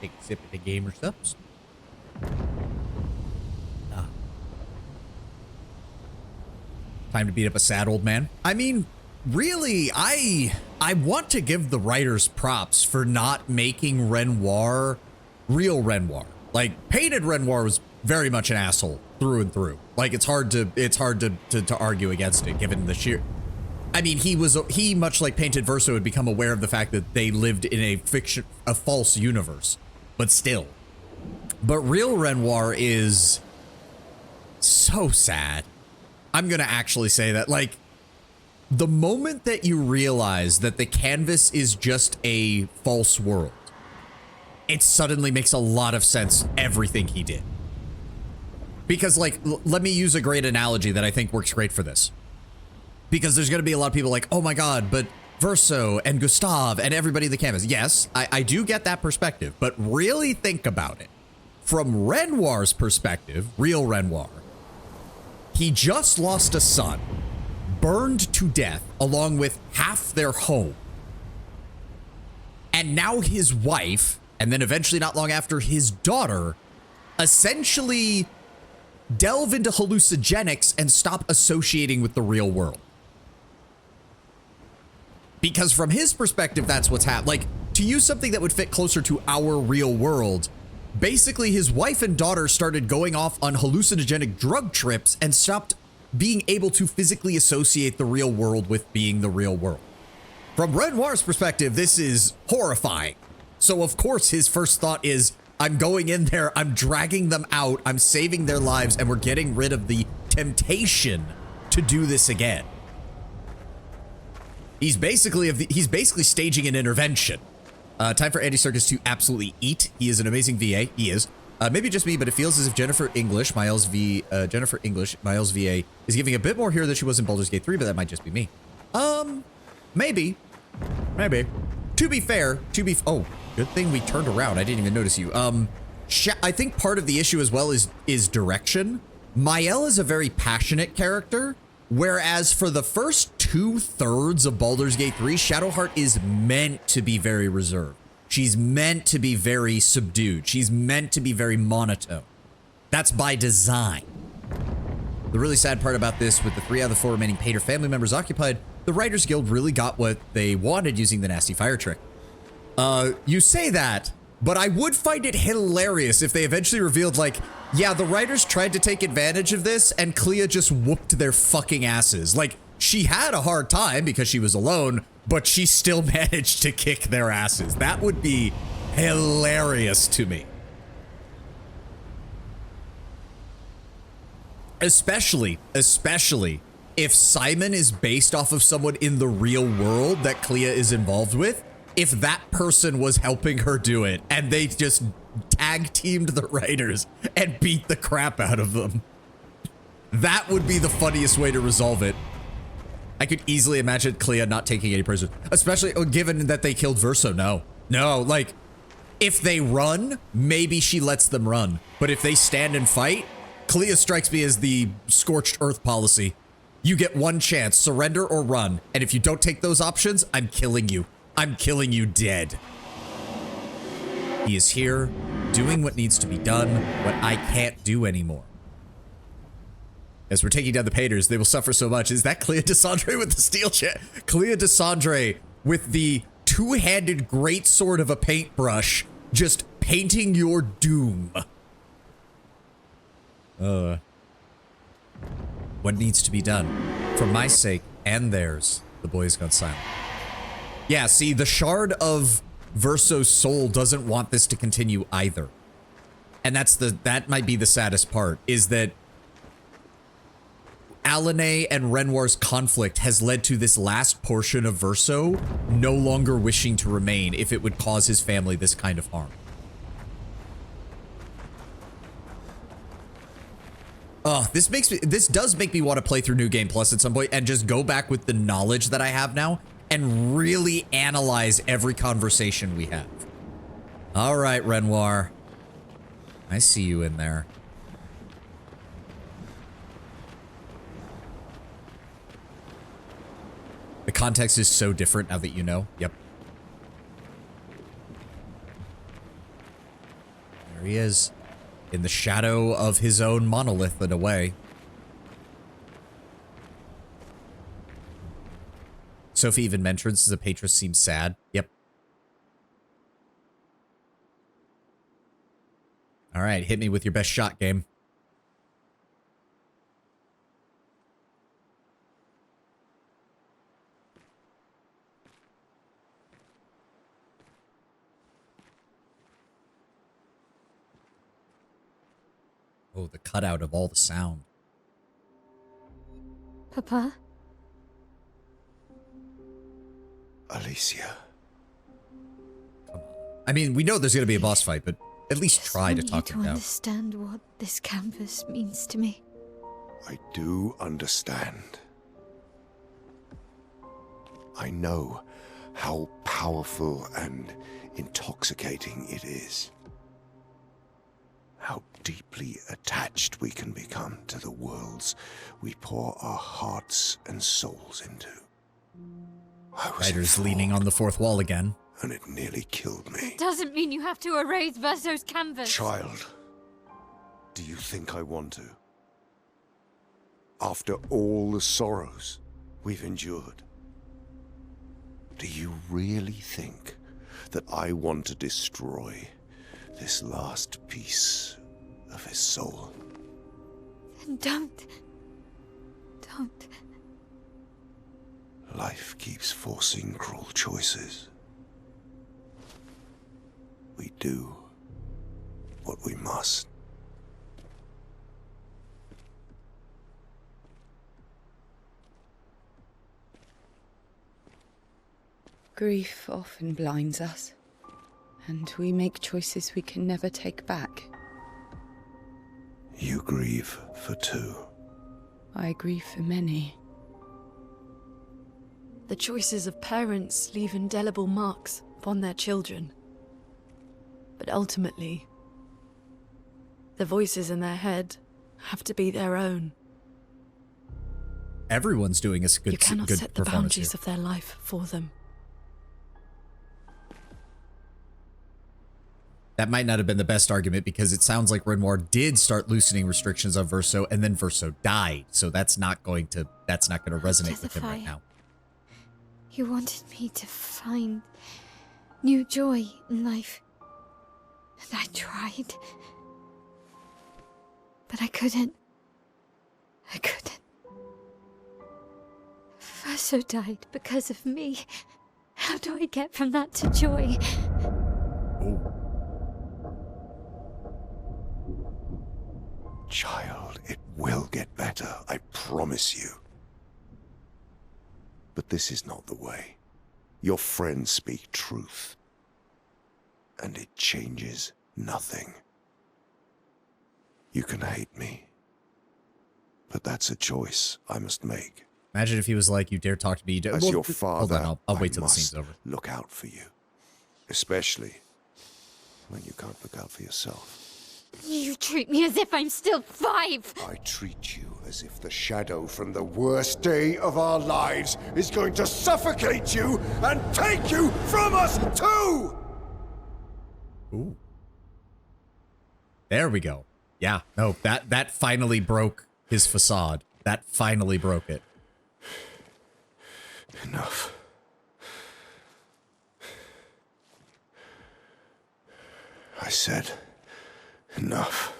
take a sip of the gamer subs. Time to beat up a sad old man. I mean, really, I want to give the writers props for not making Renoir real Renoir. Like, painted Renoir was very much an asshole through and through. Like, it's hard to argue against it, given the sheer. I mean, he much like painted Verso had become aware of the fact that they lived in a false universe, but still. But real Renoir is so sad. I'm gonna actually say that, like, the moment that you realize that the canvas is just a false world, it suddenly makes a lot of sense, everything he did. Because, like, let me use a great analogy that I think works great for this. Because there's gonna be a lot of people like, oh my god, but Verso and Gustave and everybody in the canvas. Yes, I do get that perspective, but really think about it. From Renoir's perspective, real Renoir, he just lost a son, burned to death along with half their home. And now his wife, and then eventually not long after his daughter, essentially delve into hallucinogenics and stop associating with the real world. Because from his perspective, that's what's happened. Like, to use something that would fit closer to our real world, basically his wife and daughter started going off on hallucinogenic drug trips and stopped being able to physically associate the real world with being the real world. From Renoir's perspective, this is horrifying. So of course his first thought is, I'm going in there, I'm dragging them out, I'm saving their lives, and we're getting rid of the temptation to do this again. He's basically staging an intervention. Time for Andy Serkis to absolutely eat. He is an amazing VA. He is. Maybe just me, but it feels as if Jennifer English, Miles VA, is giving a bit more here than she was in Baldur's Gate 3, but that might just be me. Maybe. To be fair, oh, good thing we turned around. I didn't even notice you. I think part of the issue as well is direction. Mael is a very passionate character, whereas for the first 2/3 of Baldur's Gate 3, Shadowheart is meant to be very reserved. She's meant to be very subdued. She's meant to be very monotone. That's by design. The really sad part about this, with the 3 out of the 4 remaining Painter family members occupied, the Writers Guild really got what they wanted using the nasty fire trick. You say that, but I would find it hilarious if they eventually revealed, like, yeah, the writers tried to take advantage of this and Clea just whooped their fucking asses. Like, she had a hard time because she was alone, but she still managed to kick their asses. That would be hilarious to me. Especially if Simon is based off of someone in the real world that Clea is involved with. If that person was helping her do it and they just tag teamed the writers and beat the crap out of them. That would be the funniest way to resolve it. I could easily imagine Clea not taking any prisoners, especially given that they killed Verso. No, like, if they run, maybe she lets them run. But if they stand and fight, Clea strikes me as the scorched earth policy. You get one chance, surrender or run. And if you don't take those options, I'm killing you. I'm killing you dead. He is here, doing what needs to be done, what I can't do anymore. As we're taking down the painters, they will suffer so much. Is that Clea Desandre with the steel chair? Clea Desandre with the two-handed greatsword of a paintbrush, just painting your doom. What needs to be done? For my sake and theirs, the boy has gone silent. Yeah, see, the shard of Verso's soul doesn't want this to continue either. And that might be the saddest part, is that Alané and Renoir's conflict has led to this last portion of Verso no longer wishing to remain if it would cause his family this kind of harm. Oh, this does make me want to play through New Game Plus at some point and just go back with the knowledge that I have now and really analyze every conversation we have. All right, Renoir. I see you in there. The context is so different now that you know. Yep. he is. In the shadow of his own monolith in a way. Sophie even mentions the Patris seems sad. Yep. All right, hit me with your best shot, game. Oh, the cutout of all the sound. Papa? Alicia. I mean, we know there's going to be a boss fight, but at least try to I talk want you him to down. understand what this canvas means to me. I do understand. I know how powerful and intoxicating it is. How deeply attached we can become to the worlds we pour our hearts and souls into. I was Ryder's leaning on the fourth wall again. and it nearly killed me. Doesn't mean you have to erase Verso's canvas. Child, do you think I want to? After all the sorrows we've endured, do you really think that I want to destroy this last piece of his soul? Then don't. Don't. Life keeps forcing cruel choices. We do what we must. Grief often blinds us, and we make choices we can never take back. You grieve for two. I grieve for many. The choices of parents leave indelible marks upon their children. But ultimately, the voices in their head have to be their own. Everyone's doing a You good cannot set the performance boundaries here. of their life for them. That might not have been the best argument because it sounds like Renoir did start loosening restrictions on Verso and then Verso died. So that's not going to resonate with him right Jessica, now. You wanted me to find new joy in life. And I tried. But I couldn't. I couldn't. Verso died because of me. How do I get from that to joy? Oh. Child, it will get better, I promise you. But this is not the way. Your friends speak truth. And it changes nothing. You can hate me. But that's a choice I must make. Imagine if he was like, you dare talk to me. As your father, Hold on, I'll I wait till the must scene's over. look out for you. Especially when you can't look out for yourself. You treat me as if I'm still 5. I treat you as if the shadow from the worst day of our lives is going to suffocate you and take you from us too! Ooh. There we go. Yeah, no, that finally broke his facade. That finally broke it. Enough. I said enough.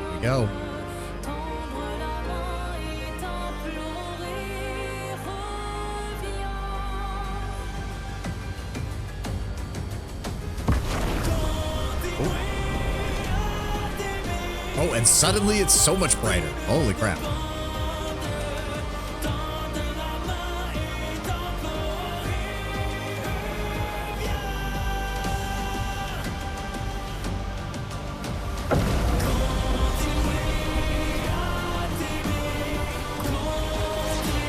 There we go. Oh, and suddenly it's so much brighter. Holy crap.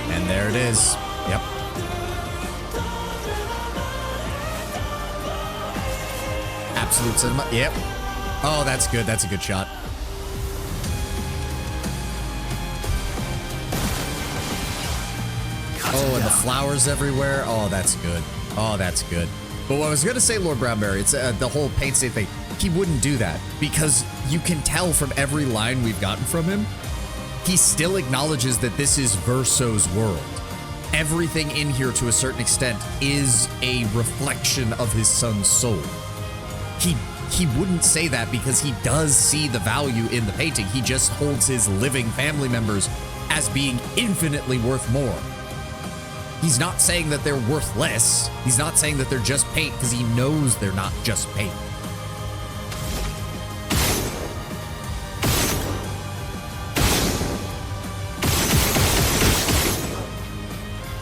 And there it is. Yep. Absolute cinema. Yep. Oh, that's good. That's a good shot. Oh, and the flowers everywhere. Oh, that's good. Oh, that's good. But what I was going to say, Lord Brownberry, it's the whole paint state thing. He wouldn't do that because you can tell from every line we've gotten from him, he still acknowledges that this is Verso's world. Everything in here, to a certain extent, is a reflection of his son's soul. He wouldn't say that because he does see the value in the painting. He just holds his living family members as being infinitely worth more. He's not saying that they're worth less. He's not saying that they're just paint because he knows they're not just paint.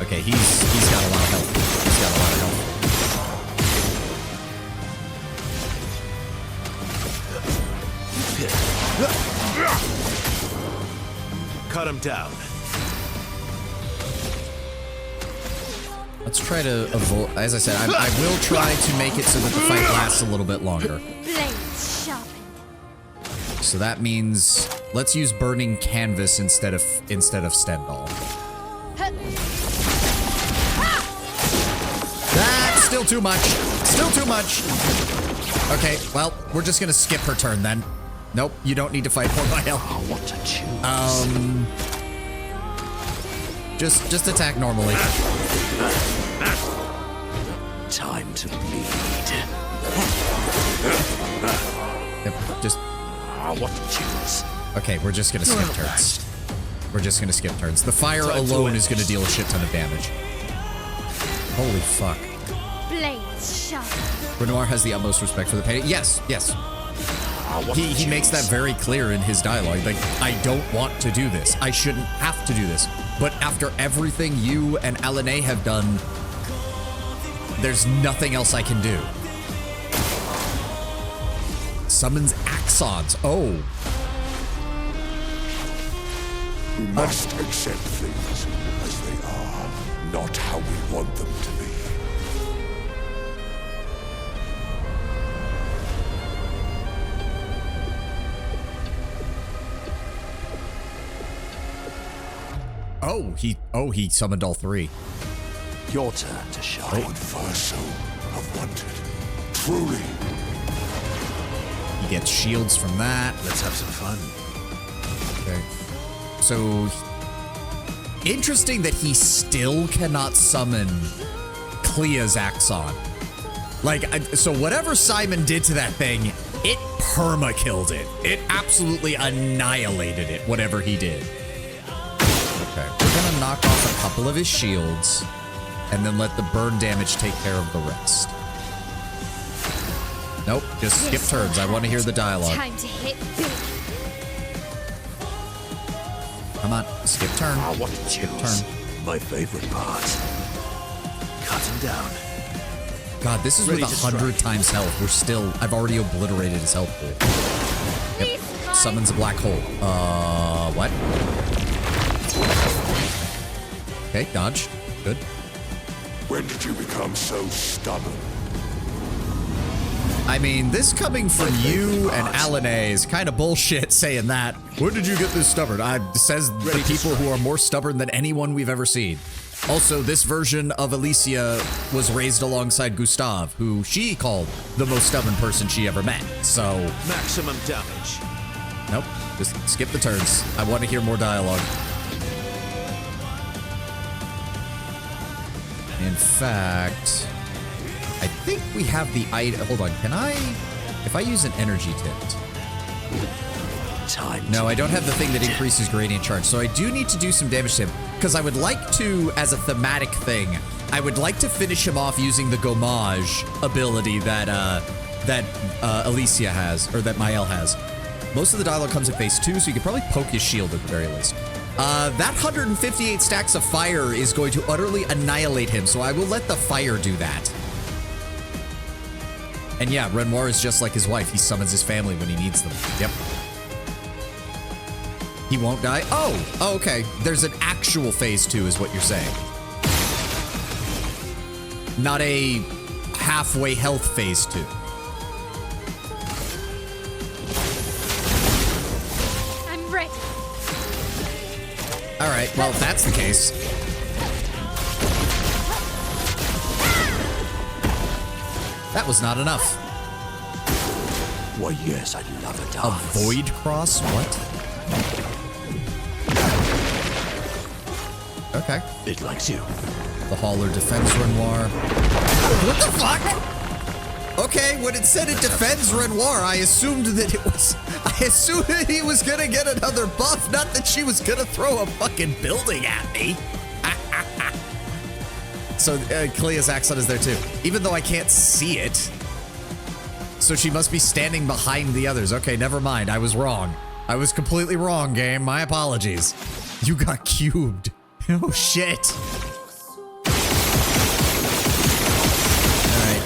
Okay, he's got a lot of health. He's got a lot of health. Cut him down. Let's try to avoid. As I said, I will try to make it so that the fight lasts a little bit longer. Blades sharpened. So that means let's use burning canvas instead of Stendhal. That's still too much. Still too much. Okay, well, we're just gonna skip her turn then. Nope, you don't need to fight for my health. What to choose? Just attack normally. Time to bleed. Yep, just. What to choose? Okay, we're just gonna skip turns. We're just gonna skip turns. The fire alone is gonna deal a shit ton of damage. Holy fuck. Blades sharpened. Renoir has the utmost respect for the painting. Yes, yes. He makes that very clear in his dialogue. Like, I don't want to do this. I shouldn't have to do this. But after everything you and Alané have done, there's nothing else I can do. Summons Axons. Oh. We must accept things as they are, not how we want them to be. He summoned all three. Your turn to shine. What Verso have wanted. Truly. He gets shields from that. Let's have some fun. Okay. So, interesting that he still cannot summon Clea's Axon. Like, so whatever Simon did to that thing, it perma-killed it. It absolutely annihilated it, whatever he did. Okay, we're gonna knock off a couple of his shields, and then let the burn damage take care of the rest. Nope, just skip turns. I want to hear the dialogue. Time to hit big. Come on, skip turn. What to choose? Turn. My favorite part. Cut him down. God, this is with Ready to 100 times health. We're still, I've already obliterated his health pool. Yep. Summons a black hole. What? Okay, dodge. Good. When did you become so stubborn? I mean, this coming from you and Alané is kind of bullshit saying that. When did you get this stubborn? Says the people who are more stubborn than anyone we've ever seen. Also, this version of Alicia was raised alongside Gustave, who she called the most stubborn person she ever met. So, Maximum damage. nope, just skip the turns. I want to hear more dialogue. In fact, I think we have the item. Hold on, can I? If I use an energy tint. Time. No, I don't have the thing that increases gradient charge, so I do need to do some damage to him. Because I would like to, as a thematic thing, I would like to finish him off using the Gommage ability that Alicia has, or that Mael has. Most of the dialogue comes in phase 2, so you could probably poke his shield at the very least. That 158 stacks of fire is going to utterly annihilate him, so I will let the fire do that. And yeah, Renoir is just like his wife. He summons his family when he needs them. Yep. He won't die? Oh, okay. There's an actual phase 2 is what you're saying. Not a halfway health phase 2. All right, well, if that's the case. That was not enough. Why, yes, I'd love a A dance. void cross? What? Okay. It likes you. The Hauler defends Renoir. What the fuck? Okay, when it said it defends Renoir, I assumed that it was... I assumed that he was gonna get another buff, not that she was gonna throw a fucking building at me. So, Kalia's accent is there too. Even though I can't see it. So she must be standing behind the others. Okay, never mind. I was wrong. I was completely wrong, game. My apologies. You got cubed. Oh, shit. Alright.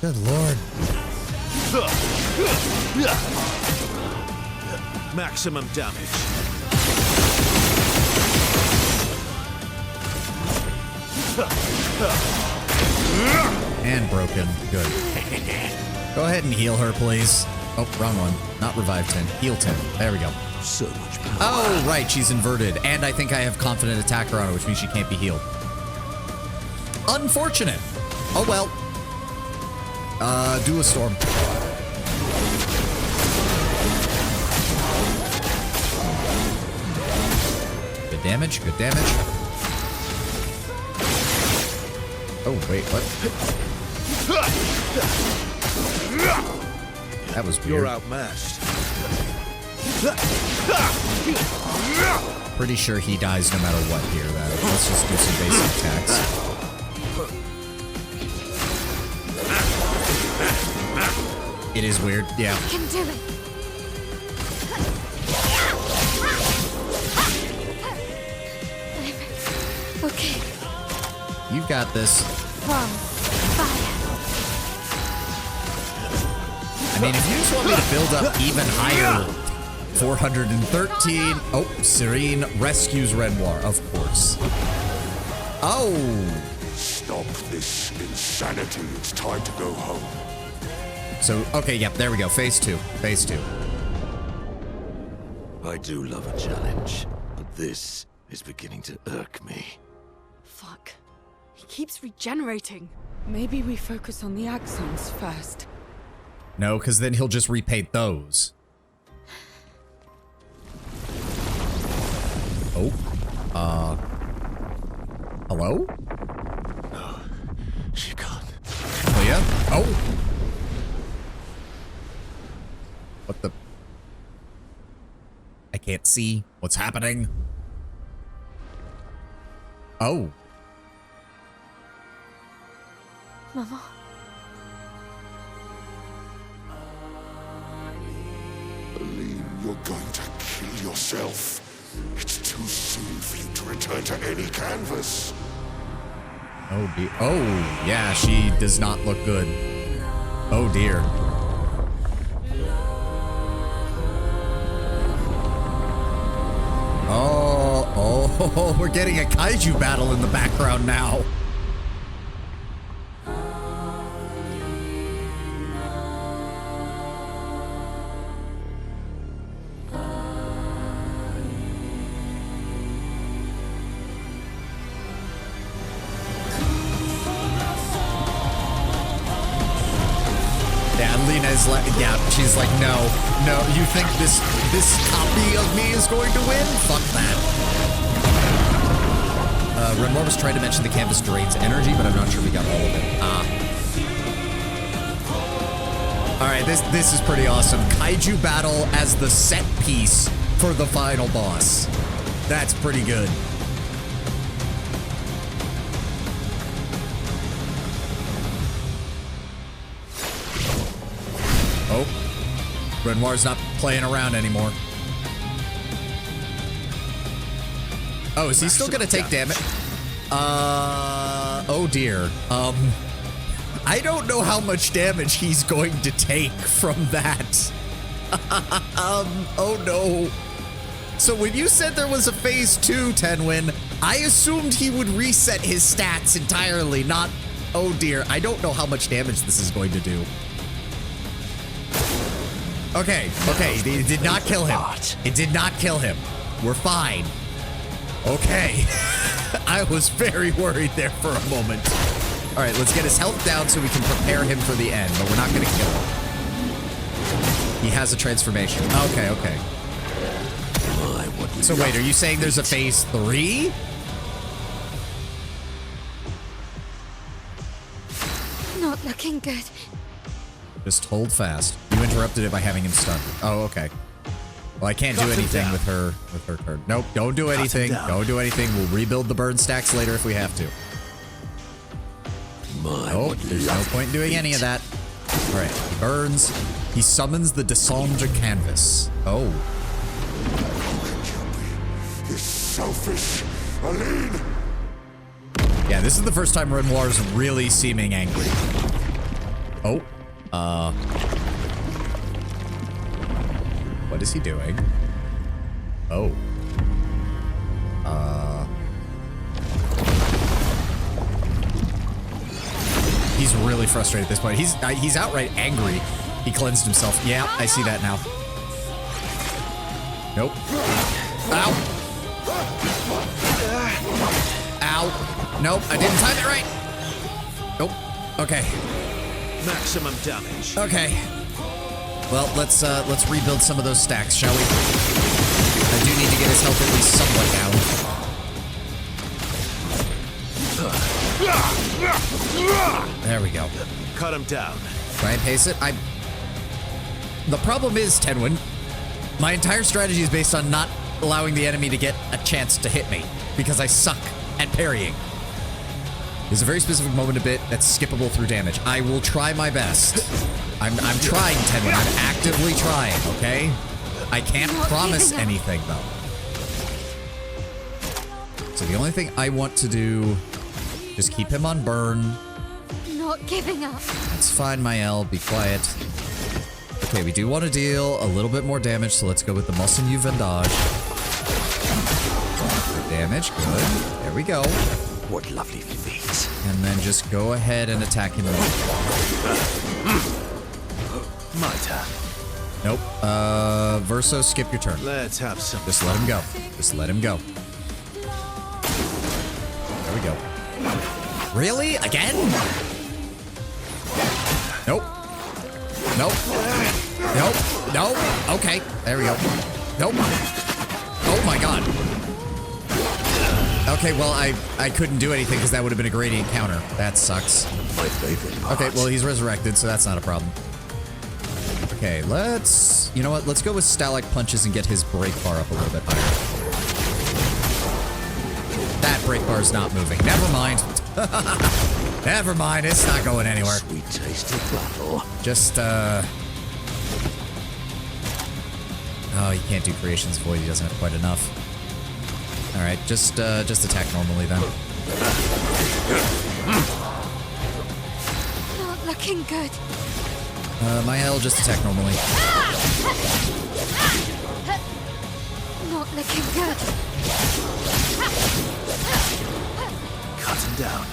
Good lord. Maximum damage. And broken. Good. Go ahead and heal her, please. Oh, wrong one. Not revive 10. Heal 10. There we go. So much power. Oh, right. She's inverted. And I think I have confident attacker on her, which means she can't be healed. Unfortunate. Oh, well. Do a storm. Good damage. Good damage. Oh, wait, what? That was weird. You're outmatched. Pretty sure he dies no matter what here, though. Let's just do some basic attacks. It is weird, yeah. I can do it. Okay. You got this. From fire. I mean, if you just want me to build up even higher, 413. Oh, Serene rescues Renoir, of course. Oh. Stop this insanity. It's time to go home. So, okay, yep, there we go. Phase 2. Phase 2. I do love a challenge, but this is beginning to irk me. Fuck. He keeps regenerating. Maybe we focus on the axons first. No, because then he'll just repaint those. Oh. Hello? No, she can't. Oh, yeah? Oh. What the? I can't see what's happening. Oh. Mama. Aline, you're going to kill yourself. It's too soon for you to return to any canvas. Oh, dear. Oh, yeah, she does not look good. Oh, dear. Oh, we're getting a kaiju battle in the background now. Yeah, Lena's like, yeah, she's like, no, you think this copy of me is going to win? Fuck that. Renoir was trying to mention the canvas drains energy, but I'm not sure we got all of it. All right, this is pretty awesome. Kaiju battle as the set piece for the final boss. That's pretty good. Oh, Renoir's not playing around anymore. Oh, is he still gonna take damage? Oh dear. I don't know how much damage he's going to take from that. Oh no. So when you said there was a phase 2, Tenwin, I assumed he would reset his stats entirely, not, oh dear. I don't know how much damage this is going to do. Okay. It did not kill him. It did not kill him. We're fine. Okay. I was very worried there for a moment. All right, let's get his health down so we can prepare him for the end, but we're not going to kill him. He has a transformation. Okay. So wait, are you saying there's a phase 3? Not looking good. Just hold fast. You interrupted it by having him stunned. Oh, okay. Well, I can't do anything with her turn. Nope, don't do anything. Don't do anything. We'll rebuild the burn stacks later if we have to. Nope, there's no point in doing any of that. All right, he burns. He summons the Descendre canvas. Oh. This selfish Aline. Yeah, this is the first time Renoir's really seeming angry. Oh. What is he doing? Oh. He's really frustrated at this point. He's outright angry. He cleansed himself. Yeah, I see that now. Nope. Ow. Ow. Nope, I didn't time it right. Nope. Okay. Maximum damage. Okay. Well, let's rebuild some of those stacks, shall we? I do need to get his health at least somewhat down. There we go. Cut him down. Try and pace it. The problem is, Tenwin, my entire strategy is based on not allowing the enemy to get a chance to hit me because I suck at parrying. There's a very specific moment a bit that's skippable through damage. I will try my best. I'm trying, Tenwin. I'm actively trying, okay? I can't promise anything, though. So the only thing I want to do, just keep him on burn. Not giving up. That's fine, Mael. Be quiet. Okay, we do want to deal a little bit more damage, so let's go with the Monseigneur Vendage. Damage, good. There we go. What lovely feet. And then just go ahead and attack him. My turn. Nope. Verso, skip your turn. Let's have some. Just let him go. Just let him go. There we go. Really? Again? Nope. Nope. Nope. Nope. Okay. There we go. Nope. Oh my god. Okay, well, I couldn't do anything because that would have been a gradient counter. That sucks. My favorite part. Okay, well, he's resurrected, so that's not a problem. Okay, let's... You know what? Let's go with Stalak Punches and get his break bar up a little bit higher. That break bar is not moving. Never mind. Never mind. It's not going anywhere. Sweet taste of battle. Just, Oh, he can't do Creation's Void. He doesn't have quite enough. All right, just attack normally then. Not looking good. Mael, just attack normally. Not looking good. Cut him down.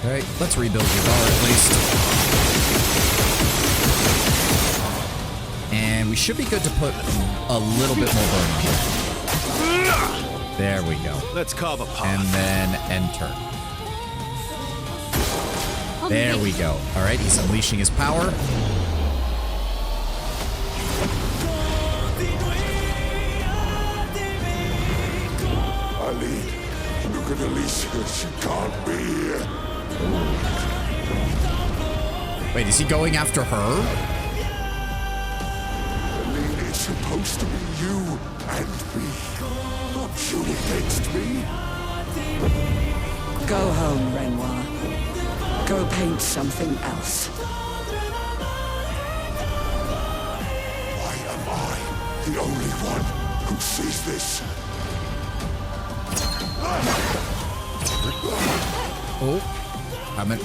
All right, let's rebuild your bar at least. And we should be good to put a little bit more burn on it. There we go. Let's carve a path. And then enter. There we go. All right, he's unleashing his power. Aline, look at Alicia. She can't be here. Wait, is he going after her? Aline, it's supposed to be you and me. Not you against me. Go home, Renoir. Go paint something else. Why am I the only one who sees this? Oh, I'm in.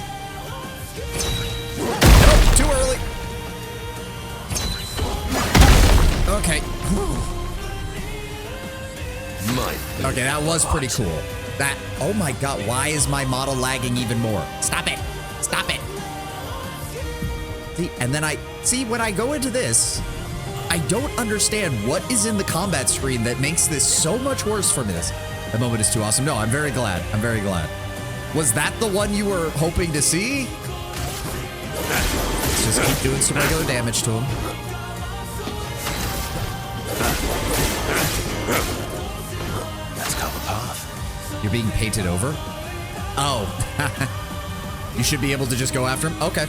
Nope, too early. Okay. Okay, that was pretty cool. That, oh my god, why is my model lagging even more? Stop it. Stop it. See, and then see, when I go into this, I I don't understand what is in the combat screen that makes this so much worse for me. That moment is too awesome. No, I'm very glad. I'm very glad. Was that the one you were hoping to see? Let's just keep doing some regular damage to him. That's cover path. You're being painted over? Oh. You should be able to just go after him? Okay.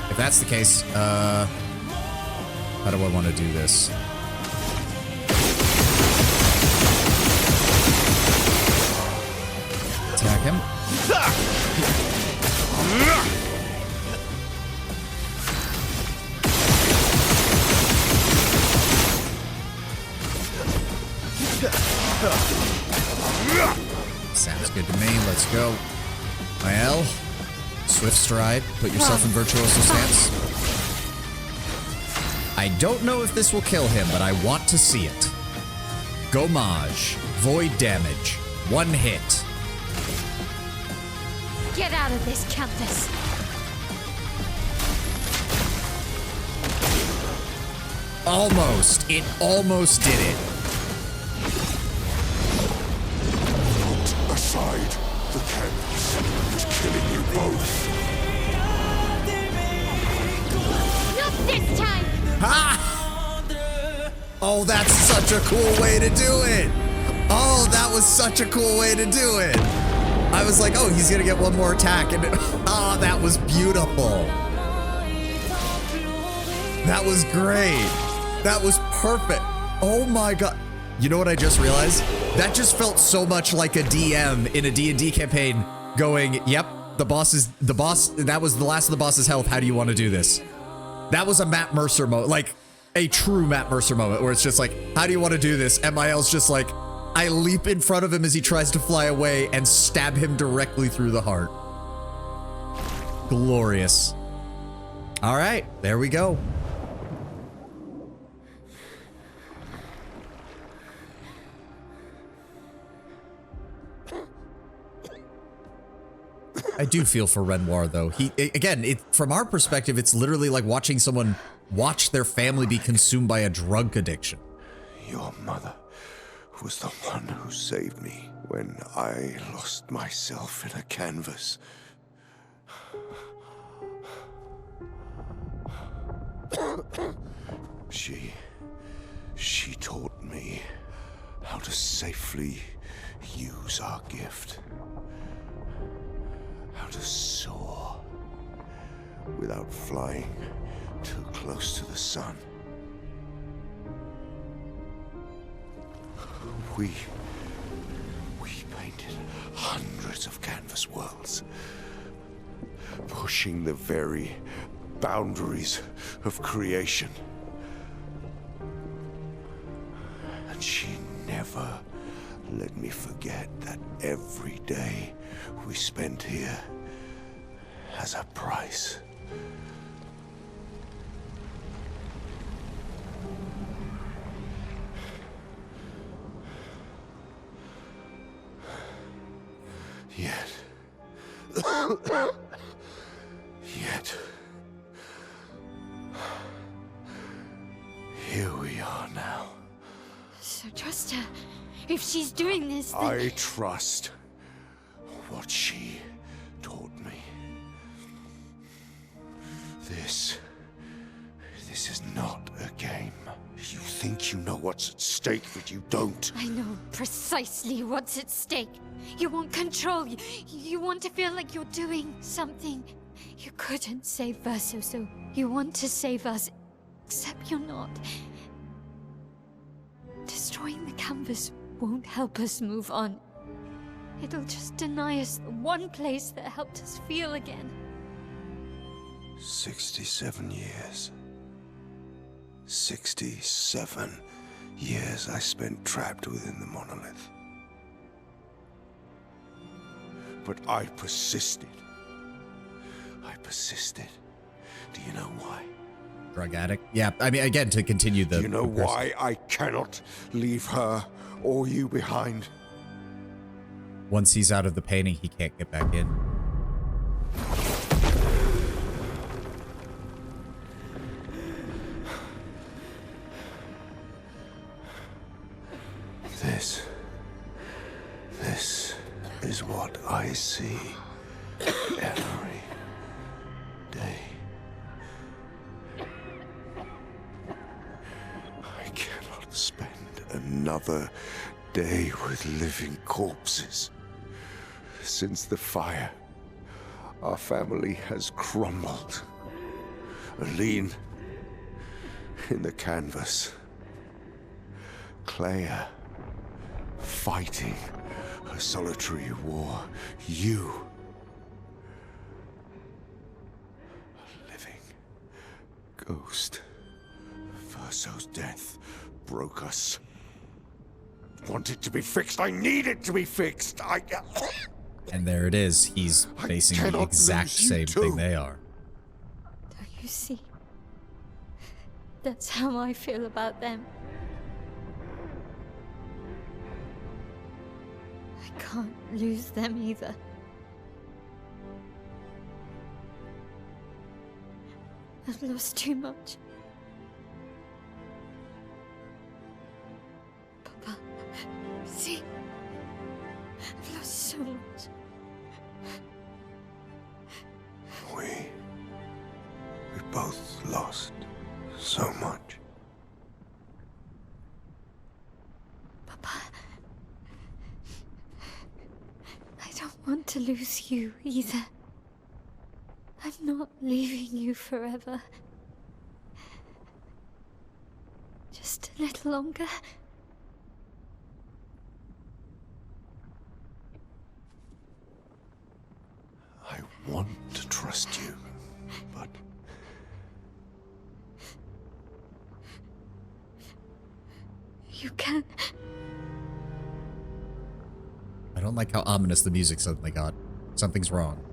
If that's the case, how do I want to do this? Attack him. Sounds good to me. Let's go. Mael, swift stride. Put yourself in virtuoso stance. I don't know if this will kill him, but I want to see it. Gommage. Void damage. One hit. Get out of this canvas. Almost. It almost did it. Put aside the canvas. It's killing you both. Not this time! Ha! Oh, that's such a cool way to do it. Oh, that was such a cool way to do it. I was like, oh, he's gonna get one more attack, and oh, that was beautiful. That was great. That was perfect. Oh my god. You know what I just realized? That just felt so much like a DM in a D&D campaign going, yep, the boss, that was the last of the boss's health. How do you want to do this? That was a Matt Mercer moment, like a true Matt Mercer moment where it's just like, how do you want to do this? And Mael's just like, I leap in front of him as he tries to fly away and stab him directly through the heart. Glorious. All right, there we go. I do feel for Renoir, though. From our perspective, it's literally like watching someone watch their family be consumed by a drug addiction. Your mother was the one who saved me when I lost myself in a canvas. She taught me how to safely use our gift. How to soar without flying too close to the sun. We painted hundreds of canvas worlds, pushing the very boundaries of creation. And she never let me forget that every day we spent here has a price. Yet, here we are now. So trust her. If she's doing this, then... I trust what she taught me. This is not a game. You think you know what's at stake, but you don't. I know precisely what's at stake. You want control. You want to feel like you're doing something. You couldn't save Verso, so you want to save us. Except you're not. Destroying the canvas won't help us move on. It'll just deny us the one place that helped us feel again. 67 years. 67 years I spent trapped within the monolith. But I persisted. Do you know why? Drug addict? Yeah, I mean, again, to continue the... Do you know why I cannot leave her or you behind? Once he's out of the painting, he can't get back in. is what I see every day. I cannot spend another day with living corpses. Since the fire, our family has crumbled. Aline in the canvas. Clea fighting a solitary war. You, a living ghost. Verso's death broke us. Want it to be fixed. I need it to be fixed. And there it is. He's facing the exact same thing they are. Don't you see? That's how I feel about them. I can't lose them either. I've lost too much. Papa, see? I've lost so much. We both lost so much. Papa, I don't want to lose you either. I'm not leaving you forever. Just a little longer. I want to trust you, but... You can. I don't like how ominous the music suddenly got. Something's wrong.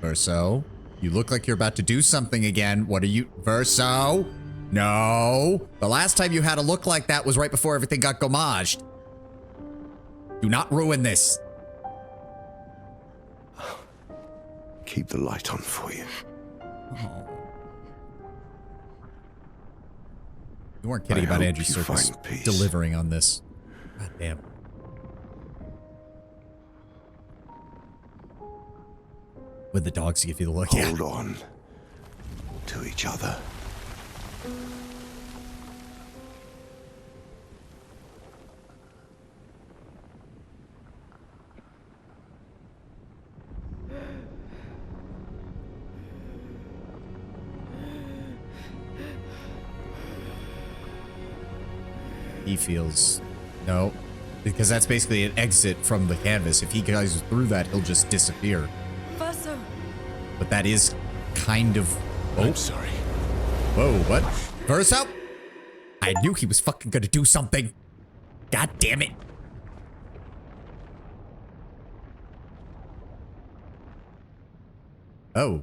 Verso, you look like you're about to do something again. What are you... Verso? No. The last time you had a look like that was right before everything got gommaged. Do not ruin this. Keep the light on for you. Oh. You weren't kidding about Andrew Serkis delivering on this. God damn. With the dogs give you the look. Hold on to each other. He feels no, because that's basically an exit from the canvas. If he goes through that, he'll just disappear. Verso. But that is kind of... Oh, I'm sorry. Whoa, what? Verso? I knew he was fucking gonna do something. God damn it. Oh,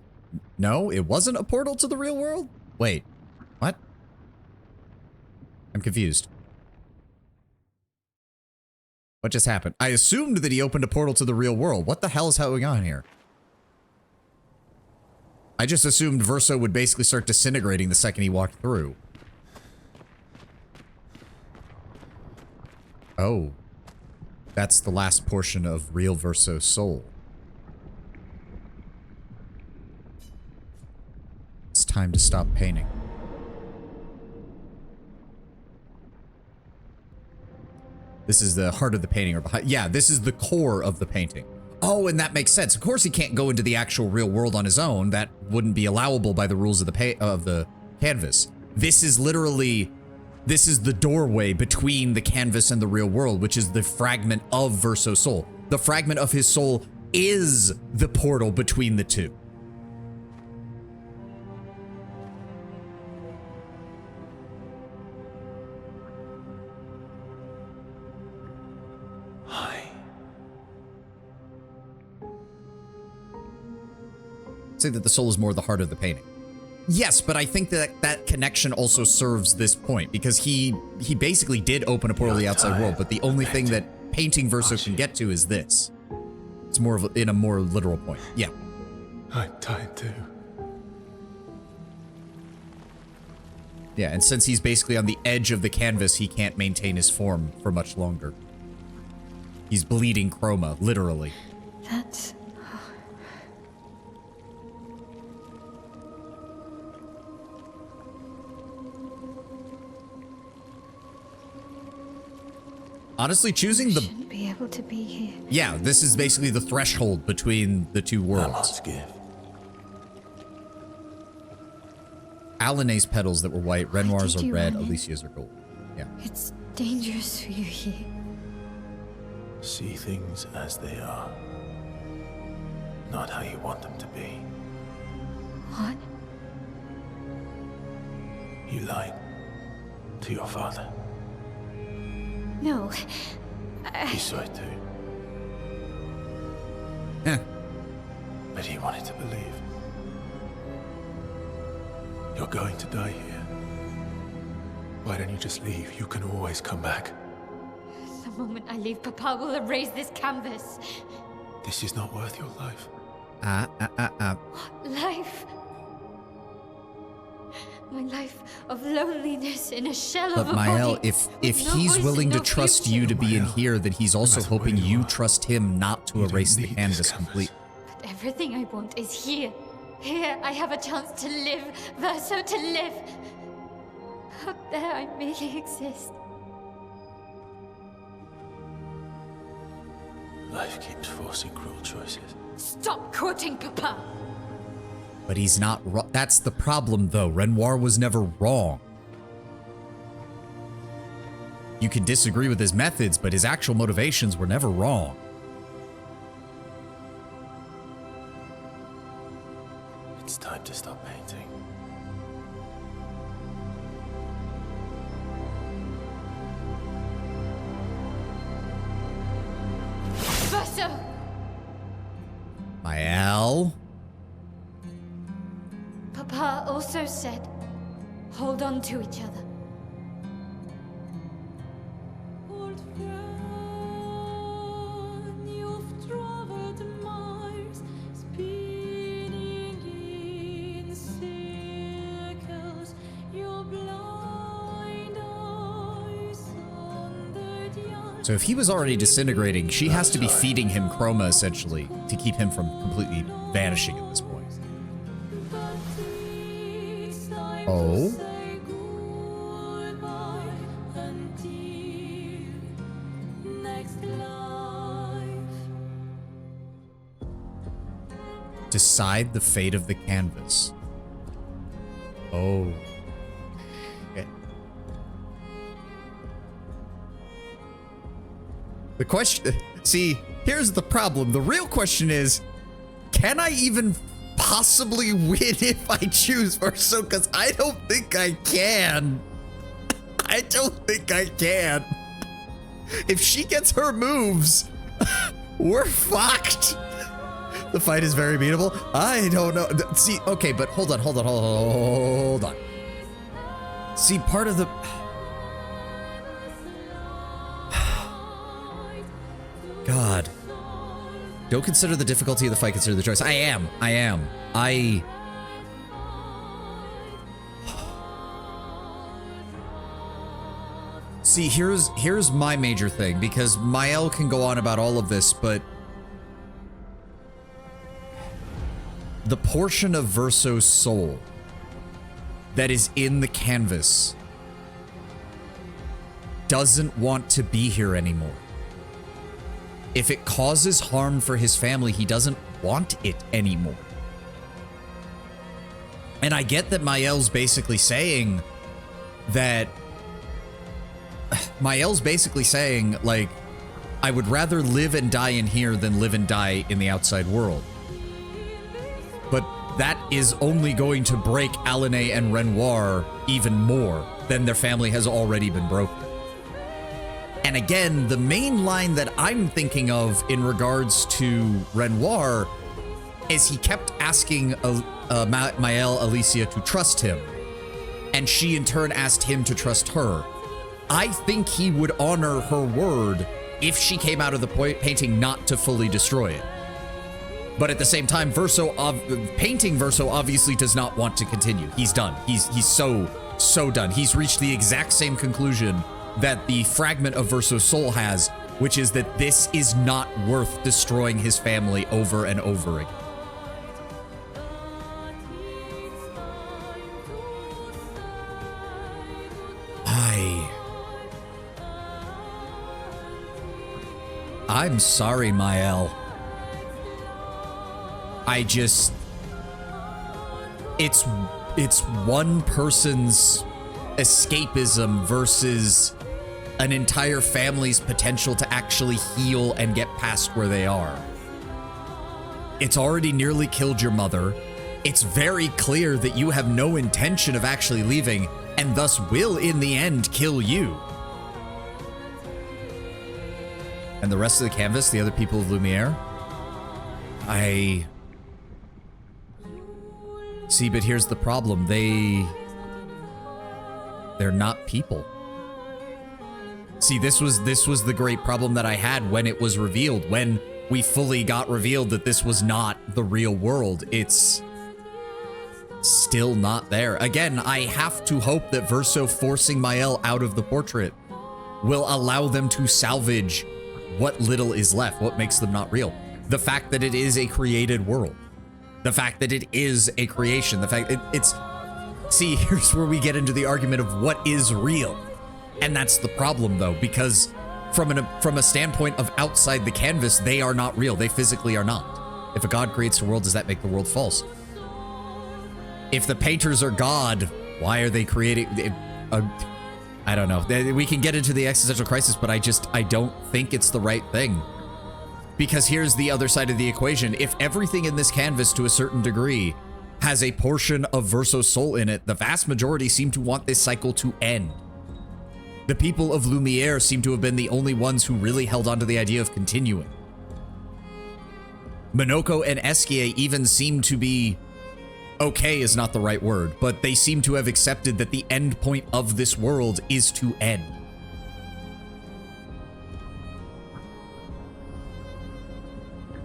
no, it wasn't a portal to the real world? Wait, what? I'm confused. What just happened? I assumed that he opened a portal to the real world. What the hell is going on here? I just assumed Verso would basically start disintegrating the second he walked through. Oh. That's the last portion of real Verso's soul. It's time to stop painting. This is the heart of the painting, or behind. Yeah, this is the core of the painting. Oh, and that makes sense. Of course, he can't go into the actual real world on his own. That wouldn't be allowable by the rules of the canvas. This is literally, this is the doorway between the canvas and the real world, which is the fragment of Verso's soul. The fragment of his soul is the portal between the two. Say that the soul is more the heart of the painting. Yes, but I think that that connection also serves this point, because he basically did open a portal to the outside world, but the only thing that painting Verso can get to is this. It's more of in a more literal point. Yeah. I'm tired too. Yeah, and since he's basically on the edge of the canvas, he can't maintain his form for much longer. He's bleeding Chroma, literally. That's... Honestly, choosing the... shouldn't be able to be here. Yeah, this is basically the threshold between the two worlds. Amon's gift. Oh. Alane's petals that were white, Renoir's did are you red, run it? Alicia's are gold. Yeah. It's dangerous for you here. See things as they are. Not how you want them to be. What? You lied to your father. No. He saw it too. Eh. But he wanted to believe. You're going to die here. Why don't you just leave? You can always come back. The moment I leave, Papa will erase this canvas. This is not worth your life. Life. My life of loneliness in a shell But of a Mael, body. if with no he's voice willing and to no trust future. you to be in Mael, here, then he's also no matter where hoping you you are, trust him not to you don't erase the need canvas this canvas. completely. But everything I want is here. Here I have a chance to live, Verso to live. Out there I merely exist. Life keeps forcing cruel choices. Stop quoting Papa. But he's not wrong. That's the problem, though. Renoir was never wrong. You can disagree with his methods, but his actual motivations were never wrong. It's time to stop painting. Verso! Mael? Papa also said, hold on to each other. So if he was already disintegrating, she has to be feeding him chroma, essentially, to keep him from completely vanishing at this point. Oh? Decide the fate of the canvas. Oh. Okay. The question, see, here's the problem. The real question is, can I even possibly win if I choose Verso? Because I don't think I can. I don't think I can. If she gets her moves, we're fucked. The fight is very beatable. I don't know. See, okay, but hold on. See, part of the... God. Don't consider the difficulty of the fight, consider the choice. I am. See, here's my major thing, because Mael can go on about all of this, but the portion of Verso's soul that is in the canvas doesn't want to be here anymore. If it causes harm for his family, he doesn't want it anymore. And I get that Mael's basically saying that... like, I would rather live and die in here than live and die in the outside world. But that is only going to break Alane and Renoir even more than their family has already been broken. And again, the main line that I'm thinking of in regards to Renoir is he kept asking Mael Alicia to trust him, and she in turn asked him to trust her. I think he would honor her word if she came out of the painting not to fully destroy it. But at the same time, painting Verso obviously does not want to continue. He's done. He's so done. He's reached the exact same conclusion that the fragment of Verso's soul has which is that this is not worth destroying his family over and over again. I'm sorry, Mael. I just... It's one person's escapism versus an entire family's potential to actually heal and get past where they are. It's already nearly killed your mother. It's very clear that you have no intention of actually leaving, and thus will, in the end, kill you. And the rest of the canvas, the other people of Lumiere? See, but here's the problem. They're not people. See, this was the great problem that I had when it was revealed, when we fully got revealed that this was not the real world. It's still not there. Again, I have to hope that Verso forcing Mael out of the portrait will allow them to salvage what little is left, what makes them not real. The fact that it is a created world. The fact that it is a creation. The fact it's... See, here's where we get into the argument of what is real. And that's the problem, though, because from a standpoint of outside the canvas, they are not real. They physically are not. If a god creates a world, does that make the world false? If the painters are God, why are they creating... I don't know. We can get into the existential crisis, but I don't think it's the right thing. Because here's the other side of the equation. If everything in this canvas, to a certain degree, has a portion of Verso's soul in it, the vast majority seem to want this cycle to end. The people of Lumiere seem to have been the only ones who really held on to the idea of continuing. Minoko and Eskie even seem to be... Okay is not the right word, but they seem to have accepted that the end point of this world is to end.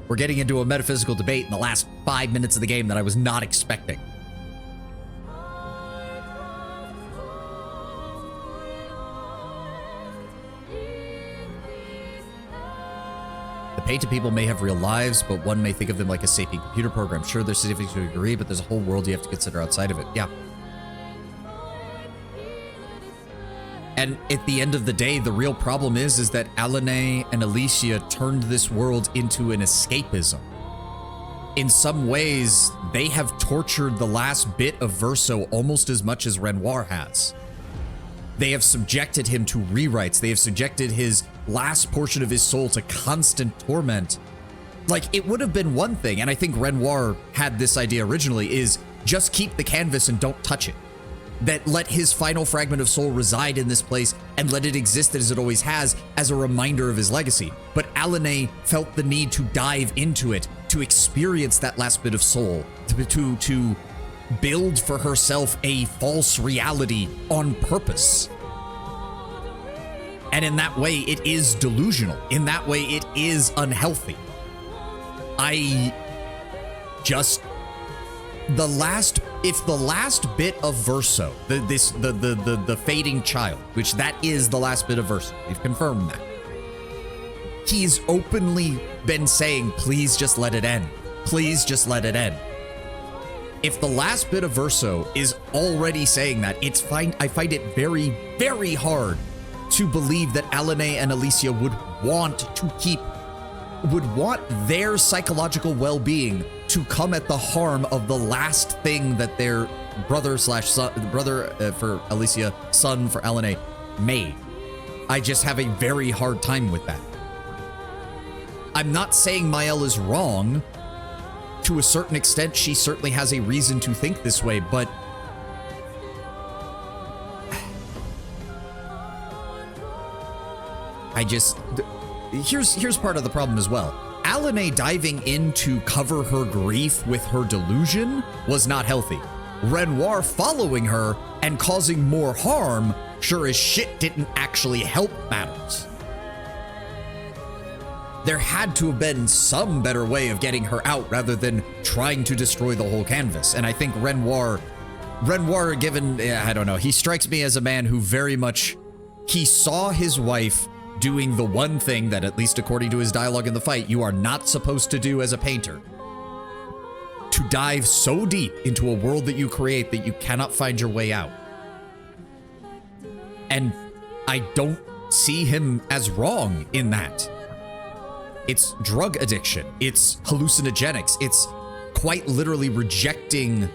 We're getting into a metaphysical debate in the last 5 minutes of the game that I was not expecting. The painted people may have real lives, but one may think of them like a sapient computer program. Sure, they're significant to a degree, but there's a whole world you have to consider outside of it. Yeah. And at the end of the day, the real problem is that Alanei and Alicia turned this world into an escapism. In some ways, they have tortured the last bit of Verso almost as much as Renoir has. They have subjected him to rewrites. They have subjected his last portion of his soul to constant torment. Like, it would have been one thing, and I think Renoir had this idea originally, is just keep the canvas and don't touch it. That let his final fragment of soul reside in this place and let it exist as it always has as a reminder of his legacy. But Alanei felt the need to dive into it, to experience that last bit of soul, to build for herself a false reality on purpose. And in that way, it is delusional. In that way, it is unhealthy. If the last bit of Verso, the fading child, which that is the last bit of Verso, we've confirmed that. He's openly been saying, please just let it end. Please just let it end. If the last bit of Verso is already saying that, I find it very, very hard to believe that Alanei and Alicia would want their psychological well-being to come at the harm of the last thing that their brother for Alicia, son for Alanei, made. I just have a very hard time with that. I'm not saying Mael is wrong. To a certain extent, she certainly has a reason to think this way, but here's part of the problem as well. Alanei diving in to cover her grief with her delusion was not healthy. Renoir following her and causing more harm sure as shit didn't actually help matters. There had to have been some better way of getting her out rather than trying to destroy the whole canvas. And I think Renoir, given, I don't know, he strikes me as a man who very much, he saw his wife doing the one thing that, at least according to his dialogue in the fight, you are not supposed to do as a painter. To dive so deep into a world that you create that you cannot find your way out. And I don't see him as wrong in that. It's drug addiction. It's hallucinogenics. It's quite literally rejecting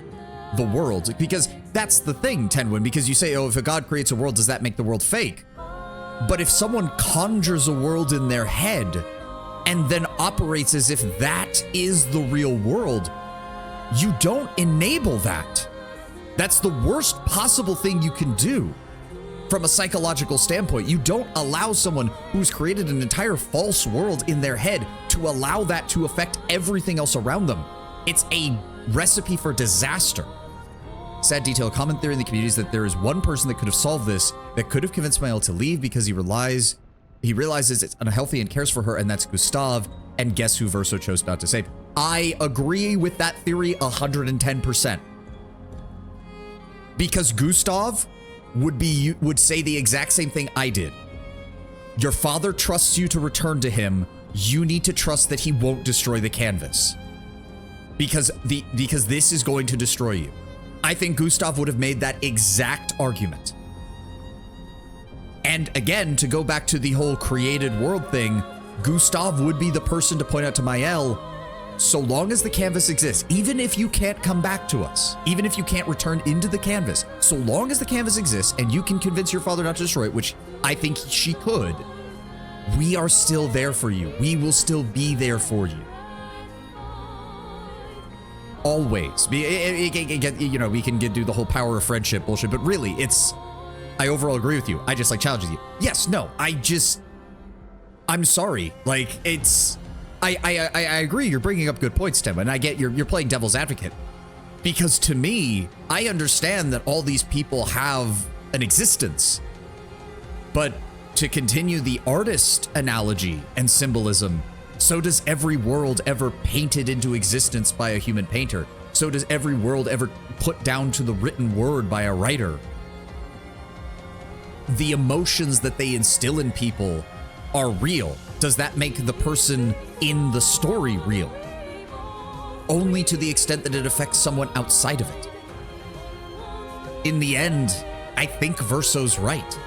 the world. Because that's the thing, Tenwin, because you say, oh, if a god creates a world, does that make the world fake? But if someone conjures a world in their head and then operates as if that is the real world, you don't enable that. That's the worst possible thing you can do from a psychological standpoint. You don't allow someone who's created an entire false world in their head to allow that to affect everything else around them. It's a recipe for disaster. Sad detail, a common theory in the community is that there is one person that could have solved this, that could have convinced Mael to leave because he realizes it's unhealthy and cares for her, and that's Gustav. And guess who Verso chose not to save? I agree with that theory 110%. Because Gustav would say the exact same thing I did. Your father trusts you to return to him. You need to trust that he won't destroy the canvas. Because this is going to destroy you. I think Gustav would have made that exact argument. And again, to go back to the whole created world thing, Gustav would be the person to point out to Mael, so long as the canvas exists, even if you can't come back to us, even if you can't return into the canvas, so long as the canvas exists and you can convince your father not to destroy it, which I think she could, we are still there for you. We will still be there for you. Always. You know, we can do the whole power of friendship bullshit, but really, I overall agree with you. I just challenge you. Yes, no, I'm sorry. Like, I agree. You're bringing up good points, Tim, and I get you're playing devil's advocate. Because to me, I understand that all these people have an existence. But to continue the artist analogy and symbolism, so does every world ever painted into existence by a human painter. So does every world ever put down to the written word by a writer. The emotions that they instill in people are real. Does that make the person in the story real? Only to the extent that it affects someone outside of it. In the end, I think Verso's right.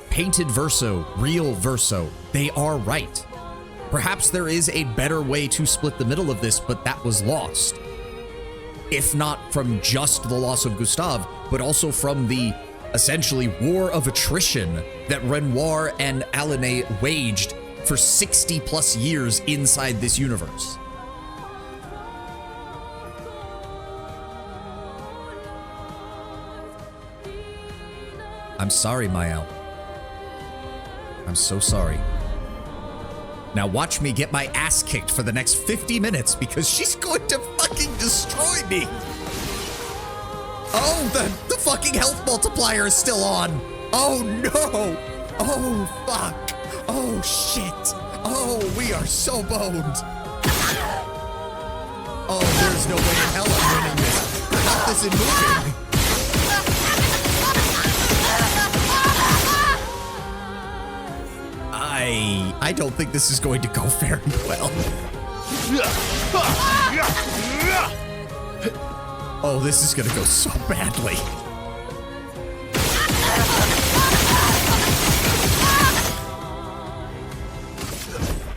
Painted Verso, real Verso, they are right. Perhaps there is a better way to split the middle of this, but that was lost. If not from just the loss of Gustav, but also from the essentially war of attrition that Renoir and Alané waged for 60 plus years inside this universe. I'm sorry, Mael. I'm so sorry. Now watch me get my ass kicked for the next 50 minutes because she's going to fucking destroy me. Oh, the fucking health multiplier is still on. Oh no. Oh fuck. Oh shit. Oh, we are so boned. Oh, there's no way in hell I'm winning this. Without this in moving. I don't think this is going to go very well. Oh, this is gonna go so badly.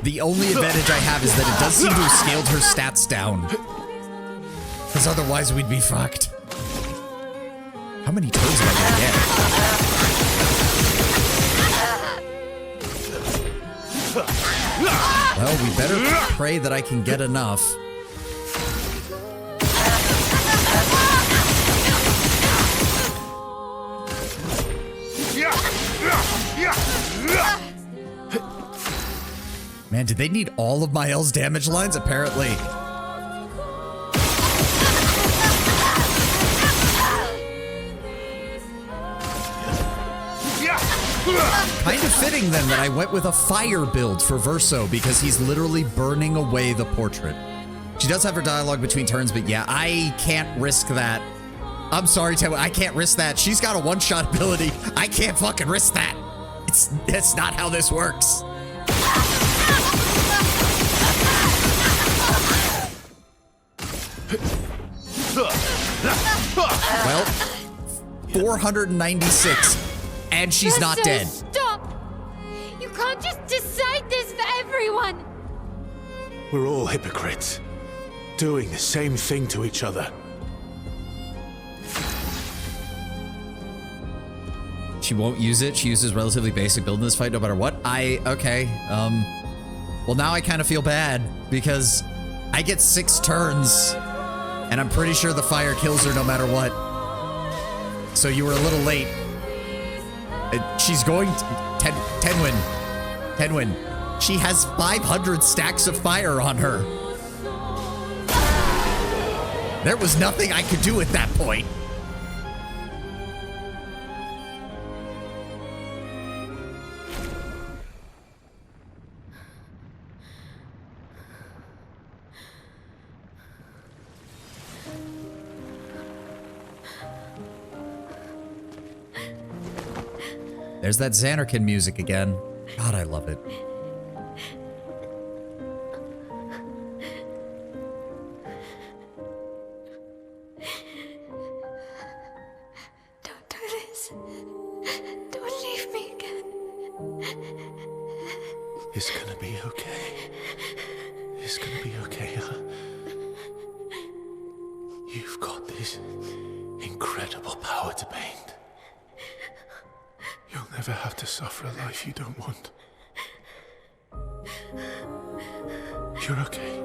The only advantage I have is that it does seem to have scaled her stats down. Because otherwise we'd be fucked. How many turns am I gonna get? Well, we better pray that I can get enough. Man, did they need all of Mael's damage lines? Apparently. Kind of fitting then that I went with a fire build for Verso because he's literally burning away the portrait. She does have her dialogue between turns, but yeah, I can't risk that. I'm sorry, Taylor, I can't risk that. She's got a one-shot ability. I can't fucking risk that. That's not how this works. Well, 496, and she's not Verso, dead. Stop! You can't just decide this for everyone! We're all hypocrites, doing the same thing to each other. She won't use it. She uses relatively basic build in this fight no matter what. Okay. Well, now I kind of feel bad because I get 6 turns and I'm pretty sure the fire kills her no matter what. So you were a little late. She's going to... Tenwin. She has 500 stacks of fire on her. There was nothing I could do at that point. There's that Xanarkin music again. God, I love it. Don't do this. Don't leave me again. It's gonna be okay. It's gonna be okay, huh? You've got this incredible power to paint. You'll never have to suffer a life you don't want. You're okay.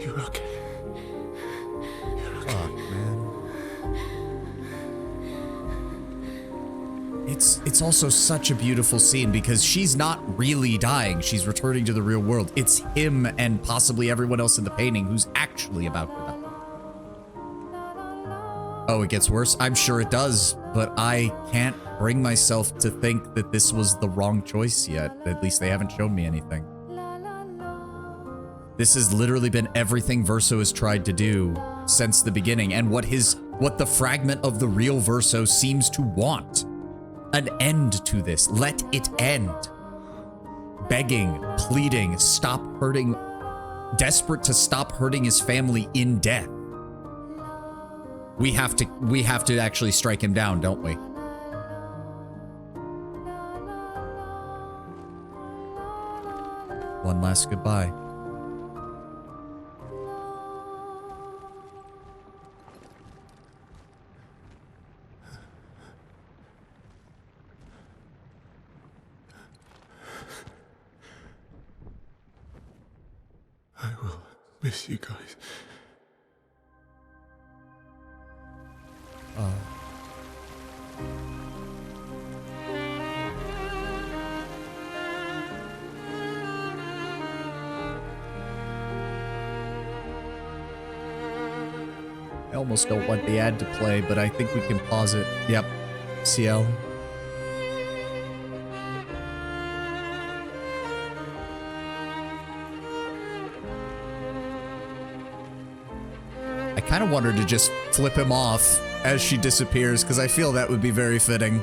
You're okay. You're okay. Fuck, man. It's also such a beautiful scene because she's not really dying. She's returning to the real world. It's him and possibly everyone else in the painting who's actually about to die. Oh, it gets worse? I'm sure it does, but I can't bring myself to think that this was the wrong choice yet. At least they haven't shown me anything. This has literally been everything Verso has tried to do since the beginning, and what the fragment of the real Verso seems to want. An end to this. Let it end. Begging, pleading, stop hurting, desperate to stop hurting his family in death. We have to actually strike him down, don't we? One last goodbye. I will miss you guys. I almost don't want the ad to play, but I think we can pause it. Yep. CL. I kind of want her to just flip him off as she disappears, because I feel that would be very fitting.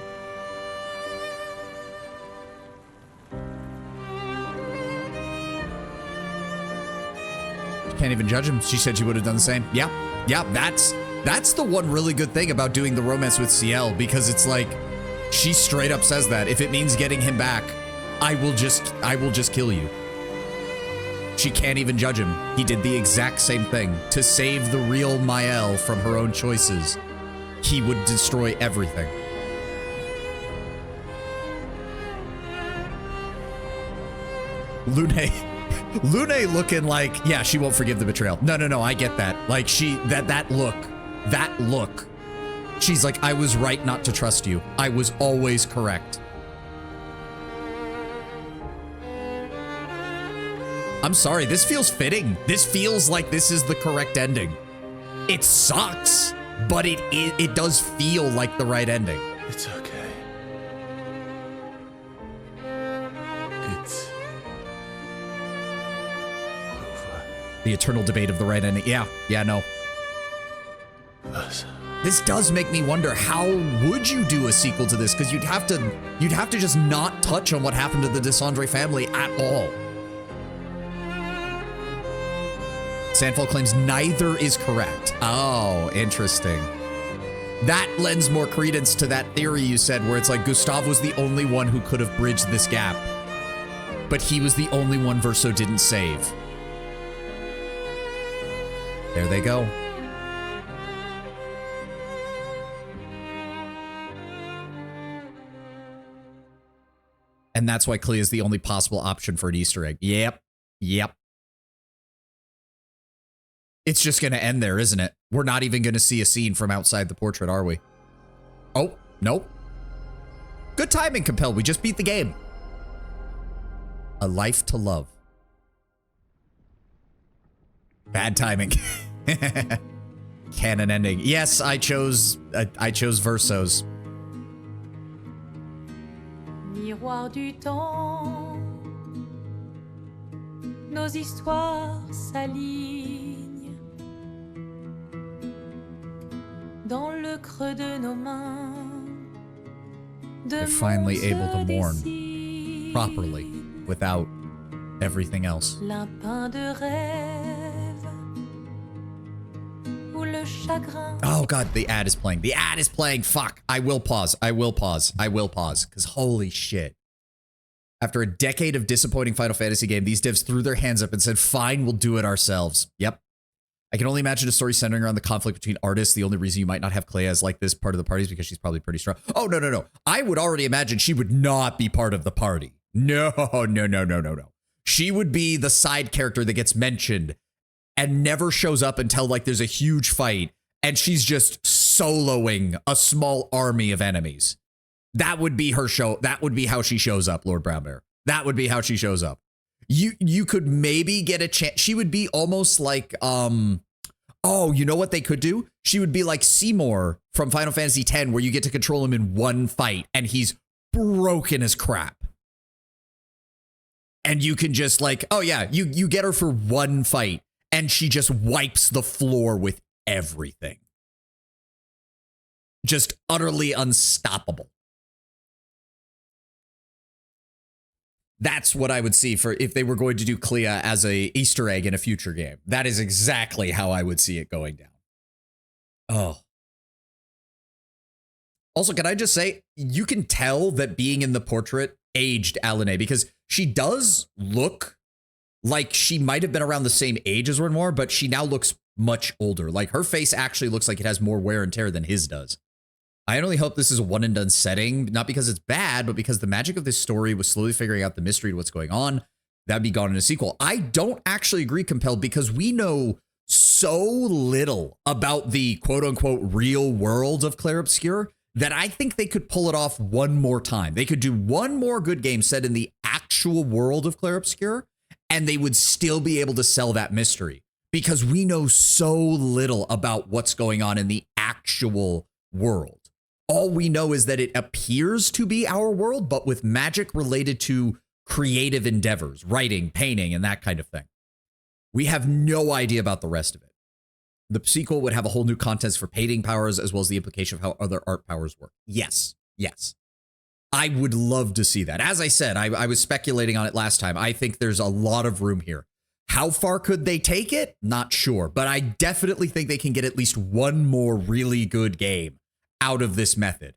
She can't even judge him. She said she would have done the same. Yeah, that's the one really good thing about doing the romance with CL, because it's like, she straight up says that. If it means getting him back, I will just kill you. She can't even judge him. He did the exact same thing. To save the real Mael from her own choices, he would destroy everything. Lune looking like, yeah, she won't forgive the betrayal. No, I get that. Like, that look. She's like, I was right not to trust you. I was always correct. I'm sorry, this feels fitting. This feels like this is the correct ending. It sucks, but it does feel like the right ending. It's okay. It's over. The eternal debate of the right ending. Yeah, no. Verso. This does make me wonder, how would you do a sequel to this? Because you'd have to just not touch on what happened to the Desandre family at all. Sandfall claims neither is correct. Oh, interesting. That lends more credence to that theory you said, where it's like Gustav was the only one who could have bridged this gap, but he was the only one Verso didn't save. There they go. And that's why Clea is the only possible option for an Easter egg. Yep. Yep. It's just going to end there, isn't it? We're not even going to see a scene from outside the portrait, are we? Oh, nope. Good timing, Compel. We just beat the game. A life to love. Bad timing. Canon ending. Yes, I chose Versos. Miroir du temps, nos histoires s'alignent dans le creux de nos mains. They're finally able to mourn properly without everything else. Lapin de rêve, où le chagrin. Oh god, the ad is playing. The ad is playing. Fuck. I will pause. I will pause. I will pause. Because holy shit. After a decade of disappointing Final Fantasy game, these devs threw their hands up and said, fine, we'll do it ourselves. Yep. I can only imagine a story centering around the conflict between artists. The only reason you might not have Clea as like this part of the party is because she's probably pretty strong. Oh, no, no, no. I would already imagine she would not be part of the party. No, no, no, no, no, no. She would be the side character that gets mentioned and never shows up until like there's a huge fight and she's just soloing a small army of enemies. That would be her show. That would be how she shows up, Lord Brownbear. That would be how she shows up. You could maybe get a chance. She would be almost like, oh, you know what they could do? She would be like Seymour from Final Fantasy X, where you get to control him in one fight and he's broken as crap. And you can just like, oh yeah, you get her for one fight and she just wipes the floor with everything. Just utterly unstoppable. That's what I would see for if they were going to do Clea as a Easter egg in a future game. That is exactly how I would see it going down. Oh. Also, can I just say, you can tell that being in the portrait aged Alané, because she does look like she might have been around the same age as Renoir, but she now looks much older. Like her face actually looks like it has more wear and tear than his does. I only hope this is a one and done setting, not because it's bad, but because the magic of this story was slowly figuring out the mystery to what's going on. That'd be gone in a sequel. I don't actually agree, Compelled, because we know so little about the quote unquote real world of Clair Obscur that I think they could pull it off one more time. They could do one more good game set in the actual world of Clair Obscur, and they would still be able to sell that mystery because we know so little about what's going on in the actual world. All we know is that it appears to be our world, but with magic related to creative endeavors, writing, painting, and that kind of thing. We have no idea about the rest of it. The sequel would have a whole new context for painting powers, as well as the implication of how other art powers work. Yes, yes. I would love to see that. As I said, I was speculating on it last time. I think there's a lot of room here. How far could they take it? Not sure, but I definitely think they can get at least one more really good game out of this method.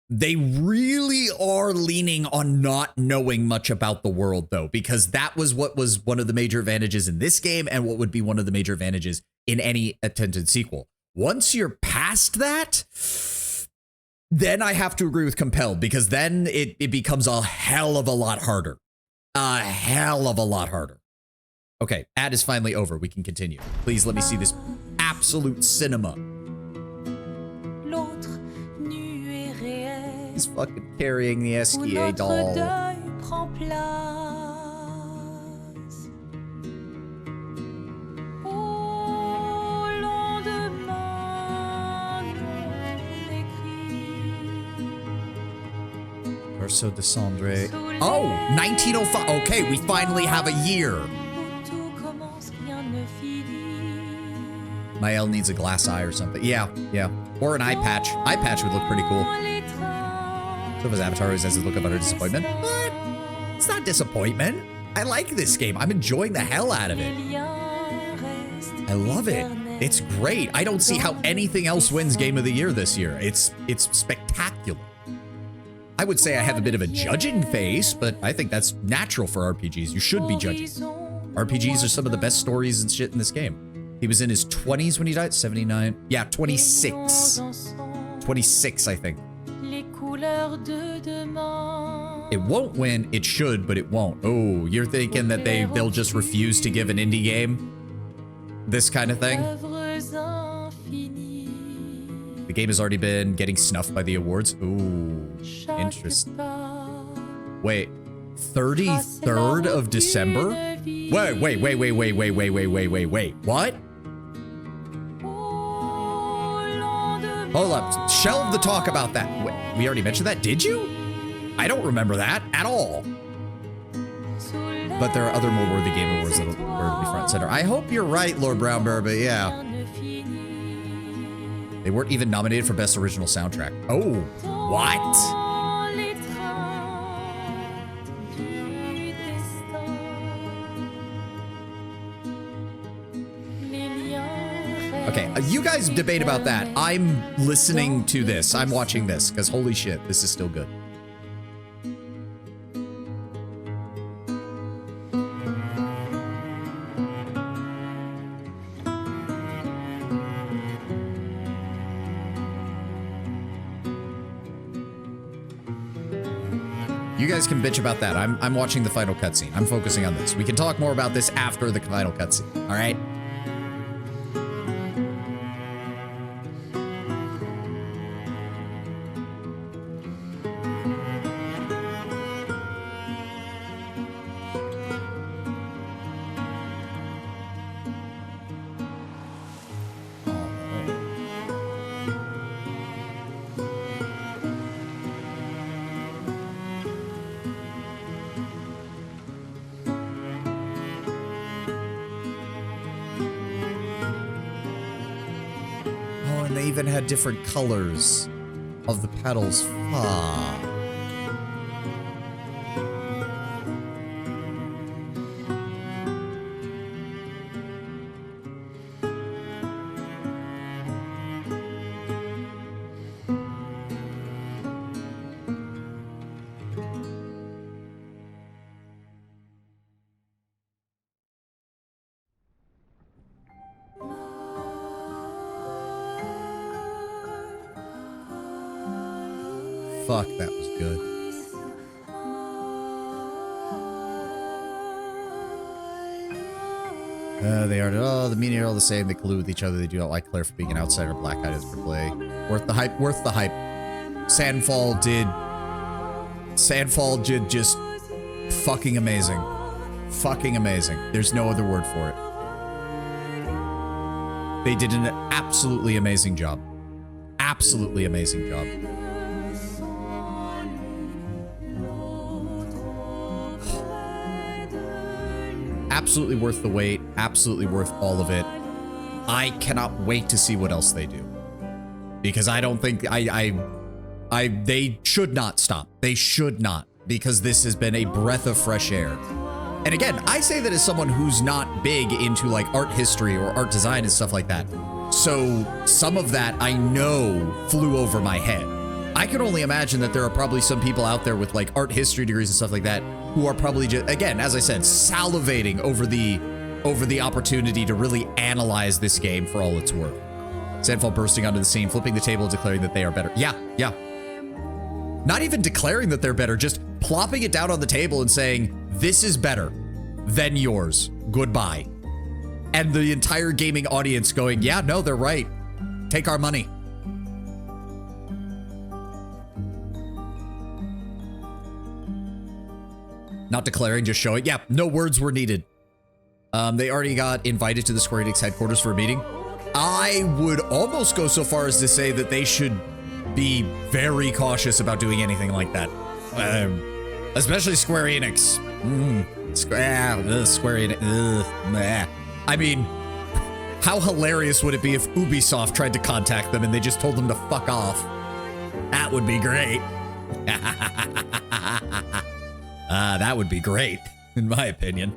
They really are leaning on not knowing much about the world, though, because that was what was one of the major advantages in this game and what would be one of the major advantages in any attempted sequel. Once you're past that, then I have to agree with Compelled, because then it becomes a hell of a lot harder. A hell of a lot harder. Okay, ad is finally over. We can continue. Please let me see this absolute cinema. He's fucking carrying the SKA doll. Verso Desandre. Oh, 1905. Okay, we finally have a year. Mael needs a glass eye or something. Yeah, yeah. Or an eye patch. Eye patch would look pretty cool. So his avatar always has this look of utter disappointment. What? It's not disappointment. I like this game. I'm enjoying the hell out of it. I love it. It's great. I don't see how anything else wins Game of the Year this year. It's spectacular. I would say I have a bit of a judging face, but I think that's natural for RPGs. You should be judging. RPGs are some of the best stories and shit in this game. He was in his 20s when he died. 79. Yeah, 26. 26, I think. It won't win. It should, but it won't. Oh, you're thinking that they'll just refuse to give an indie game this kind of thing? The game has already been getting snuffed by the awards. Ooh, interesting. Wait, 33rd of December? Wait. What? Hold up. Shelve the talk about that. Wait, we already mentioned that? Did you? I don't remember that at all. But there are other more worthy game awards that will be front and center. I hope you're right, Lord Brownbear, but yeah. They weren't even nominated for Best Original Soundtrack. Oh, what? Okay, you guys debate about that. I'm listening to this. I'm watching this, because holy shit, this is still good. You guys can bitch about that. I'm watching the final cutscene. I'm focusing on this. We can talk more about this after the final cutscene. All right? Even had different colors of the petals. Fuck. Fuck, that was good. They are the meaning are all the same. They collude with each other. They do not like Claire for being an outsider. Black-eyed is for play. Worth the hype. Worth the hype. Sandfall did just fucking amazing. Fucking amazing. There's no other word for it. They did an absolutely amazing job. Absolutely amazing job. Absolutely worth the wait. Absolutely worth all of it. I cannot wait to see what else they do. Because I don't think they should not stop. They should not. Because this has been a breath of fresh air. And again, I say that as someone who's not big into like art history or art design and stuff like that. So some of that I know flew over my head. I can only imagine that there are probably some people out there with like art history degrees and stuff like that who are probably just, again, as I said, salivating over the opportunity to really analyze this game for all it's worth. Sandfall bursting onto the scene, flipping the table, declaring that they are better. Yeah. Not even declaring that they're better, just plopping it down on the table and saying, this is better than yours. Goodbye. And the entire gaming audience going, yeah, no, they're right. Take our money. Not declaring, just showing. Yeah, no words were needed. They already got invited to the Square Enix headquarters for a meeting. I would almost go so far as to say that they should be very cautious about doing anything like that. Especially Square Enix. Square Enix. I mean, How hilarious would it be if Ubisoft tried to contact them and they just told them to fuck off? That would be great. That would be great, in my opinion.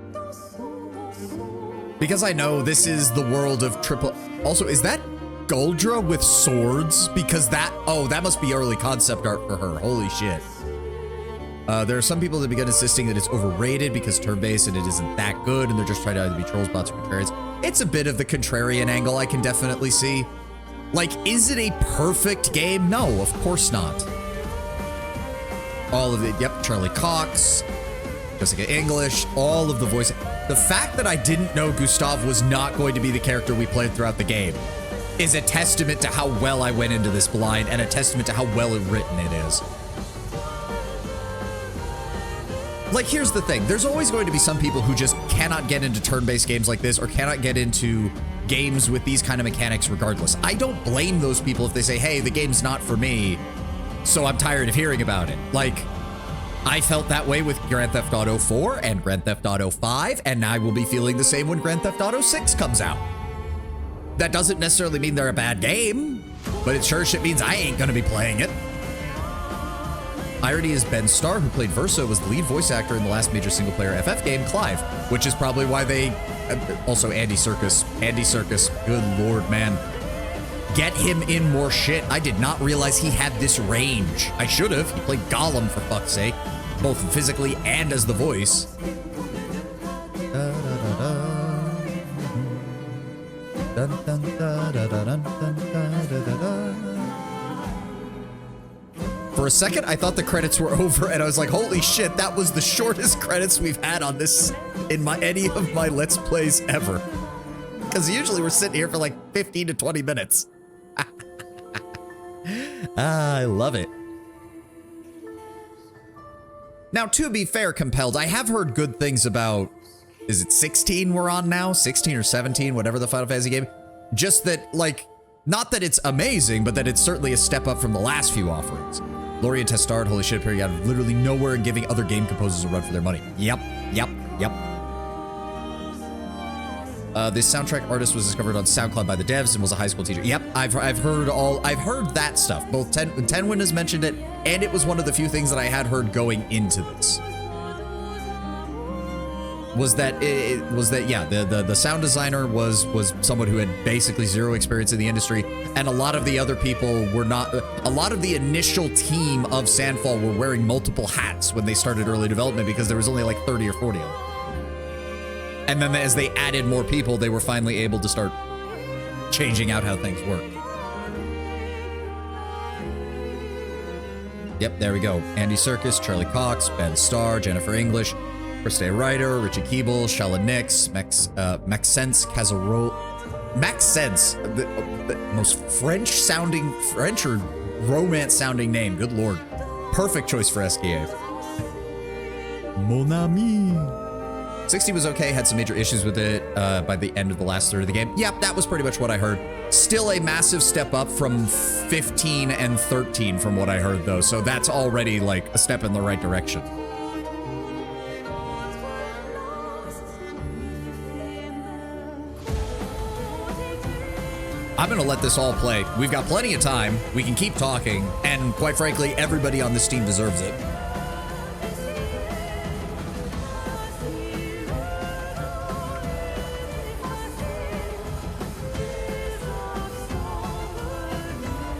Because I know this is the world of triple... Also, is that Guldra with swords? Because that... Oh, that must be early concept art for her. Holy shit. There are some people that begin insisting that it's overrated because turn-based and it isn't that good, and they're just trying to either be trolls, bots, or contrarians. It's a bit of the contrarian angle I can definitely see. Like, is it a perfect game? No, of course not. All of it, yep, Charlie Cox, Jessica English, all of the voice. The fact that I didn't know Gustav was not going to be the character we played throughout the game is a testament to how well I went into this blind and a testament to how well written it is. Like, here's the thing. There's always going to be some people who just cannot get into turn-based games like this or cannot get into games with these kind of mechanics regardless. I don't blame those people if they say, hey, the game's not for me, so I'm tired of hearing about it. Like, I felt that way with Grand Theft Auto 4 and Grand Theft Auto 5, and I will be feeling the same when Grand Theft Auto 6 comes out. That doesn't necessarily mean they're a bad game, but it sure shit means I ain't gonna be playing it. Irony is Ben Starr, who played Verso, was the lead voice actor in the last major single-player FF game, Clive, which is probably why they... Also, Andy Serkis. Andy Serkis, good lord, man. Get him in more shit. I did not realize he had this range. I should have. He played Gollum, for fuck's sake, both physically and as the voice. For a second, I thought the credits were over, and I was like, holy shit, that was the shortest credits we've had on this in any of my Let's Plays ever. Because usually we're sitting here for like 15 to 20 minutes. I love it. Now, to be fair, Compelled, I have heard good things about, is it 16 we're on now? 16 or 17, whatever the Final Fantasy game. Just that, like, not that it's amazing, but that it's certainly a step up from the last few offerings. Lorien Testard, holy shit, appearing out of literally nowhere and giving other game composers a run for their money. Yep. This soundtrack artist was discovered on SoundCloud by the devs and was a high school teacher. Yep, I've heard that stuff. Both Tenwin has mentioned it, and it was one of the few things that I had heard going into this. Was that yeah, the sound designer was someone who had basically zero experience in the industry, and a lot of the other people were not. A lot of the initial team of Sandfall were wearing multiple hats when they started early development because there was only like 30 or 40 of them. And then as they added more people, they were finally able to start changing out how things work. Yep, there we go. Andy Serkis, Charlie Cox, Ben Starr, Jennifer English, Christine Ryder, Richie Keeble, Shala Nix, Maxence Casaro, Maxence, the most French or romance-sounding name. Good lord. Perfect choice for SKA. Mon ami. 60 was okay, had some major issues with it by the end of the last third of the game. Yep, that was pretty much what I heard. Still a massive step up from 15 and 13 from what I heard, though, so that's already like a step in the right direction. I'm gonna let this all play. We've got plenty of time. We can keep talking, and quite frankly, everybody on this team deserves it.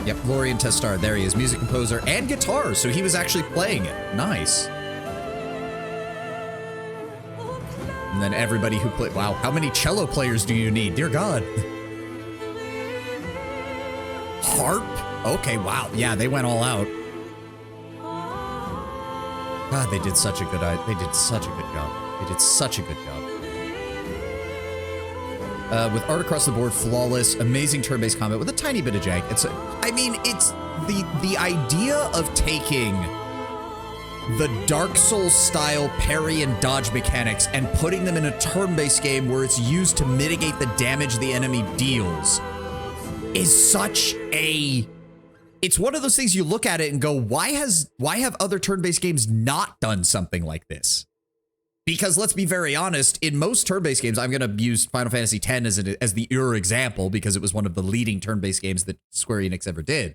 Yep, Lorien Testard, there he is, music composer and guitar, so he was actually playing it. Nice. And then everybody who played, wow, how many cello players do you need? Dear God. Harp? Okay, wow. Yeah, they went all out. God, they did such a good job. They did such a good job. With art across the board, flawless, amazing turn-based combat with a tiny bit of jank. It's the idea of taking the Dark Souls style parry and dodge mechanics and putting them in a turn-based game where it's used to mitigate the damage the enemy deals is such a... It's one of those things you look at it and go, why have other turn-based games not done something like this? Because let's be very honest, in most turn-based games, I'm going to use Final Fantasy X as the example because it was one of the leading turn-based games that Square Enix ever did.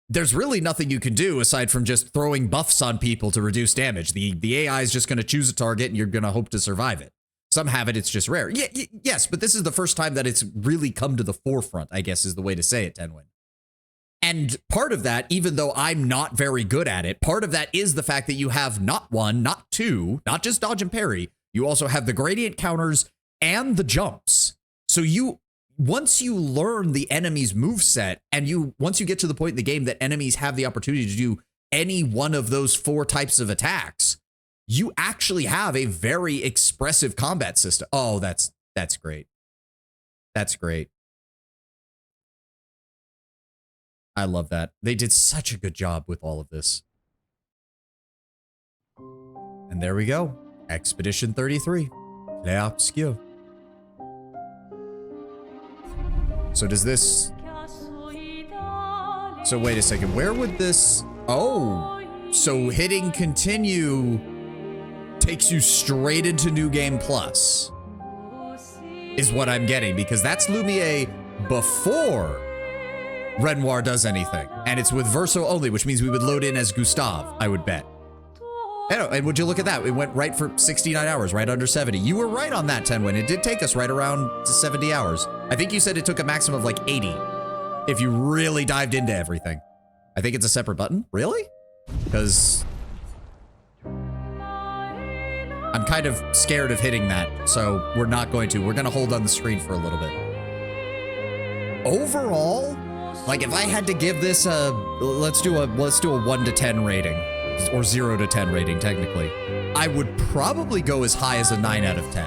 There's really nothing you can do aside from just throwing buffs on people to reduce damage. The AI is just going to choose a target and you're going to hope to survive it. Some have it, it's just rare. Yes, but this is the first time that it's really come to the forefront, I guess is the way to say it, Tenwin. And part of that, even though I'm not very good at it, part of that is the fact that you have not one, not two, not just dodge and parry. You also have the gradient counters and the jumps. So once you learn the enemy's moveset and once you get to the point in the game that enemies have the opportunity to do any one of those 4 types of attacks, you actually have a very expressive combat system. Oh, that's great. That's great. I love that. They did such a good job with all of this. And there we go. Expedition 33. Clair Obscur. So does this... So wait a second. Where would this... Oh. So hitting continue takes you straight into New Game Plus. Is what I'm getting. Because that's Lumiere before Renoir does anything. And it's with Verso only, which means we would load in as Gustave, I would bet. And would you look at that? It went right for 69 hours, right under 70. You were right on that, Tenwin. It did take us right around to 70 hours. I think you said it took a maximum of like 80 if you really dived into everything. I think it's a separate button. Really? Because I'm kind of scared of hitting that, so we're not going to. We're going to hold on the screen for a little bit. Overall, like if I had to give this a, let's do a 1 to 10 rating, or 0 to 10 rating technically, I would probably go as high as a 9 out of 10.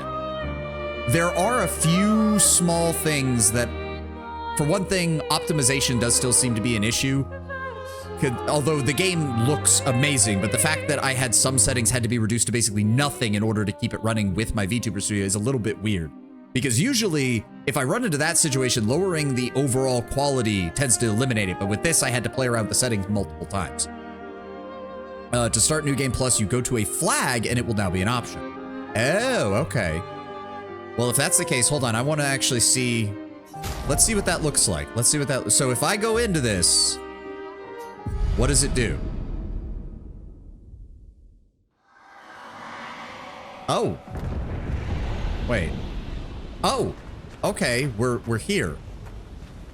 There are a few small things that, for one thing, optimization does still seem to be an issue. Although the game looks amazing, but the fact that I had some settings had to be reduced to basically nothing in order to keep it running with my VTuber Studio is a little bit weird. Because usually, if I run into that situation, lowering the overall quality tends to eliminate it. But with this, I had to play around with the settings multiple times. To start New Game Plus, you go to a flag, and it will now be an option. Oh, okay. Well, if that's the case, hold on. I want to actually see... Let's see what that looks like. Let's see what that... So if I go into this, what does it do? Oh. Wait. Oh, okay, we're here.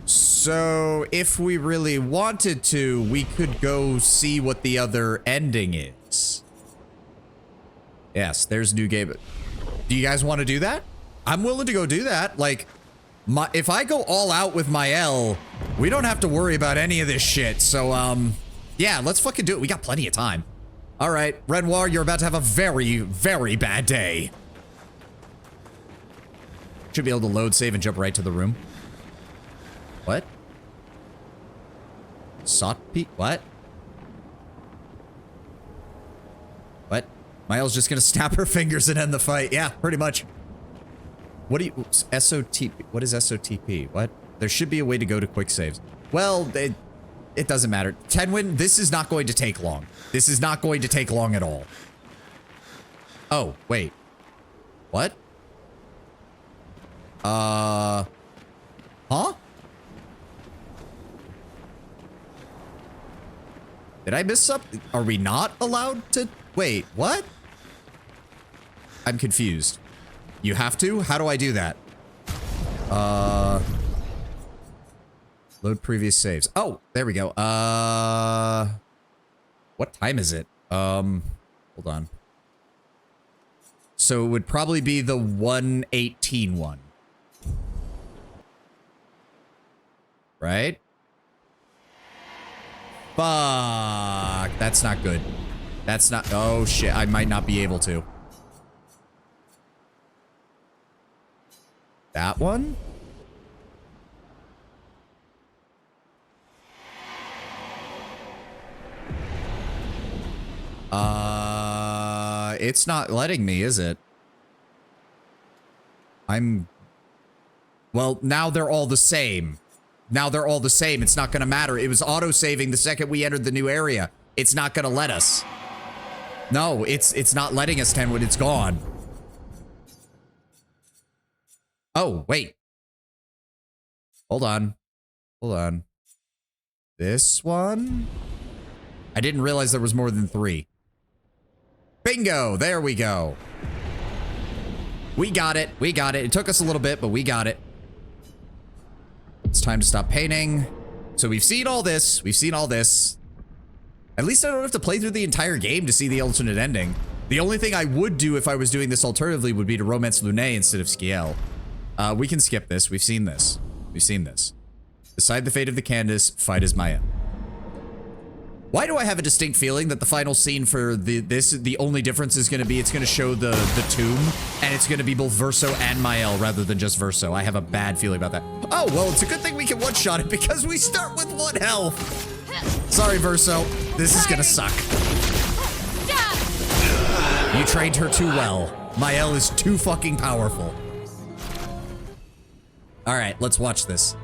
So if we really wanted to, we could go see what the other ending is. Yes, there's New Game. Do you guys want to do that? I'm willing to go do that. Like, if I go all out with my L, we don't have to worry about any of this shit. So, yeah, let's fucking do it. We got plenty of time. All right, Renoir, you're about to have a very, very bad day. Should be able to load, save, and jump right to the room. What? Sought Peak? What? What? Miles just gonna snap her fingers and end the fight. Yeah, pretty much. What do you... SOTP? What is SOTP? What? There should be a way to go to quick saves. Well, it doesn't matter. Tenwin, this is not going to take long. This is not going to take long at all. Oh, wait. What? Huh? Did I miss something? Are we not allowed to? Wait, what? I'm confused. You have to? How do I do that? Load previous saves. Oh, there we go. What time is it? Hold on. So it would probably be the 1:18 one. Right? Fuck. That's not good. That's not... Oh, shit. I might not be able to. That one? It's not letting me, is it? Well, now they're all the same. Now they're all the same. It's not going to matter. It was auto-saving the second we entered the new area. It's not going to let us. No, it's not letting us Tenwood. It's gone. Oh, wait. Hold on. Hold on. This one? I didn't realize there was more than 3. Bingo! There we go. We got it. We got it. It took us a little bit, but we got it. It's time to stop painting. So we've seen all this. We've seen all this. At least I don't have to play through the entire game to see the alternate ending. The only thing I would do if I was doing this alternatively would be to romance Luné instead of Skiel. We can skip this. We've seen this. We've seen this. Decide the fate of the Candace. Fight as Mael. Why do I have a distinct feeling that the final scene for the only difference is going to be it's going to show the tomb, and it's going to be both Verso and Mael rather than just Verso. I have a bad feeling about that. Oh, well, it's a good thing we can one-shot it because we start with 1 health. Sorry, Verso. This is going to suck. You trained her too well. Mael is too fucking powerful. All right, let's watch this.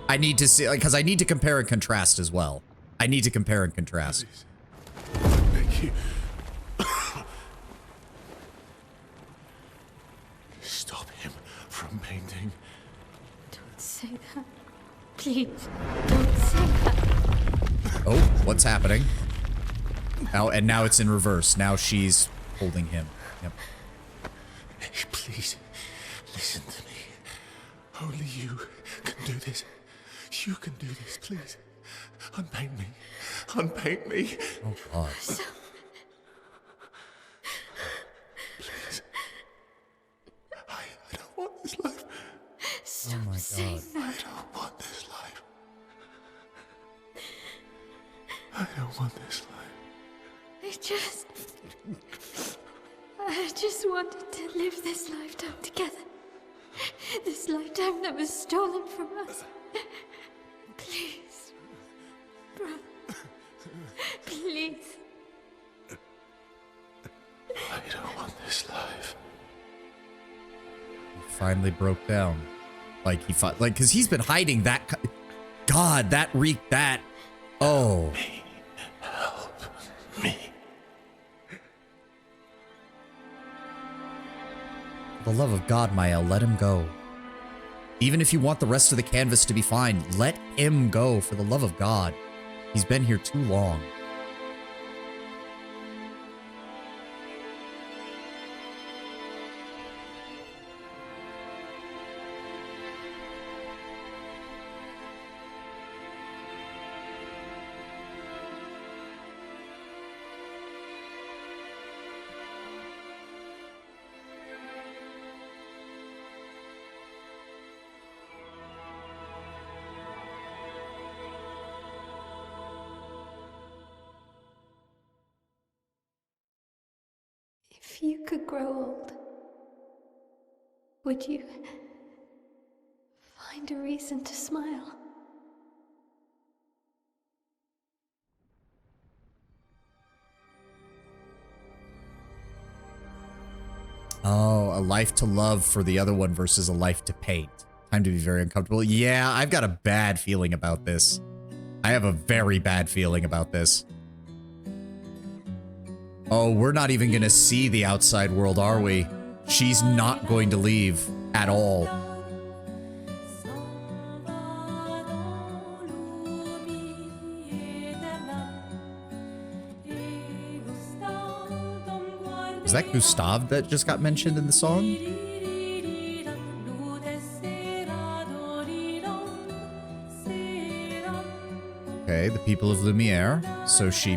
I need to see, because I need to compare and contrast as well. I need to compare and contrast. Thank you. Stop him from painting. Don't say that. Please, don't say that. Oh, what's happening? Now it's in reverse. Now she's holding him. Yep. Hey, please, listen to me. Only you can do this. You can do this, please. Unpaint me. Unpaint me. Oh, God. Please. I don't want this life. Stop oh, my saying God. that. I don't want this life. I don't want this life. I just wanted to live this lifetime together. This lifetime that was stolen from us. Please. Brother. Please. I don't want this life. He finally broke down. Like, because he's been hiding that. God, that reeked that. Oh. Help me. For the love of God, Mael, let him go. Even if you want the rest of the canvas to be fine, let him go, for the love of God. He's been here too long. If you could grow old, would you find a reason to smile? Oh, a life to love for the other one versus a life to paint. Time to be very uncomfortable. Yeah, I've got a bad feeling about this. I have a very bad feeling about this. Oh, we're not even gonna see the outside world, are we? She's not going to leave at all. Is that Gustave that just got mentioned in the song? Okay, the people of Lumiere. So she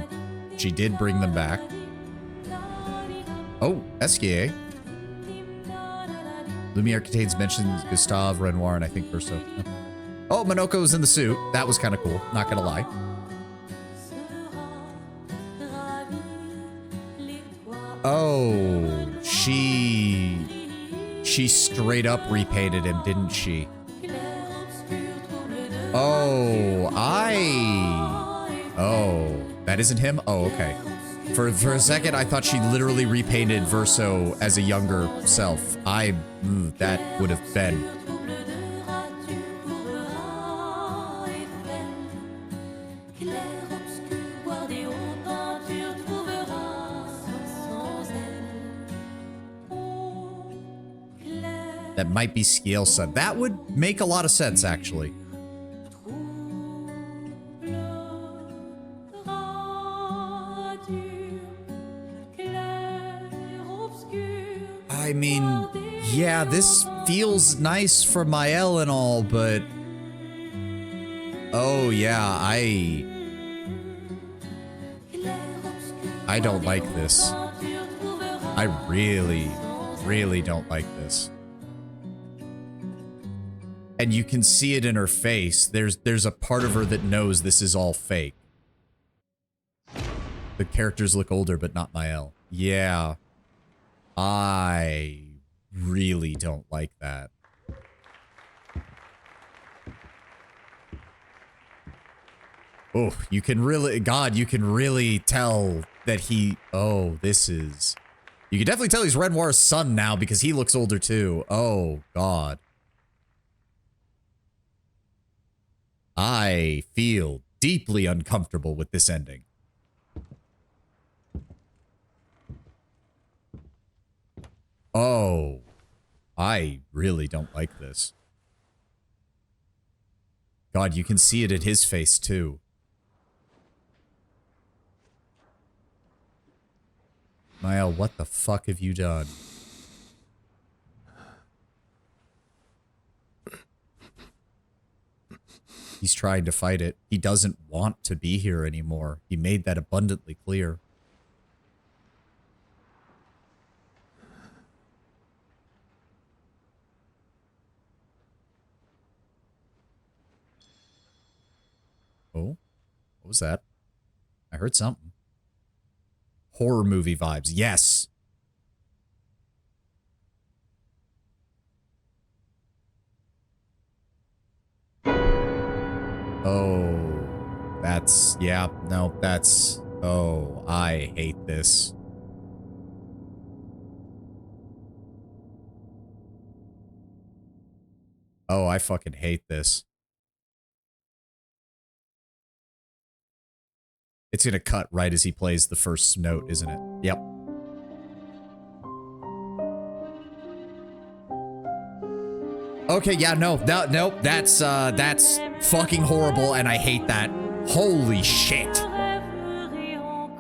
did bring them back. Oh, Esquier. Lumiere contains mentions Gustave, Renoir, and I think Verso. Oh, Monoko's in the suit. That was kind of cool, not gonna lie. Oh, she straight up repainted him, didn't she? Oh, oh, that isn't him? Oh, okay. For a second, I thought she literally repainted Verso as a younger self. That would have been. That might be Scielsa. That would make a lot of sense, actually. I mean, yeah, this feels nice for Mael and all, but... Oh, yeah, I don't like this. I really, really don't like this. And you can see it in her face. There's a part of her that knows this is all fake. The characters look older, but not Mael. Yeah. I really don't like that. Oh, you can really, God, you can really tell that he, oh, this is, you can definitely tell he's Renoir's son now because he looks older too. Oh, God. I feel deeply uncomfortable with this ending. Oh, I really don't like this. God, you can see it in his face too. Mael, what the fuck have you done? He's trying to fight it. He doesn't want to be here anymore. He made that abundantly clear. Oh, what was that? I heard something. Horror movie vibes. Yes. Oh, that's, yeah, no, that's, oh, I hate this. Oh, I fucking hate this. It's gonna cut right as he plays the first note, isn't it? Yep. Okay, yeah, no, that's fucking horrible, and I hate that. Holy shit.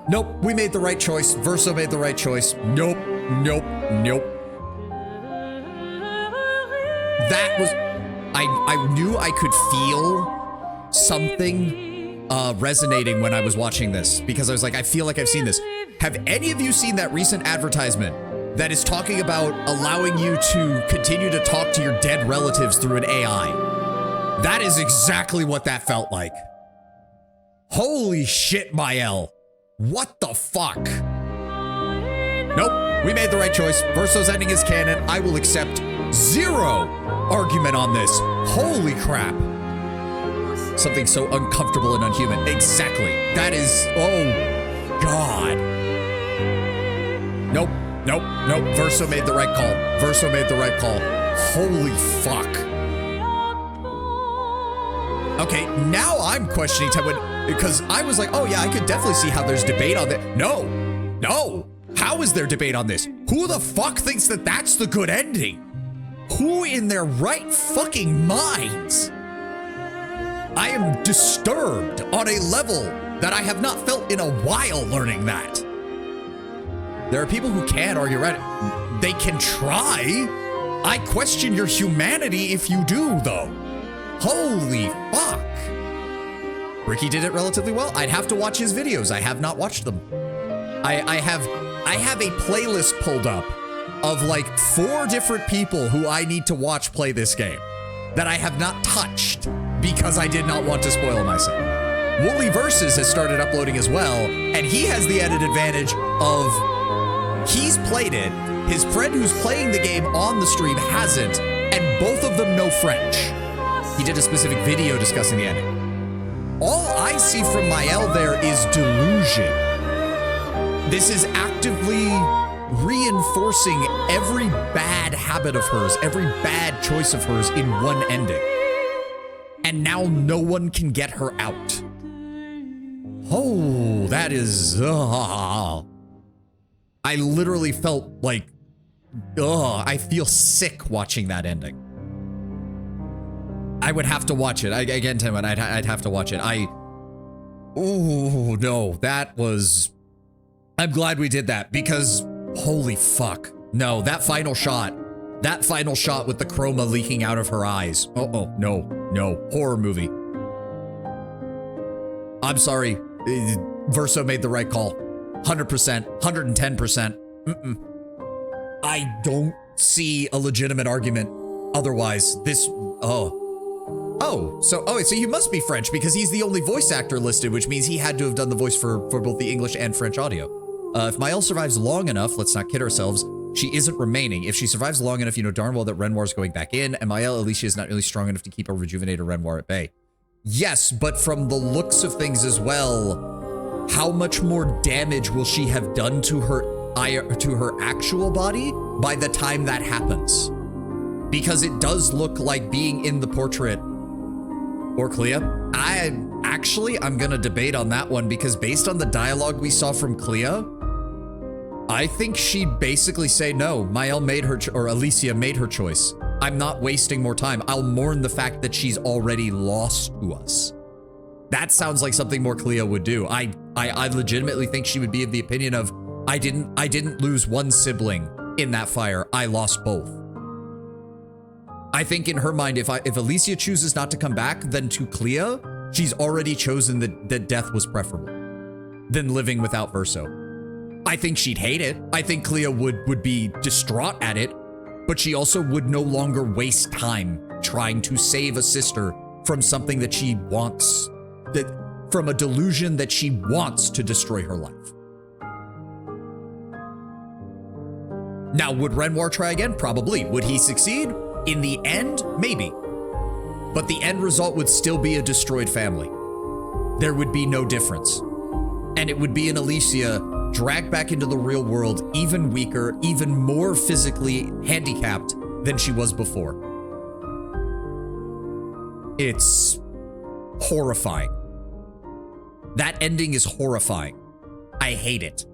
Nope, we made the right choice. Verso made the right choice. Nope, nope, nope. That was, I knew I could feel something resonating when I was watching this, because I was like, I feel like I've seen this. Have any of you seen that recent advertisement that is talking about allowing you to continue to talk to your dead relatives through an AI? That is exactly what that felt like. Holy shit, Mael. What the fuck? Nope, we made the right choice. Verso's ending is canon. I will accept zero argument on this. Holy crap. Something so uncomfortable and unhuman. Exactly. That is, oh, God. Nope, nope, nope. Verso made the right call. Verso made the right call. Holy fuck. Okay, now I'm questioning because I was like, oh yeah, I could definitely see how there's debate on that. No, no. How is there debate on this? Who the fuck thinks that that's the good ending? Who in their right fucking minds? I am disturbed on a level that I have not felt in a while learning that. There are people who can argue right. They can try. I question your humanity if you do, though. Holy fuck. Ricky did it relatively well. I'd have to watch his videos. I have not watched them. I have a playlist pulled up of like 4 different people who I need to watch play this game that I have not touched because I did not want to spoil myself. Wooly Versus has started uploading as well, and he has the added advantage of he's played it, his friend who's playing the game on the stream hasn't, and both of them know French. He did a specific video discussing the ending. All I see from Mael there is delusion. This is actively reinforcing every bad habit of hers, every bad choice of hers in one ending. And now no one can get her out. Oh, that is... I literally felt like I feel sick watching that ending. I would have to watch it. Again, Tim, I'd have to watch it. Ooh, no, that was... I'm glad we did that because holy fuck. No, that final shot with the chroma leaking out of her eyes. No, horror movie. I'm sorry, Verso made the right call. 100%, 110%. I don't see a legitimate argument otherwise. So he must be French because he's the only voice actor listed, which means he had to have done the voice for both the English and French audio. If Mael survives long enough, let's not kid ourselves, she isn't remaining. If she survives long enough, you know darn well that Renoir's going back in, and Mael Alicia is not really strong enough to keep a rejuvenated Renoir at bay. Yes, but from the looks of things as well, how much more damage will she have done to her actual body by the time that happens? Because it does look like being in the portrait. Or Clea? I'm gonna debate on that one because based on the dialogue we saw from Clea, I think she'd basically say no. Mael made her, or Alicia made her choice. I'm not wasting more time. I'll mourn the fact that she's already lost to us. That sounds like something more Clea would do. I legitimately think she would be of the opinion of, I didn't lose one sibling in that fire. I lost both. I think in her mind, if Alicia chooses not to come back, then to Clea, she's already chosen that death was preferable than living without Verso. I think she'd hate it. I think Clea would be distraught at it, but she also would no longer waste time trying to save a sister from something that she wants, from a delusion that she wants to destroy her life. Now, would Renoir try again? Probably. Would he succeed? In the end, maybe. But the end result would still be a destroyed family. There would be no difference. And it would be an Alicia dragged back into the real world, even weaker, even more physically handicapped than she was before. It's horrifying. That ending is horrifying. I hate it.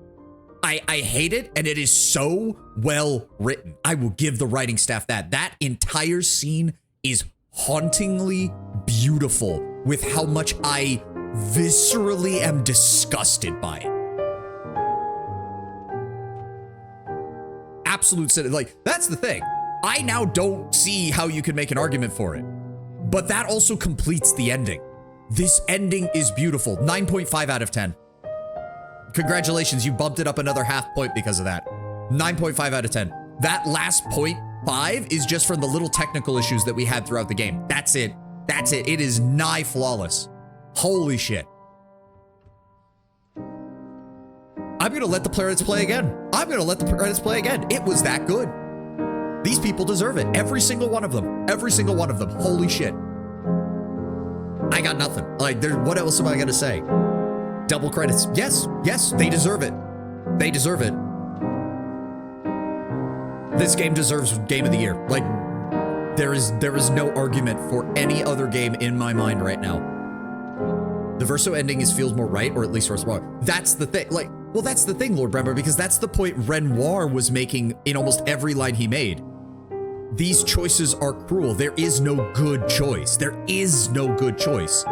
I hate it, and it is so well written. I will give the writing staff that. That entire scene is hauntingly beautiful with how much I viscerally am disgusted by it. Absolute sin. Like, that's the thing. I now don't see how you can make an argument for it. But that also completes the ending. This ending is beautiful. 9.5 out of 10. Congratulations, you bumped it up another half point because of that. 9.5 out of 10. That last 0.5 is just from the little technical issues that we had throughout the game. That's it. That's it. It is nigh flawless. Holy shit. I'm gonna let the credits play again. It was that good. These people deserve it. Every single one of them. Every single one of them. Holy shit. I got nothing. Like, what else am I gonna say? Double credits. Yes, they deserve it. They deserve it. This game deserves Game of the Year. Like, there is no argument for any other game in my mind right now. The Verso ending feels more right, or at least worthwhile. That's the thing. Like, well, that's the thing, Lord Brember, because that's the point Renoir was making in almost every line he made. These choices are cruel. There is no good choice. There is no good choice.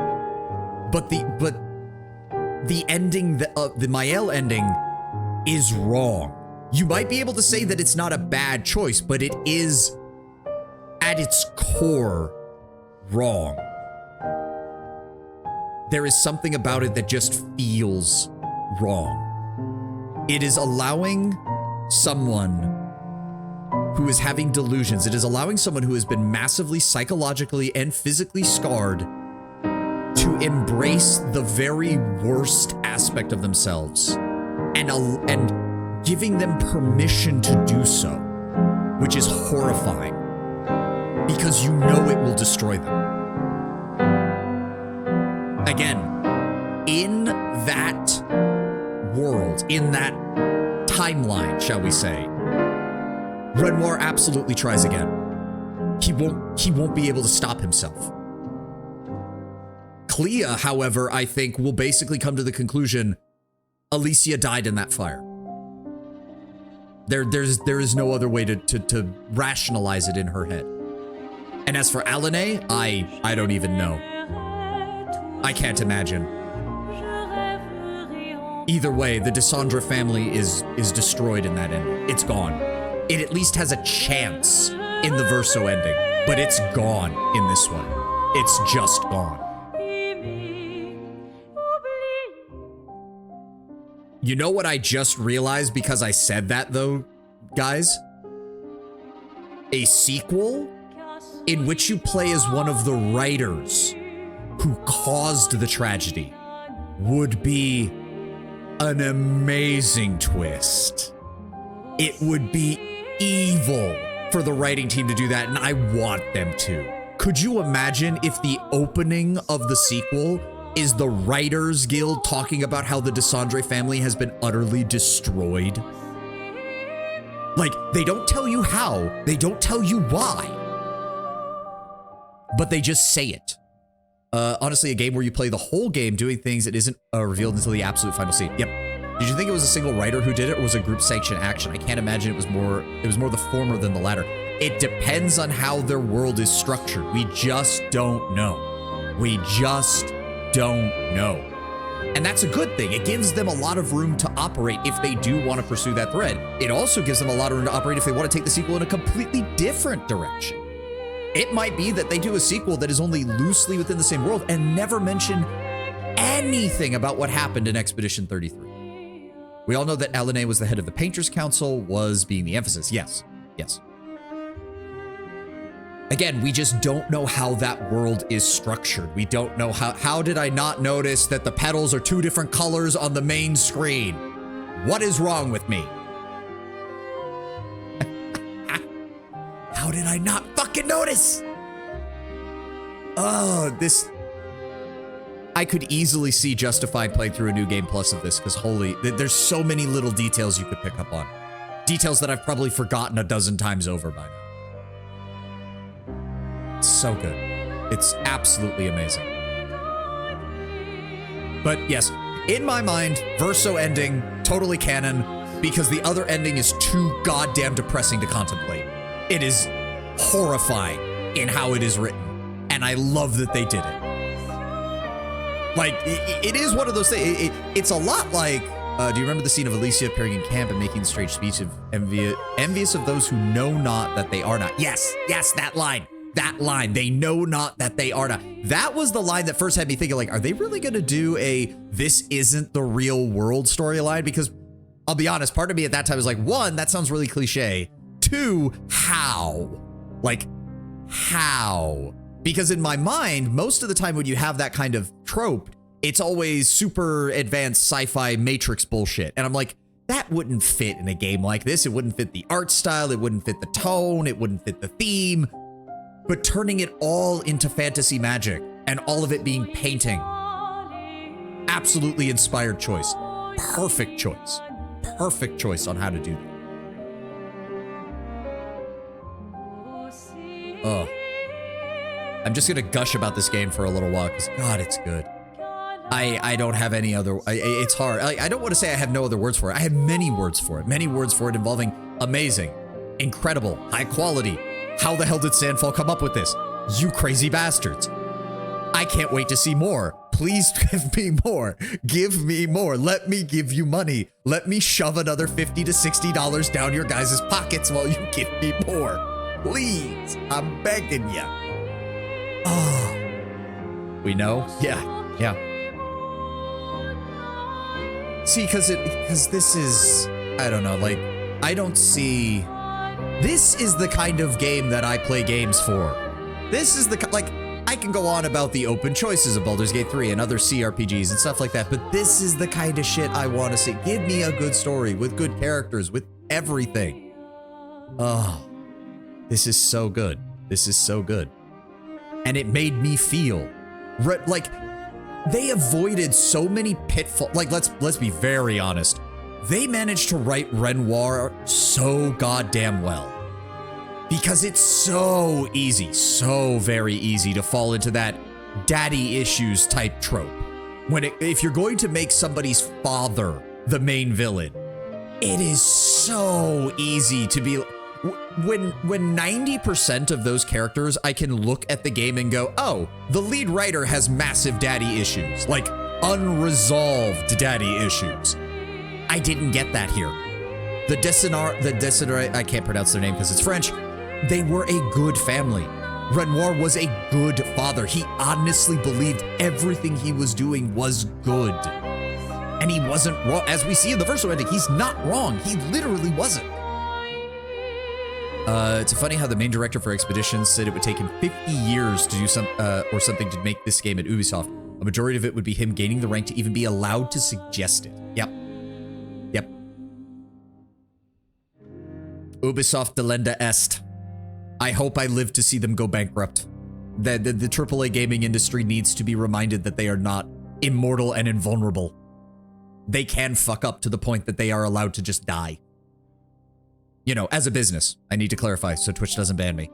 But the ending, the Mael ending is wrong. You might be able to say that it's not a bad choice, but it is, at its core, wrong. There is something about it that just feels wrong. It is allowing someone who is having delusions, it is allowing someone who has been massively psychologically and physically scarred to embrace the very worst aspect of themselves and giving them permission to do so, which is horrifying because you know it will destroy them. Again, in that world, in that timeline, shall we say, Renoir absolutely tries again. He won't be able to stop himself. Clea, however, I think will basically come to the conclusion Alicia died in that fire. There is no other way to rationalize it in her head. And as for Alanay, I don't even know. I can't imagine. Either way, the Desandra family is destroyed in that ending. It's gone. It at least has a chance in the Verso ending, but it's gone in this one. It's just gone. You know what I just realized because I said that though, guys? A sequel in which you play as one of the writers who caused the tragedy would be an amazing twist. It would be evil for the writing team to do that, and I want them to. Could you imagine if the opening of the sequel is the Writers Guild talking about how the Desandre family has been utterly destroyed? Like, they don't tell you how, they don't tell you why, but they just say it. Honestly, a game where you play the whole game doing things that isn't revealed until the absolute final scene. Yep. Did you think it was a single writer who did it, or was it group sanctioned action? I can't imagine it was more the former than the latter. It depends on how their world is structured. We just don't know. We just don't know. And that's a good thing. It gives them a lot of room to operate if they do want to pursue that thread. It also gives them a lot of room to operate if they want to take the sequel in a completely different direction. It might be that they do a sequel that is only loosely within the same world and never mention anything about what happened in Expedition 33. We all know that Alanay was the head of the Painters Council, was being the emphasis. Yes, yes. Again, we just don't know how that world is structured. We don't know how did I not notice that the petals are 2 different colors on the main screen? What is wrong with me? How did I not fucking notice? Oh, this... I could easily see Justified playing through a New Game Plus of this, because holy, there's so many little details you could pick up on. Details that I've probably forgotten a dozen times over by now. It's so good. It's absolutely amazing. But yes, in my mind, Verso ending, totally canon, because the other ending is too goddamn depressing to contemplate. It is horrifying in how it is written, and I love that they did it. Like, it is one of those things. It's a lot like, do you remember the scene of Alicia appearing in camp and making the strange speech of envious of those who know not that they are not? Yes, yes, that line. That line, they know not that they are not. That was the line that first had me thinking, like, are they really going to do a this isn't the real world storyline? Because I'll be honest, part of me at that time was like, 1, that sounds really cliche. 2, how? Like, how? Because in my mind, most of the time when you have that kind of trope, it's always super advanced sci-fi Matrix bullshit. And I'm like, that wouldn't fit in a game like this. It wouldn't fit the art style. It wouldn't fit the tone. It wouldn't fit the theme. But turning it all into fantasy magic and all of it being painting, absolutely inspired choice. Perfect choice. Perfect choice on how to do that. Oh. I'm just gonna gush about this game for a little while because God, it's good. I don't have any other, it's hard. I don't want to say I have no other words for it. I have many words for it. Many words for it involving amazing, incredible, high quality. How the hell did Sandfall come up with this? You crazy bastards. I can't wait to see more. Please give me more. Give me more. Let me give you money. Let me shove another $50 to $60 down your guys' pockets while you give me more. Please. I'm begging ya. Oh. We know? Yeah. Yeah. See, because this is, I don't know, like, I don't see... This is the kind of game that I play games for. This is the, like, I can go on about the open choices of Baldur's Gate 3 and other CRPGs and stuff like that, but this is the kind of shit I want to see. Give me a good story with good characters, with everything. Oh, this is so good. This is so good. And it made me feel, like, they avoided so many pitfalls. Like, let's be very honest. They managed to write Renoir so goddamn well. Because it's so easy, so very easy to fall into that daddy issues type trope. If you're going to make somebody's father the main villain, It is so easy to be when 90% of those characters, I can look at the game and go, oh, the lead writer has massive daddy issues, like unresolved daddy issues. I didn't get that here. The Desinar, I can't pronounce their name because it's French. They were a good family. Renoir was a good father. He honestly believed everything he was doing was good. And he wasn't wrong. As we see in the Verso ending, he's not wrong. He literally wasn't. It's funny how the main director for Expeditions said it would take him 50 years to do something to make this game at Ubisoft. A majority of it would be him gaining the rank to even be allowed to suggest it. Yep. Yep. Ubisoft delenda est. I hope I live to see them go bankrupt. The AAA gaming industry needs to be reminded that they are not immortal and invulnerable. They can fuck up to the point that they are allowed to just die. You know, as a business, I need to clarify so Twitch doesn't ban me.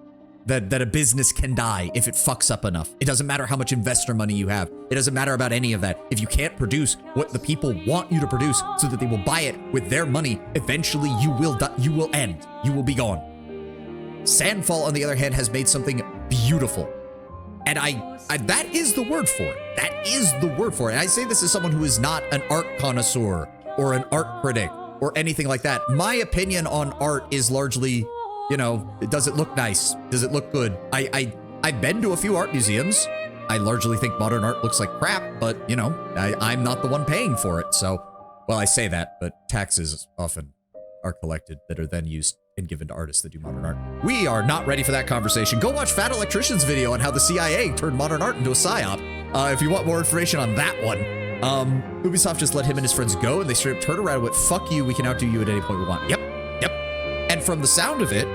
That a business can die if it fucks up enough. It doesn't matter how much investor money you have. It doesn't matter about any of that. If you can't produce what the people want you to produce so that they will buy it with their money, eventually you will die, you will end. You will be gone. Sandfall, on the other hand, has made something beautiful. And I that is the word for it. That is the word for it. And I say this as someone who is not an art connoisseur or an art critic or anything like that. My opinion on art is largely, you know, does it look nice? Does it look good? I've been to a few art museums. I largely think modern art looks like crap, but, you know, I'm not the one paying for it. So, well, I say that, but taxes often are collected that are then used and given to artists that do modern art. We are not ready for that conversation. Go watch Fat Electrician's video on how the CIA turned modern art into a psyop. If you want more information on that one. Ubisoft just let him and his friends go, and they straight up turned around and went, fuck you, we can outdo you at any point we want. Yep. And from the sound of it,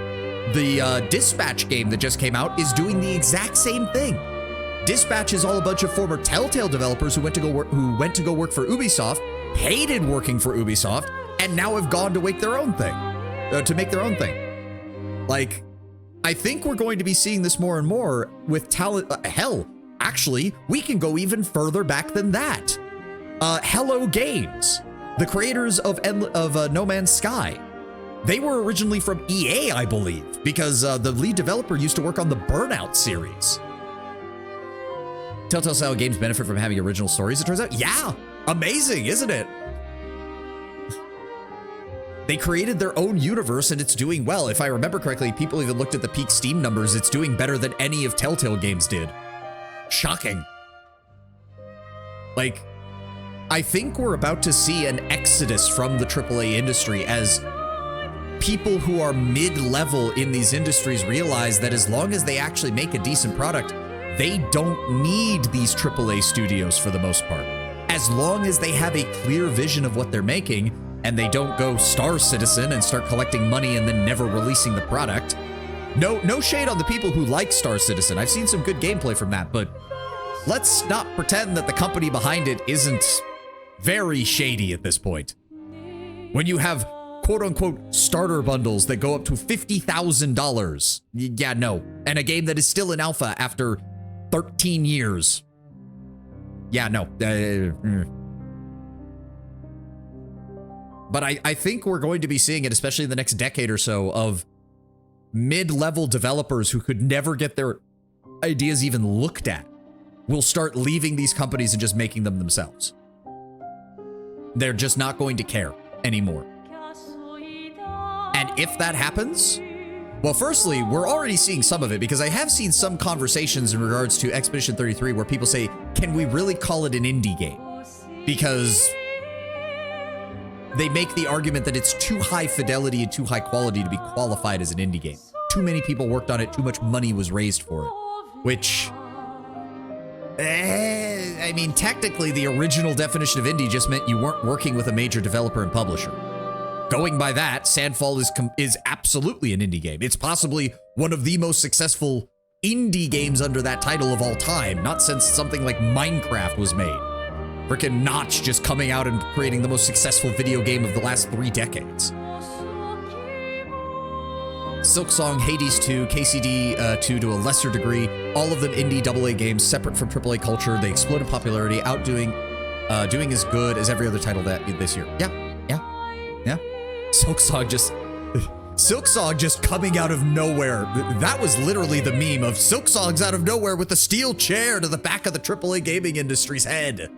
the Dispatch game that just came out is doing the exact same thing. Dispatch is all a bunch of former Telltale developers who went to go work for Ubisoft, hated working for Ubisoft, and now have gone to make their own thing. Like, I think we're going to be seeing this more and more with talent. Hell, actually, we can go even further back than that. Hello Games, the creators of No Man's Sky. They were originally from EA, I believe, because the lead developer used to work on the Burnout series. Telltale style games benefit from having original stories, it turns out. Yeah, amazing, isn't it? They created their own universe and it's doing well. If I remember correctly, people even looked at the peak Steam numbers. It's doing better than any of Telltale games did. Shocking. Like, I think we're about to see an exodus from the AAA industry as people who are mid-level in these industries realize that as long as they actually make a decent product, they don't need these AAA studios for the most part. As long as they have a clear vision of what they're making and they don't go Star Citizen and start collecting money and then never releasing the product. No shade on the people who like Star Citizen. I've seen some good gameplay from that, but let's not pretend that the company behind it isn't very shady at this point. When you have quote-unquote starter bundles that go up to $50,000, yeah, no. And a game that is still in alpha after 13 years. Yeah, no. But I think we're going to be seeing it, especially in the next decade or so, of mid-level developers who could never get their ideas even looked at will start leaving these companies and just making them themselves. They're just not going to care anymore. And if that happens, well, firstly, we're already seeing some of it because I have seen some conversations in regards to Expedition 33 where people say, can we really call it an indie game? Because they make the argument that it's too high fidelity and too high quality to be qualified as an indie game. Too many people worked on it, too much money was raised for it. Which, I mean, technically the original definition of indie just meant you weren't working with a major developer and publisher. Going by that, Sandfall is absolutely an indie game. It's possibly one of the most successful indie games under that title of all time, not since something like Minecraft was made. Frickin' Notch just coming out and creating the most successful video game of the last 3 decades. Silksong, Hades 2, KCD 2 to a lesser degree, all of them indie AA games, separate from AAA culture. They exploded popularity, doing as good as every other title this year. Yeah. Silksong just coming out of nowhere. That was literally the meme of Silksong's out of nowhere with the steel chair to the back of the AAA gaming industry's head.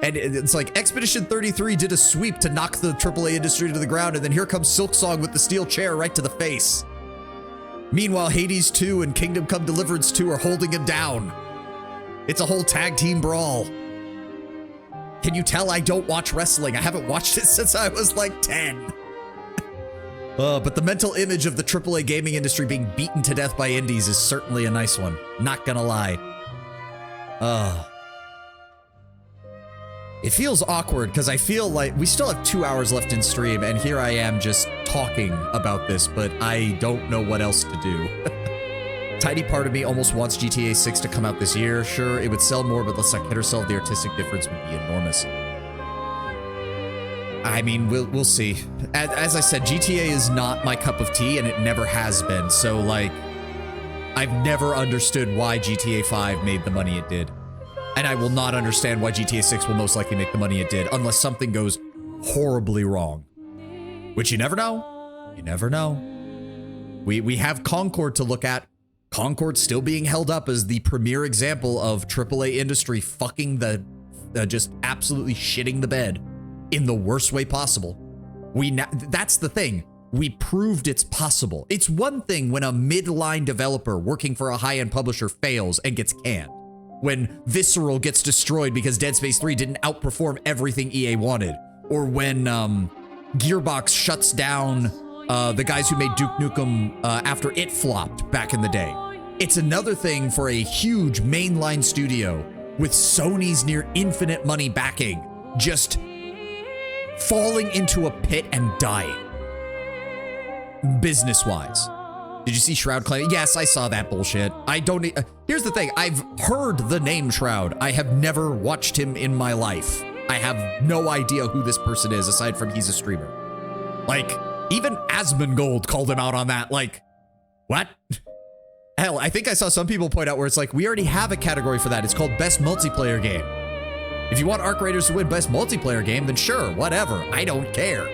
And it's like Expedition 33 did a sweep to knock the AAA industry to the ground, and then here comes Silksong with the steel chair right to the face. Meanwhile, Hades 2 and Kingdom Come Deliverance 2 are holding him down. It's a whole tag team brawl. Can you tell I don't watch wrestling? I haven't watched it since I was like 10. But the mental image of the AAA gaming industry being beaten to death by indies is certainly a nice one. Not gonna lie. It feels awkward because I feel like we still have 2 hours left in stream, and here I am just talking about this, but I don't know what else to do. Tiny part of me almost wants GTA 6 to come out this year. Sure, it would sell more, but let's not kid ourselves, the artistic difference would be enormous. I mean, we'll see. As I said, GTA is not my cup of tea, and it never has been. So, like, I've never understood why GTA 5 made the money it did. And I will not understand why GTA 6 will most likely make the money it did, unless something goes horribly wrong. Which you never know. You never know. We have Concord to look at. Concord's still being held up as the premier example of AAA industry fucking just absolutely shitting the bed in the worst way possible. That's the thing. We proved it's possible. It's one thing when a midline developer working for a high-end publisher fails and gets canned. When Visceral gets destroyed because Dead Space 3 didn't outperform everything EA wanted. Or when Gearbox shuts down the guys who made Duke Nukem after it flopped back in the day. It's another thing for a huge mainline studio with Sony's near infinite money backing just falling into a pit and dying. Business-wise. Did you see Shroud claim? Yes, I saw that bullshit. I don't... here's the thing. I've heard the name Shroud. I have never watched him in my life. I have no idea who this person is aside from he's a streamer. Like, even Asmongold called him out on that. Like, what? Hell, I think I saw some people point out where it's like, we already have a category for that. It's called Best Multiplayer Game. If you want Arc Raiders to win Best Multiplayer Game, then sure, whatever. I don't care.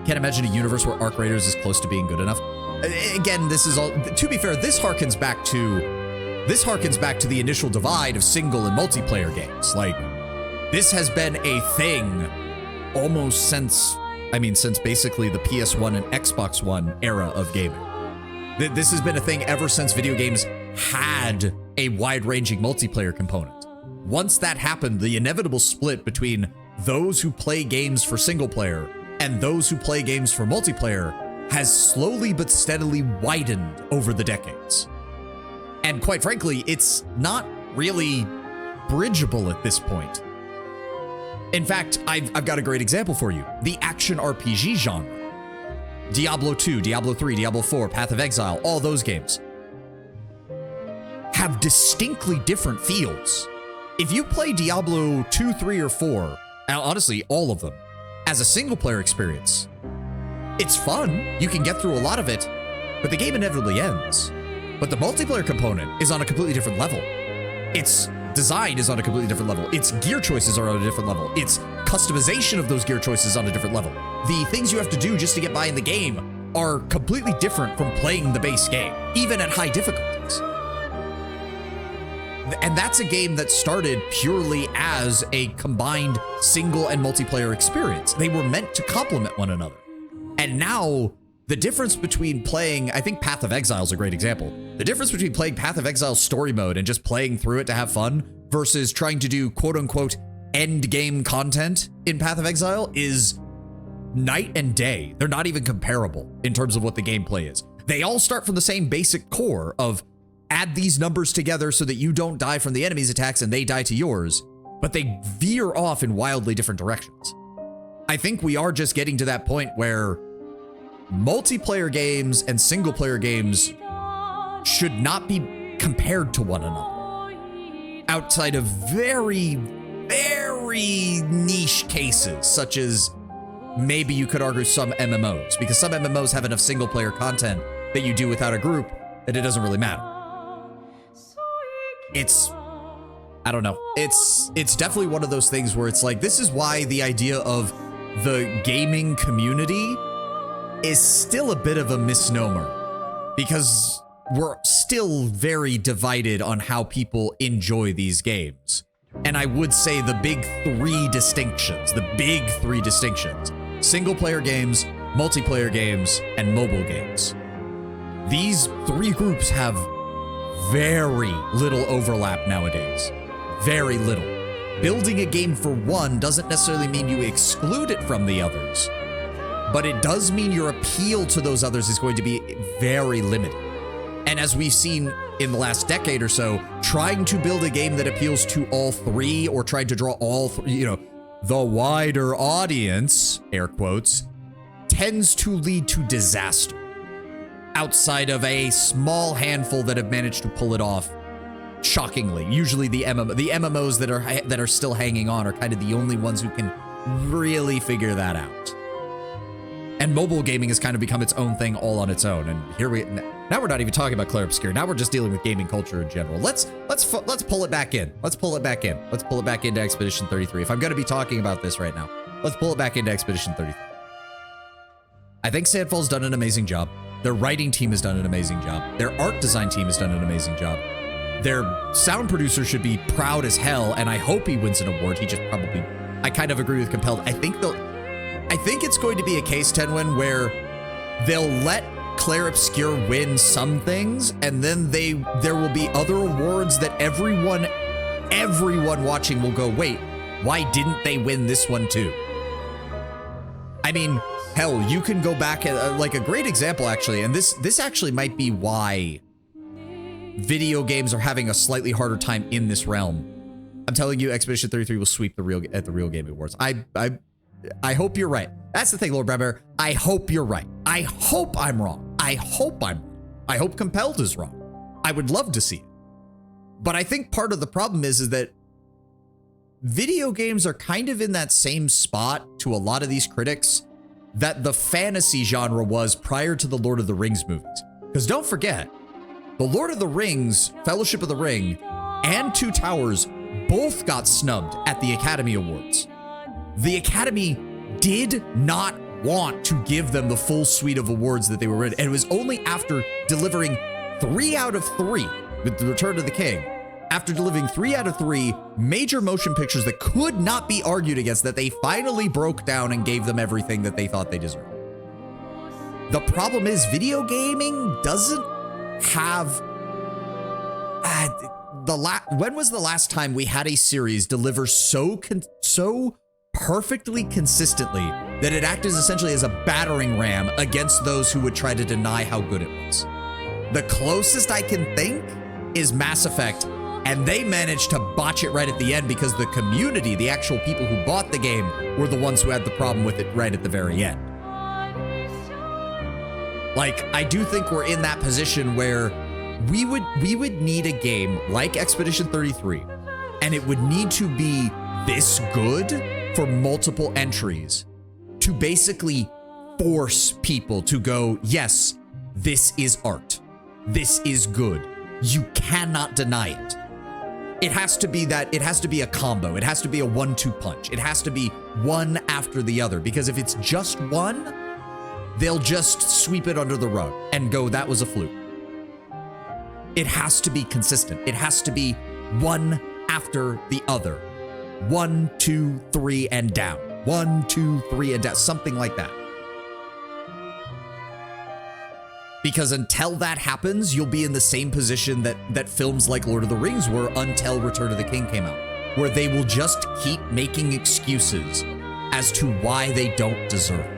Can't imagine a universe where Arc Raiders is close to being good enough. Again, this is all, to be fair, this harkens back to the initial divide of single and multiplayer games. Like, this has been a thing almost since basically the PS1 and Xbox One era of gaming. This has been a thing ever since video games had a wide-ranging multiplayer component. Once that happened, the inevitable split between those who play games for single player and those who play games for multiplayer has slowly but steadily widened over the decades. And quite frankly, it's not really bridgeable at this point. In fact, I've got a great example for you. The action RPG genre. Diablo 2, Diablo 3, Diablo 4, Path of Exile, all those games have distinctly different feels. If you play Diablo 2, 3, or 4, honestly, all of them, as a single-player experience, it's fun. You can get through a lot of it, but the game inevitably ends. But the multiplayer component is on a completely different level. Its design is on a completely different level. Its gear choices are on a different level. Its customization of those gear choices on a different level. The things you have to do just to get by in the game are completely different from playing the base game, even at high difficulties. And that's a game that started purely as a combined single and multiplayer experience. They were meant to complement one another. And now, the difference between playing, I think Path of Exile is a great example. The difference between playing Path of Exile story mode and just playing through it to have fun versus trying to do quote unquote end game content in Path of Exile is night and day. They're not even comparable in terms of what the gameplay is. They all start from the same basic core of add these numbers together so that you don't die from the enemy's attacks and they die to yours, but they veer off in wildly different directions. I think we are just getting to that point where multiplayer games and single player games should not be compared to one another. Outside of very, very niche cases, such as maybe you could argue some MMOs, because some MMOs have enough single player content that you do without a group that it doesn't really matter. I don't know. It's definitely one of those things where it's like, this is why the idea of the gaming community is still a bit of a misnomer, because we're still very divided on how people enjoy these games. And I would say the big three distinctions, single player games, multiplayer games, and mobile games. These three groups have very little overlap nowadays. Very little. Building a game for one doesn't necessarily mean you exclude it from the others, but it does mean your appeal to those others is going to be very limited. And as we've seen in the last decade or so, trying to build a game that appeals to all three, or trying to draw all the wider audience, air quotes, tends to lead to disaster. Outside of a small handful that have managed to pull it off, shockingly. Usually the MMOs that are still hanging on are kind of the only ones who can really figure that out. And mobile gaming has kind of become its own thing all on its own. And now we're not even talking about Clair Obscur. Now we're just dealing with gaming culture in general. Let's pull it back in. Let's pull it back into Expedition 33. If I'm going to be talking about this right now, let's pull it back into Expedition 33. I think Sandfall's done an amazing job. Their writing team has done an amazing job. Their art design team has done an amazing job. Their sound producer should be proud as hell, and I hope he wins an award. I kind of agree with Compelled. I think it's going to be a case, Tenwin, where they'll let Clair Obscur win some things, and then there will be other awards that everyone watching will go, wait, why didn't they win this one too? I mean, hell, you can go back at like a great example actually, and this actually might be why video games are having a slightly harder time in this realm. I'm telling you, Expedition 33 will sweep the Real Game Awards. I hope you're right. That's the thing, Lord Brownbear. I hope you're right. I hope I'm wrong. I hope Compelled is wrong. I would love to see it. But I think part of the problem is that video games are kind of in that same spot to a lot of these critics that the fantasy genre was prior to the Lord of the Rings movies. Because don't forget, the Lord of the Rings, Fellowship of the Ring, and Two Towers both got snubbed at the Academy Awards. The Academy did not want to give them the full suite of awards that they were in, and it was only after delivering 3 out of 3 with The Return of the King, after delivering 3 out of 3 major motion pictures that could not be argued against, that they finally broke down and gave them everything that they thought they deserved. The problem is video gaming doesn't have when was the last time we had a series deliver so perfectly consistently that it acted essentially as a battering ram against those who would try to deny how good it was? The closest I can think is Mass Effect, and they managed to botch it right at the end because the community, the actual people who bought the game, were the ones who had the problem with it right at the very end. Like, I do think we're in that position where we would need a game like Expedition 33, and it would need to be this good for multiple entries to basically force people to go, yes, this is art. This is good. You cannot deny it. It has to be a combo. It has to be a 1-2 punch. It has to be one after the other, because if it's just one, they'll just sweep it under the rug and go, that was a fluke. It has to be consistent. It has to be one after the other. 1, 2, 3, and down. 1, 2, 3, and down. Something like that. Because until that happens, you'll be in the same position that films like Lord of the Rings were until Return of the King came out, where they will just keep making excuses as to why they don't deserve it.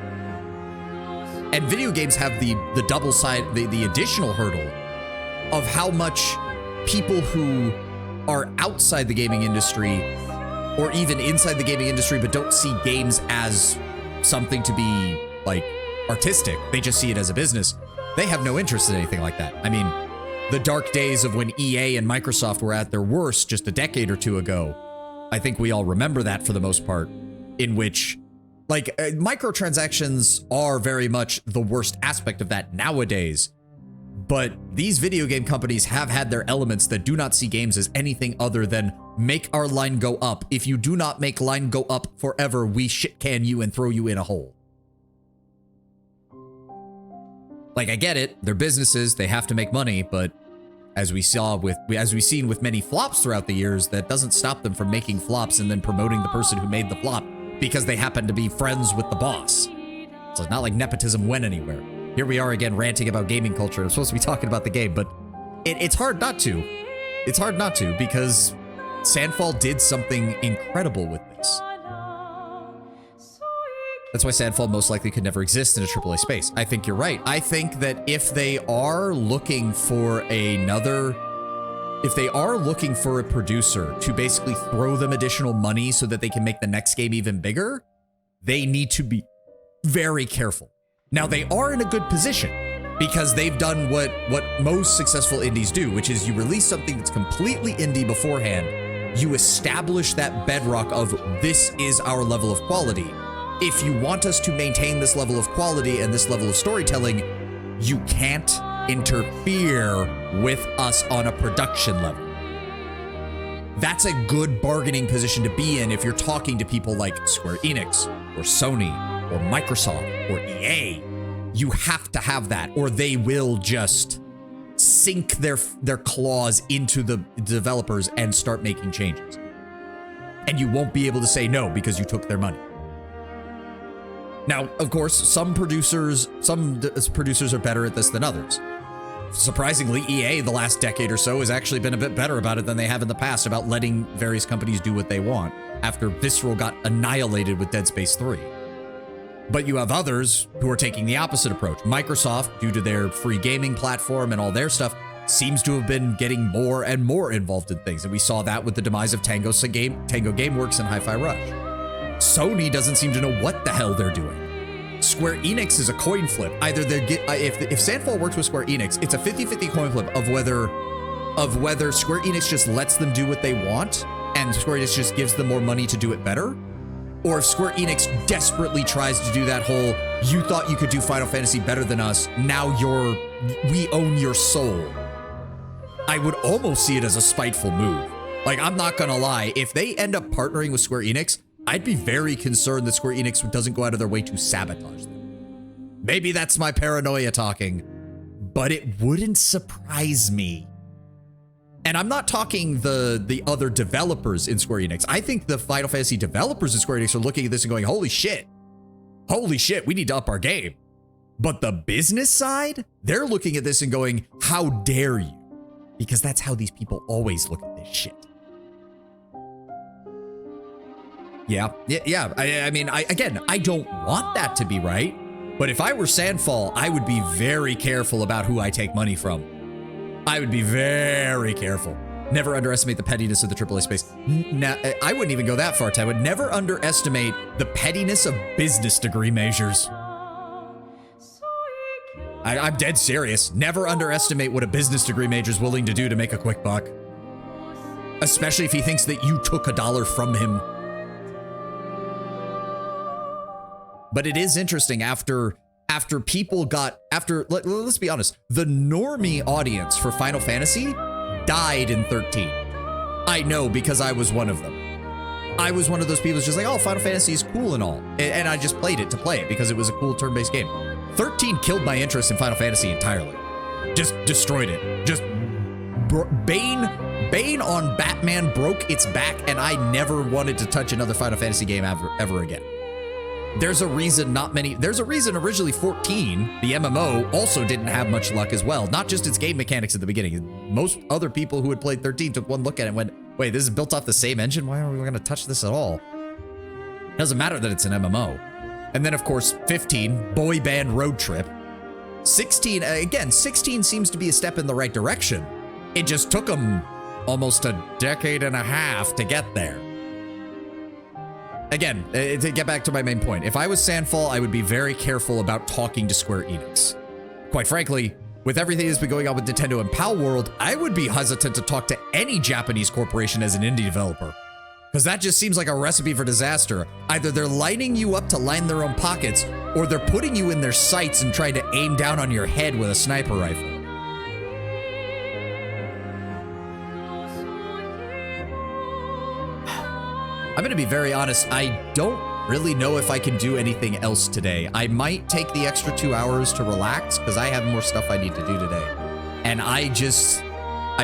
And video games have the double side, the additional hurdle of how much people who are outside the gaming industry, or even inside the gaming industry, but don't see games as something to be like artistic, they just see it as a business, they have no interest in anything like that. I mean, the dark days of when EA and Microsoft were at their worst just a decade or two ago, I think we all remember that for the most part, in which like microtransactions are very much the worst aspect of that nowadays. But these video game companies have had their elements that do not see games as anything other than make our line go up. If you do not make line go up forever, we shit can you and throw you in a hole. Like, I get it. They're businesses. They have to make money, but as we've seen with many flops throughout the years, that doesn't stop them from making flops and then promoting the person who made the flop because they happen to be friends with the boss. So it's not like nepotism went anywhere. Here we are again ranting about gaming culture. I'm supposed to be talking about the game, but it's hard not to. It's hard not to because Sandfall did something incredible with this. That's why Sandfall most likely could never exist in a AAA space. I think you're right. I think that if they are looking for a producer to basically throw them additional money so that they can make the next game even bigger, they need to be very careful. Now, they are in a good position because they've done what most successful indies do, which is you release something that's completely indie beforehand. You establish that bedrock of this is our level of quality. If you want us to maintain this level of quality and this level of storytelling, you can't interfere with us on a production level. That's a good bargaining position to be in if you're talking to people like Square Enix or Sony or Microsoft or EA. You have to have that, or they will just sink their claws into the developers and start making changes. And you won't be able to say no because you took their money. Now, of course, some producers are better at this than others. Surprisingly, EA the last decade or so has actually been a bit better about it than they have in the past about letting various companies do what they want after Visceral got annihilated with Dead Space 3. But you have others who are taking the opposite approach. Microsoft, due to their free gaming platform and all their stuff, seems to have been getting more and more involved in things. And we saw that with the demise of Tango Gameworks and Hi-Fi Rush. Sony doesn't seem to know what the hell they're doing. Square Enix is a coin flip. Either they get if Sandfall works with Square Enix, it's a 50-50 coin flip of whether Square Enix just lets them do what they want and Square Enix just gives them more money to do it better, or if Square Enix desperately tries to do that whole you thought you could do Final Fantasy better than us, now we own your soul. I would almost see it as a spiteful move. Like, I'm not gonna lie, if they end up partnering with Square Enix, I'd be very concerned that Square Enix doesn't go out of their way to sabotage them. Maybe that's my paranoia talking, but it wouldn't surprise me. And I'm not talking the other developers in Square Enix. I think the Final Fantasy developers in Square Enix are looking at this and going, holy shit, we need to up our game. But the business side, they're looking at this and going, how dare you? Because that's how these people always look at this shit. Yeah. I mean, I don't want that to be right. But if I were Sandfall, I would be very careful about who I take money from. I would be very careful. Never underestimate the pettiness of the AAA space. Now, I wouldn't even go that far, Ty. I would never underestimate the pettiness of business degree measures. I'm dead serious. Never underestimate what a business degree major is willing to do to make a quick buck. Especially if he thinks that you took $1 from him. But it is interesting let's be honest, the normie audience for Final Fantasy died in 13. I know because I was one of them. I was one of those people who's just like, oh, Final Fantasy is cool and all. And I just played it to play it because it was a cool turn-based game. 13 killed my interest in Final Fantasy entirely. Just destroyed it. Just Bane on Batman broke its back and I never wanted to touch another Final Fantasy game ever again. There's a reason originally 14, the MMO, also didn't have much luck as well. Not just its game mechanics at the beginning. Most other people who had played 13 took one look at it and went, wait, this is built off the same engine? Why are we going to touch this at all? Doesn't matter that it's an MMO. And then, of course, 15, Boy Band Road Trip. 16, again, 16 seems to be a step in the right direction. It just took them almost a decade and a half to get there. Again, to get back to my main point, if I was Sandfall, I would be very careful about talking to Square Enix. Quite frankly, with everything that's been going on with Nintendo and Palworld, I would be hesitant to talk to any Japanese corporation as an indie developer. Because that just seems like a recipe for disaster. Either they're lining you up to line their own pockets, or they're putting you in their sights and trying to aim down on your head with a sniper rifle. I'm gonna be very honest, I don't really know if I can do anything else today. I might take the extra 2 hours to relax because I have more stuff I need to do today. And I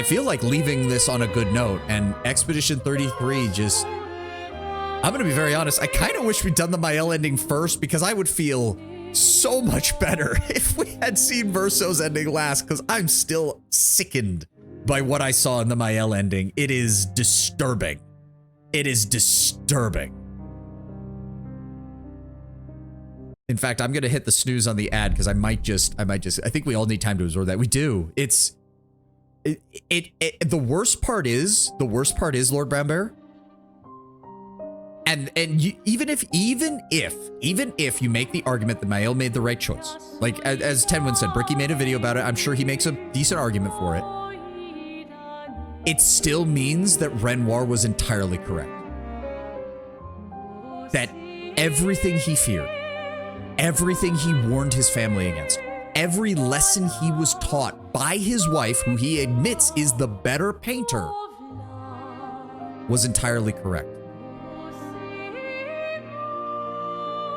feel like leaving this on a good note, and Expedition 33 just, I'm gonna be very honest, I kind of wish we'd done the Mael ending first because I would feel so much better if we had seen Verso's ending last, because I'm still sickened by what I saw in the Mael ending. It is disturbing. It is disturbing. In fact, I'm gonna hit the snooze on the ad because I think we all need time to absorb that. We do. The worst part is, Lord Brown Bear, and you, even if you make the argument that Mael made the right choice, like as Tenwin said, Bricky made a video about it, I'm sure he makes a decent argument for it. It still means that Renoir was entirely correct. That everything he feared, everything he warned his family against, every lesson he was taught by his wife, who he admits is the better painter, was entirely correct.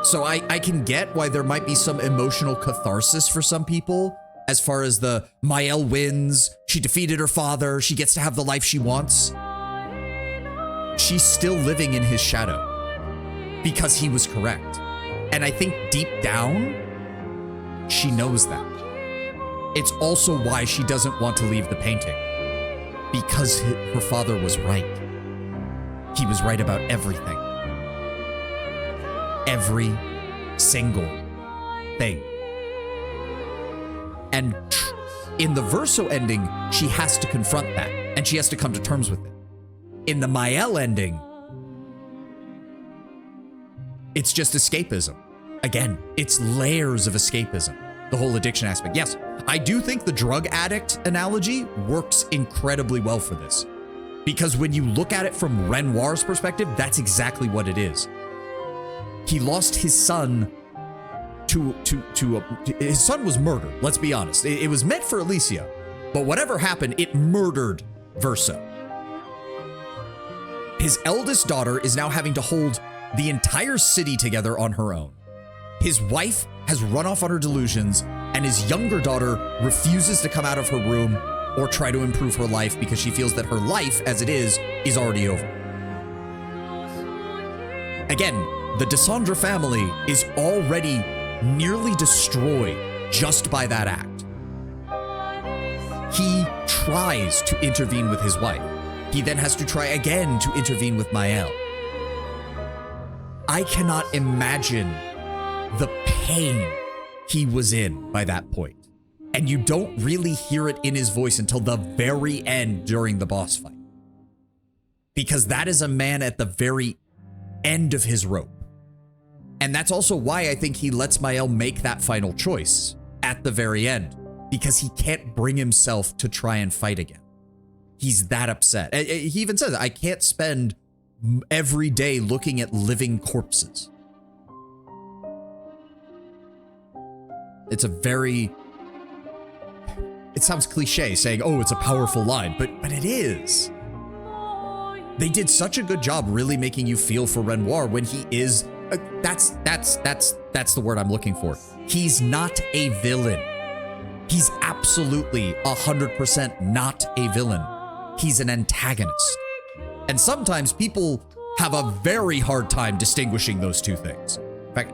So I can get why there might be some emotional catharsis for some people, as far as the Mael wins, she defeated her father, she gets to have the life she wants. She's still living in his shadow because he was correct. And I think deep down, she knows that. It's also why she doesn't want to leave the painting, because her father was right. He was right about everything. Every single thing. And in the Verso ending, she has to confront that, and she has to come to terms with it. In the Mael ending, it's just escapism. Again, it's layers of escapism. The whole addiction aspect. Yes, I do think the drug addict analogy works incredibly well for this, because when you look at it from Renoir's perspective, that's exactly what it is. He lost his son his son was murdered, let's be honest. It was meant for Alicia, but whatever happened, it murdered Verso. His eldest daughter is now having to hold the entire city together on her own. His wife has run off on her delusions, and his younger daughter refuses to come out of her room or try to improve her life because she feels that her life, as it is already over. Again, the Desandra family is already nearly destroyed just by that act. He tries to intervene with his wife. He then has to try again to intervene with Mael. I cannot imagine the pain he was in by that point. And you don't really hear it in his voice until the very end during the boss fight. Because that is a man at the very end of his rope. And that's also why I think he lets Mael make that final choice at the very end, because he can't bring himself to try and fight again. He's that upset. He even says, I can't spend every day looking at living corpses. It's a very, it sounds cliche saying, oh, it's a powerful line, but it is. They did such a good job really making you feel for Renoir when he is, that's the word I'm looking for. He's not a villain. He's absolutely 100% not a villain. He's an antagonist. And sometimes people have a very hard time distinguishing those two things. In fact,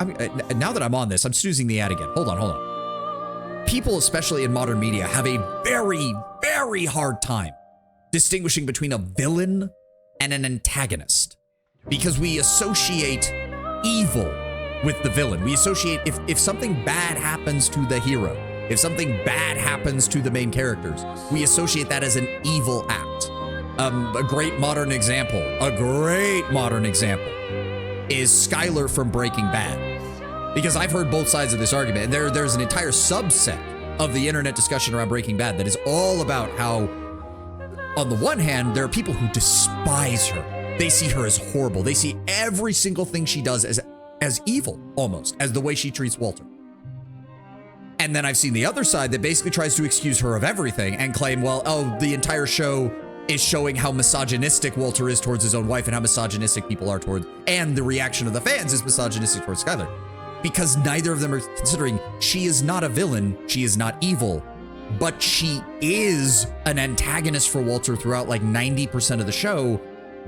now that I'm on this, I'm snoozing the ad again. Hold on. People, especially in modern media, have a very, very hard time distinguishing between a villain and an antagonist, because we associate evil with the villain. We associate, if something bad happens to the hero, if something bad happens to the main characters, we associate that as an evil act. A great modern example is Skylar from Breaking Bad. Because I've heard both sides of this argument, and there's an entire subset of the internet discussion around Breaking Bad that is all about how, on the one hand, there are people who despise her. They see her as horrible. They see every single thing she does as evil, almost, as the way she treats Walter. And then I've seen the other side that basically tries to excuse her of everything and claim, well, oh, the entire show is showing how misogynistic Walter is towards his own wife and how misogynistic people are towards, and the reaction of the fans is misogynistic towards Skylar. Because neither of them are considering she is not a villain, she is not evil, but she is an antagonist for Walter throughout like 90% of the show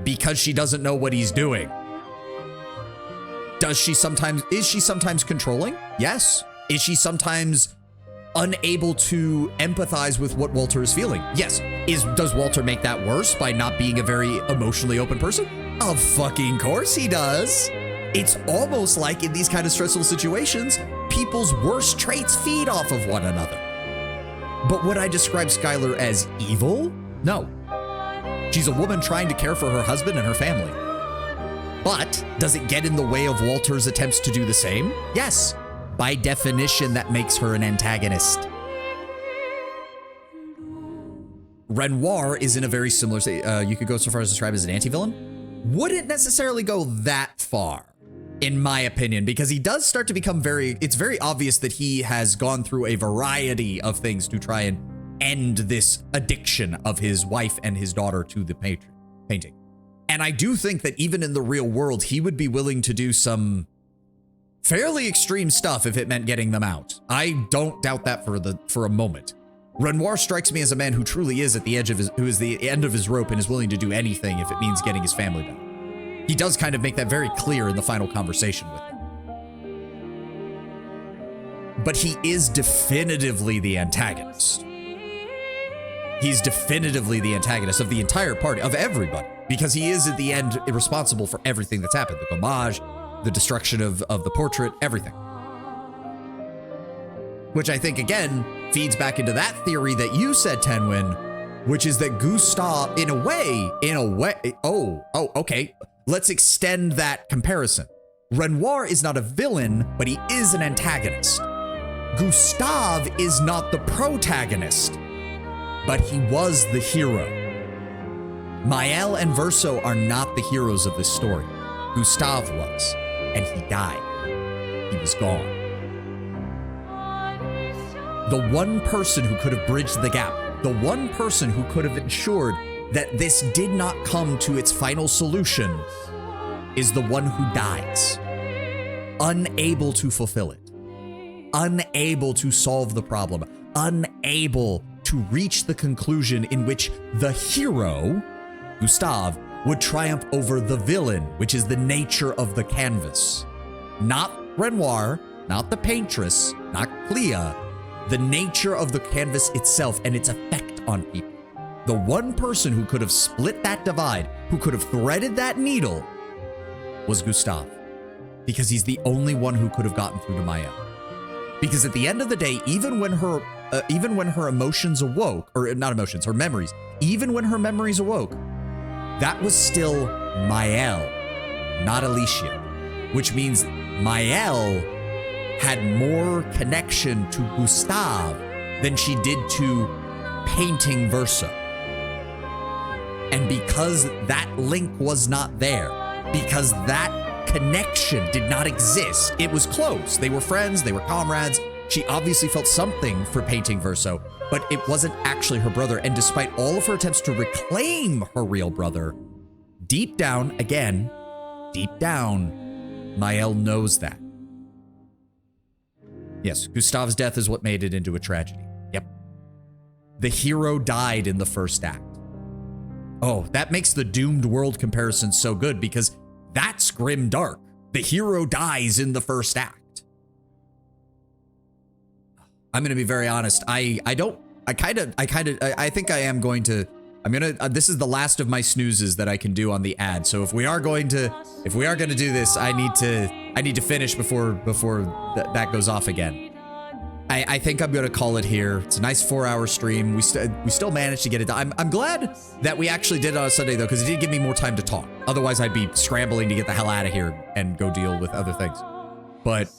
because she doesn't know what he's doing. Is she sometimes controlling? Yes. Is she sometimes unable to empathize with what Walter is feeling? Yes. Does Walter make that worse by not being a very emotionally open person? Of fucking course he does. It's almost like in these kind of stressful situations, people's worst traits feed off of one another. But would I describe Skylar as evil? No. She's a woman trying to care for her husband and her family. But does it get in the way of Walter's attempts to do the same? Yes. By definition, that makes her an antagonist. Renoir is in a very similar state. You could go so far as to describe as an anti-villain. Wouldn't necessarily go that far, in my opinion, because he does start to become it's very obvious that he has gone through a variety of things to try and end this addiction of his wife and his daughter to the painting. And I do think that even in the real world, he would be willing to do some fairly extreme stuff if it meant getting them out. I don't doubt that for a moment. Renoir strikes me as a man who truly is at the edge of who is the end of his rope and is willing to do anything if it means getting his family back. He does kind of make that very clear in the final conversation with him. But he is definitively the antagonist. He's definitively the antagonist of the entire party, of everybody, because he is at the end responsible for everything that's happened. The homage, the destruction of the portrait, everything. Which I think, again, feeds back into that theory that you said, Tenwin, which is that Gustav, in a way, okay, let's extend that comparison. Renoir is not a villain, but he is an antagonist. Gustav is not the protagonist, but he was the hero. Mael and Verso are not the heroes of this story. Gustav was, and he died. He was gone. The one person who could have bridged the gap, the one person who could have ensured that this did not come to its final solution is the one who dies, unable to fulfill it, unable to solve the problem, unable to reach the conclusion in which the hero, Gustav, would triumph over the villain, which is the nature of the canvas. Not Renoir, not the paintress, not Clea, the nature of the canvas itself and its effect on people. The one person who could have split that divide, who could have threaded that needle, was Gustav. Because he's the only one who could have gotten through to Mael. Because at the end of the day, even when her emotions awoke, or not emotions, her memories, even when her memories awoke, that was still Mael, not Alicia. Which means Mael had more connection to Gustav than she did to painting Verso. And because that link was not there, because that connection did not exist, it was close. They were friends, they were comrades. She obviously felt something for painting Verso, but it wasn't actually her brother. And despite all of her attempts to reclaim her real brother, deep down, again, deep down, Mael knows that. Yes, Gustav's death is what made it into a tragedy. Yep. The hero died in the first act. Oh, that makes the Doomed World comparison so good because that's grim dark. The hero dies in the first act. I'm going to be very honest. I think I am going to, this is the last of my snoozes that I can do on the ad. So if we are going to do this, I need to finish before that goes off again. I think I'm going to call it here. It's a nice 4-hour stream. We still managed to get it done. I'm glad that we actually did it on a Sunday though, because it did give me more time to talk. Otherwise I'd be scrambling to get the hell out of here and go deal with other things. But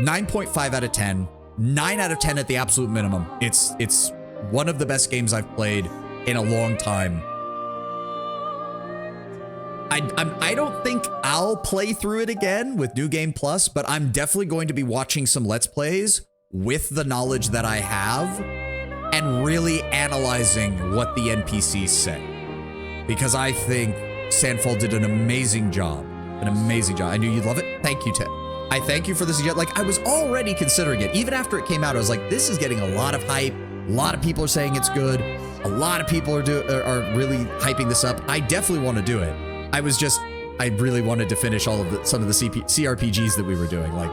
9.5 out of 10, 9 out of 10 at the absolute minimum. It's one of the best games I've played in a long time. I don't think I'll play through it again with New Game Plus, but I'm definitely going to be watching some Let's Plays with the knowledge that I have and really analyzing what the NPCs say. because I think Sandfall did an amazing job. An amazing job. I knew you'd love it. Thank you, Ted. I thank you for this. Like, I was already considering it. Even after it came out, I was like, this is getting a lot of hype. A lot of people are saying it's good. A lot of people are really hyping this up. I definitely want to do it. I really wanted to finish some of the CRPGs that we were doing. Like,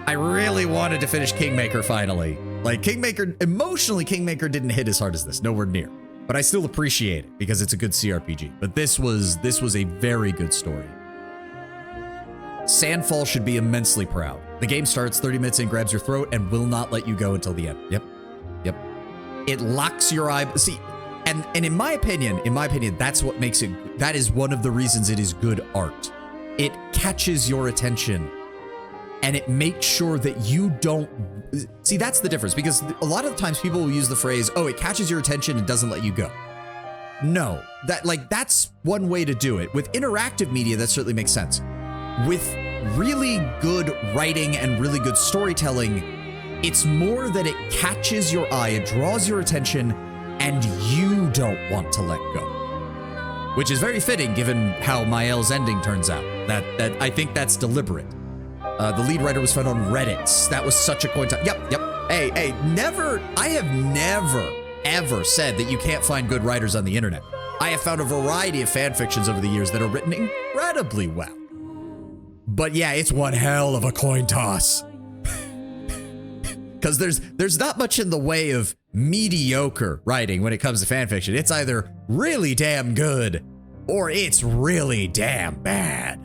I really wanted to finish Kingmaker finally. Like, emotionally, Kingmaker didn't hit as hard as this. Nowhere near. But I still appreciate it because it's a good CRPG. But this was a very good story. Sandfall should be immensely proud. The game starts 30 minutes in, grabs your throat, and will not let you go until the end. Yep. It locks your eye. See, and in my opinion, that's what makes it. That is one of the reasons it is good art. It catches your attention, and it makes sure that you don't. See, that's the difference, because a lot of times people will use the phrase, "Oh, it catches your attention and doesn't let you go." No, that's one way to do it. With interactive media, that certainly makes sense. With really good writing and really good storytelling, it's more that it catches your eye, it draws your attention, and you don't want to let go. Which is very fitting given how Mael's ending turns out. That I think that's deliberate. The lead writer was found on Reddit. That was such a coin toss. Yep. Hey, I have never, ever said that you can't find good writers on the internet. I have found a variety of fan fictions over the years that are written incredibly well. But yeah, it's one hell of a coin toss. Because there's not much in the way of mediocre writing when it comes to fanfiction. It's either really damn good or it's really damn bad.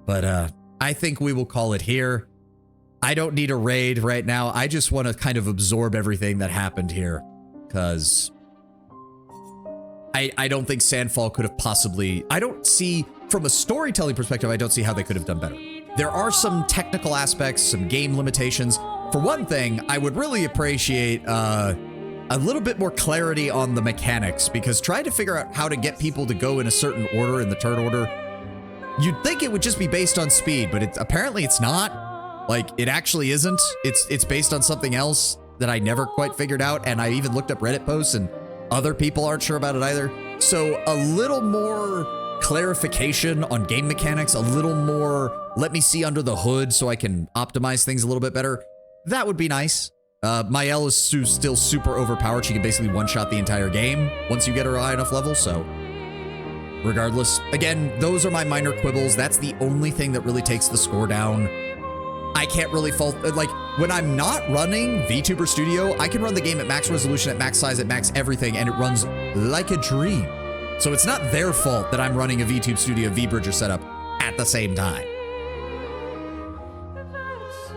But I think we will call it here. I don't need a raid right now. I just want to kind of absorb everything that happened here, because I don't think Sandfall could have possibly. I don't see, from a storytelling perspective, I don't see how they could have done better. There are some technical aspects, some game limitations. For one thing, I would really appreciate a little bit more clarity on the mechanics, because trying to figure out how to get people to go in a certain order, in the turn order, you'd think it would just be based on speed, but apparently it's not. Like, it actually isn't. It's based on something else that I never quite figured out, and I even looked up Reddit posts, and other people aren't sure about it either. So a little more clarification on game mechanics, a little more let me see under the hood so I can optimize things a little bit better. That would be nice. Mael is still super overpowered. She can basically one-shot the entire game once you get her high enough level, so regardless. Again, those are my minor quibbles. That's the only thing that really takes the score down. I can't really fault, like, when I'm not running VTuber Studio, I can run the game at max resolution, at max size, at max everything, and it runs like a dream. So it's not their fault that I'm running a VTube Studio V-Bridger setup at the same time.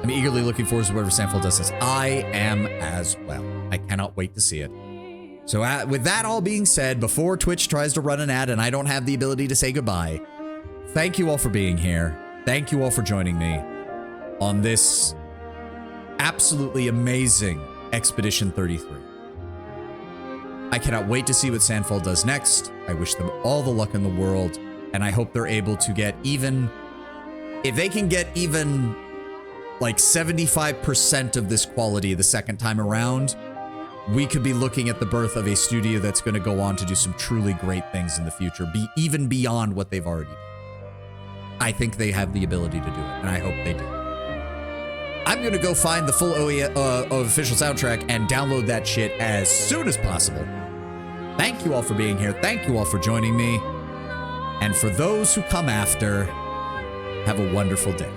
I'm eagerly looking forward to whatever Sandfall does this. I am as well. I cannot wait to see it. So with that all being said, before Twitch tries to run an ad and I don't have the ability to say goodbye, thank you all for being here. Thank you all for joining me on this absolutely amazing Expedition 33. I cannot wait to see what Sandfall does next. I wish them all the luck in the world, and I hope they're able to get even, if they can get even like 75% of this quality the second time around, we could be looking at the birth of a studio that's going to go on to do some truly great things in the future, even beyond what they've already done. I think they have the ability to do it, and I hope they do. I'm going to go find the full official soundtrack and download that shit as soon as possible. Thank you all for being here. Thank you all for joining me. And for those who come after, have a wonderful day.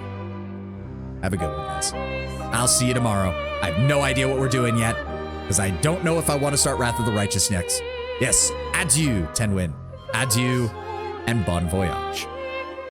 Have a good one, guys. I'll see you tomorrow. I have no idea what we're doing yet, because I don't know if I want to start Wrath of the Righteous next. Yes, adieu, Tenwin. Adieu, and bon voyage.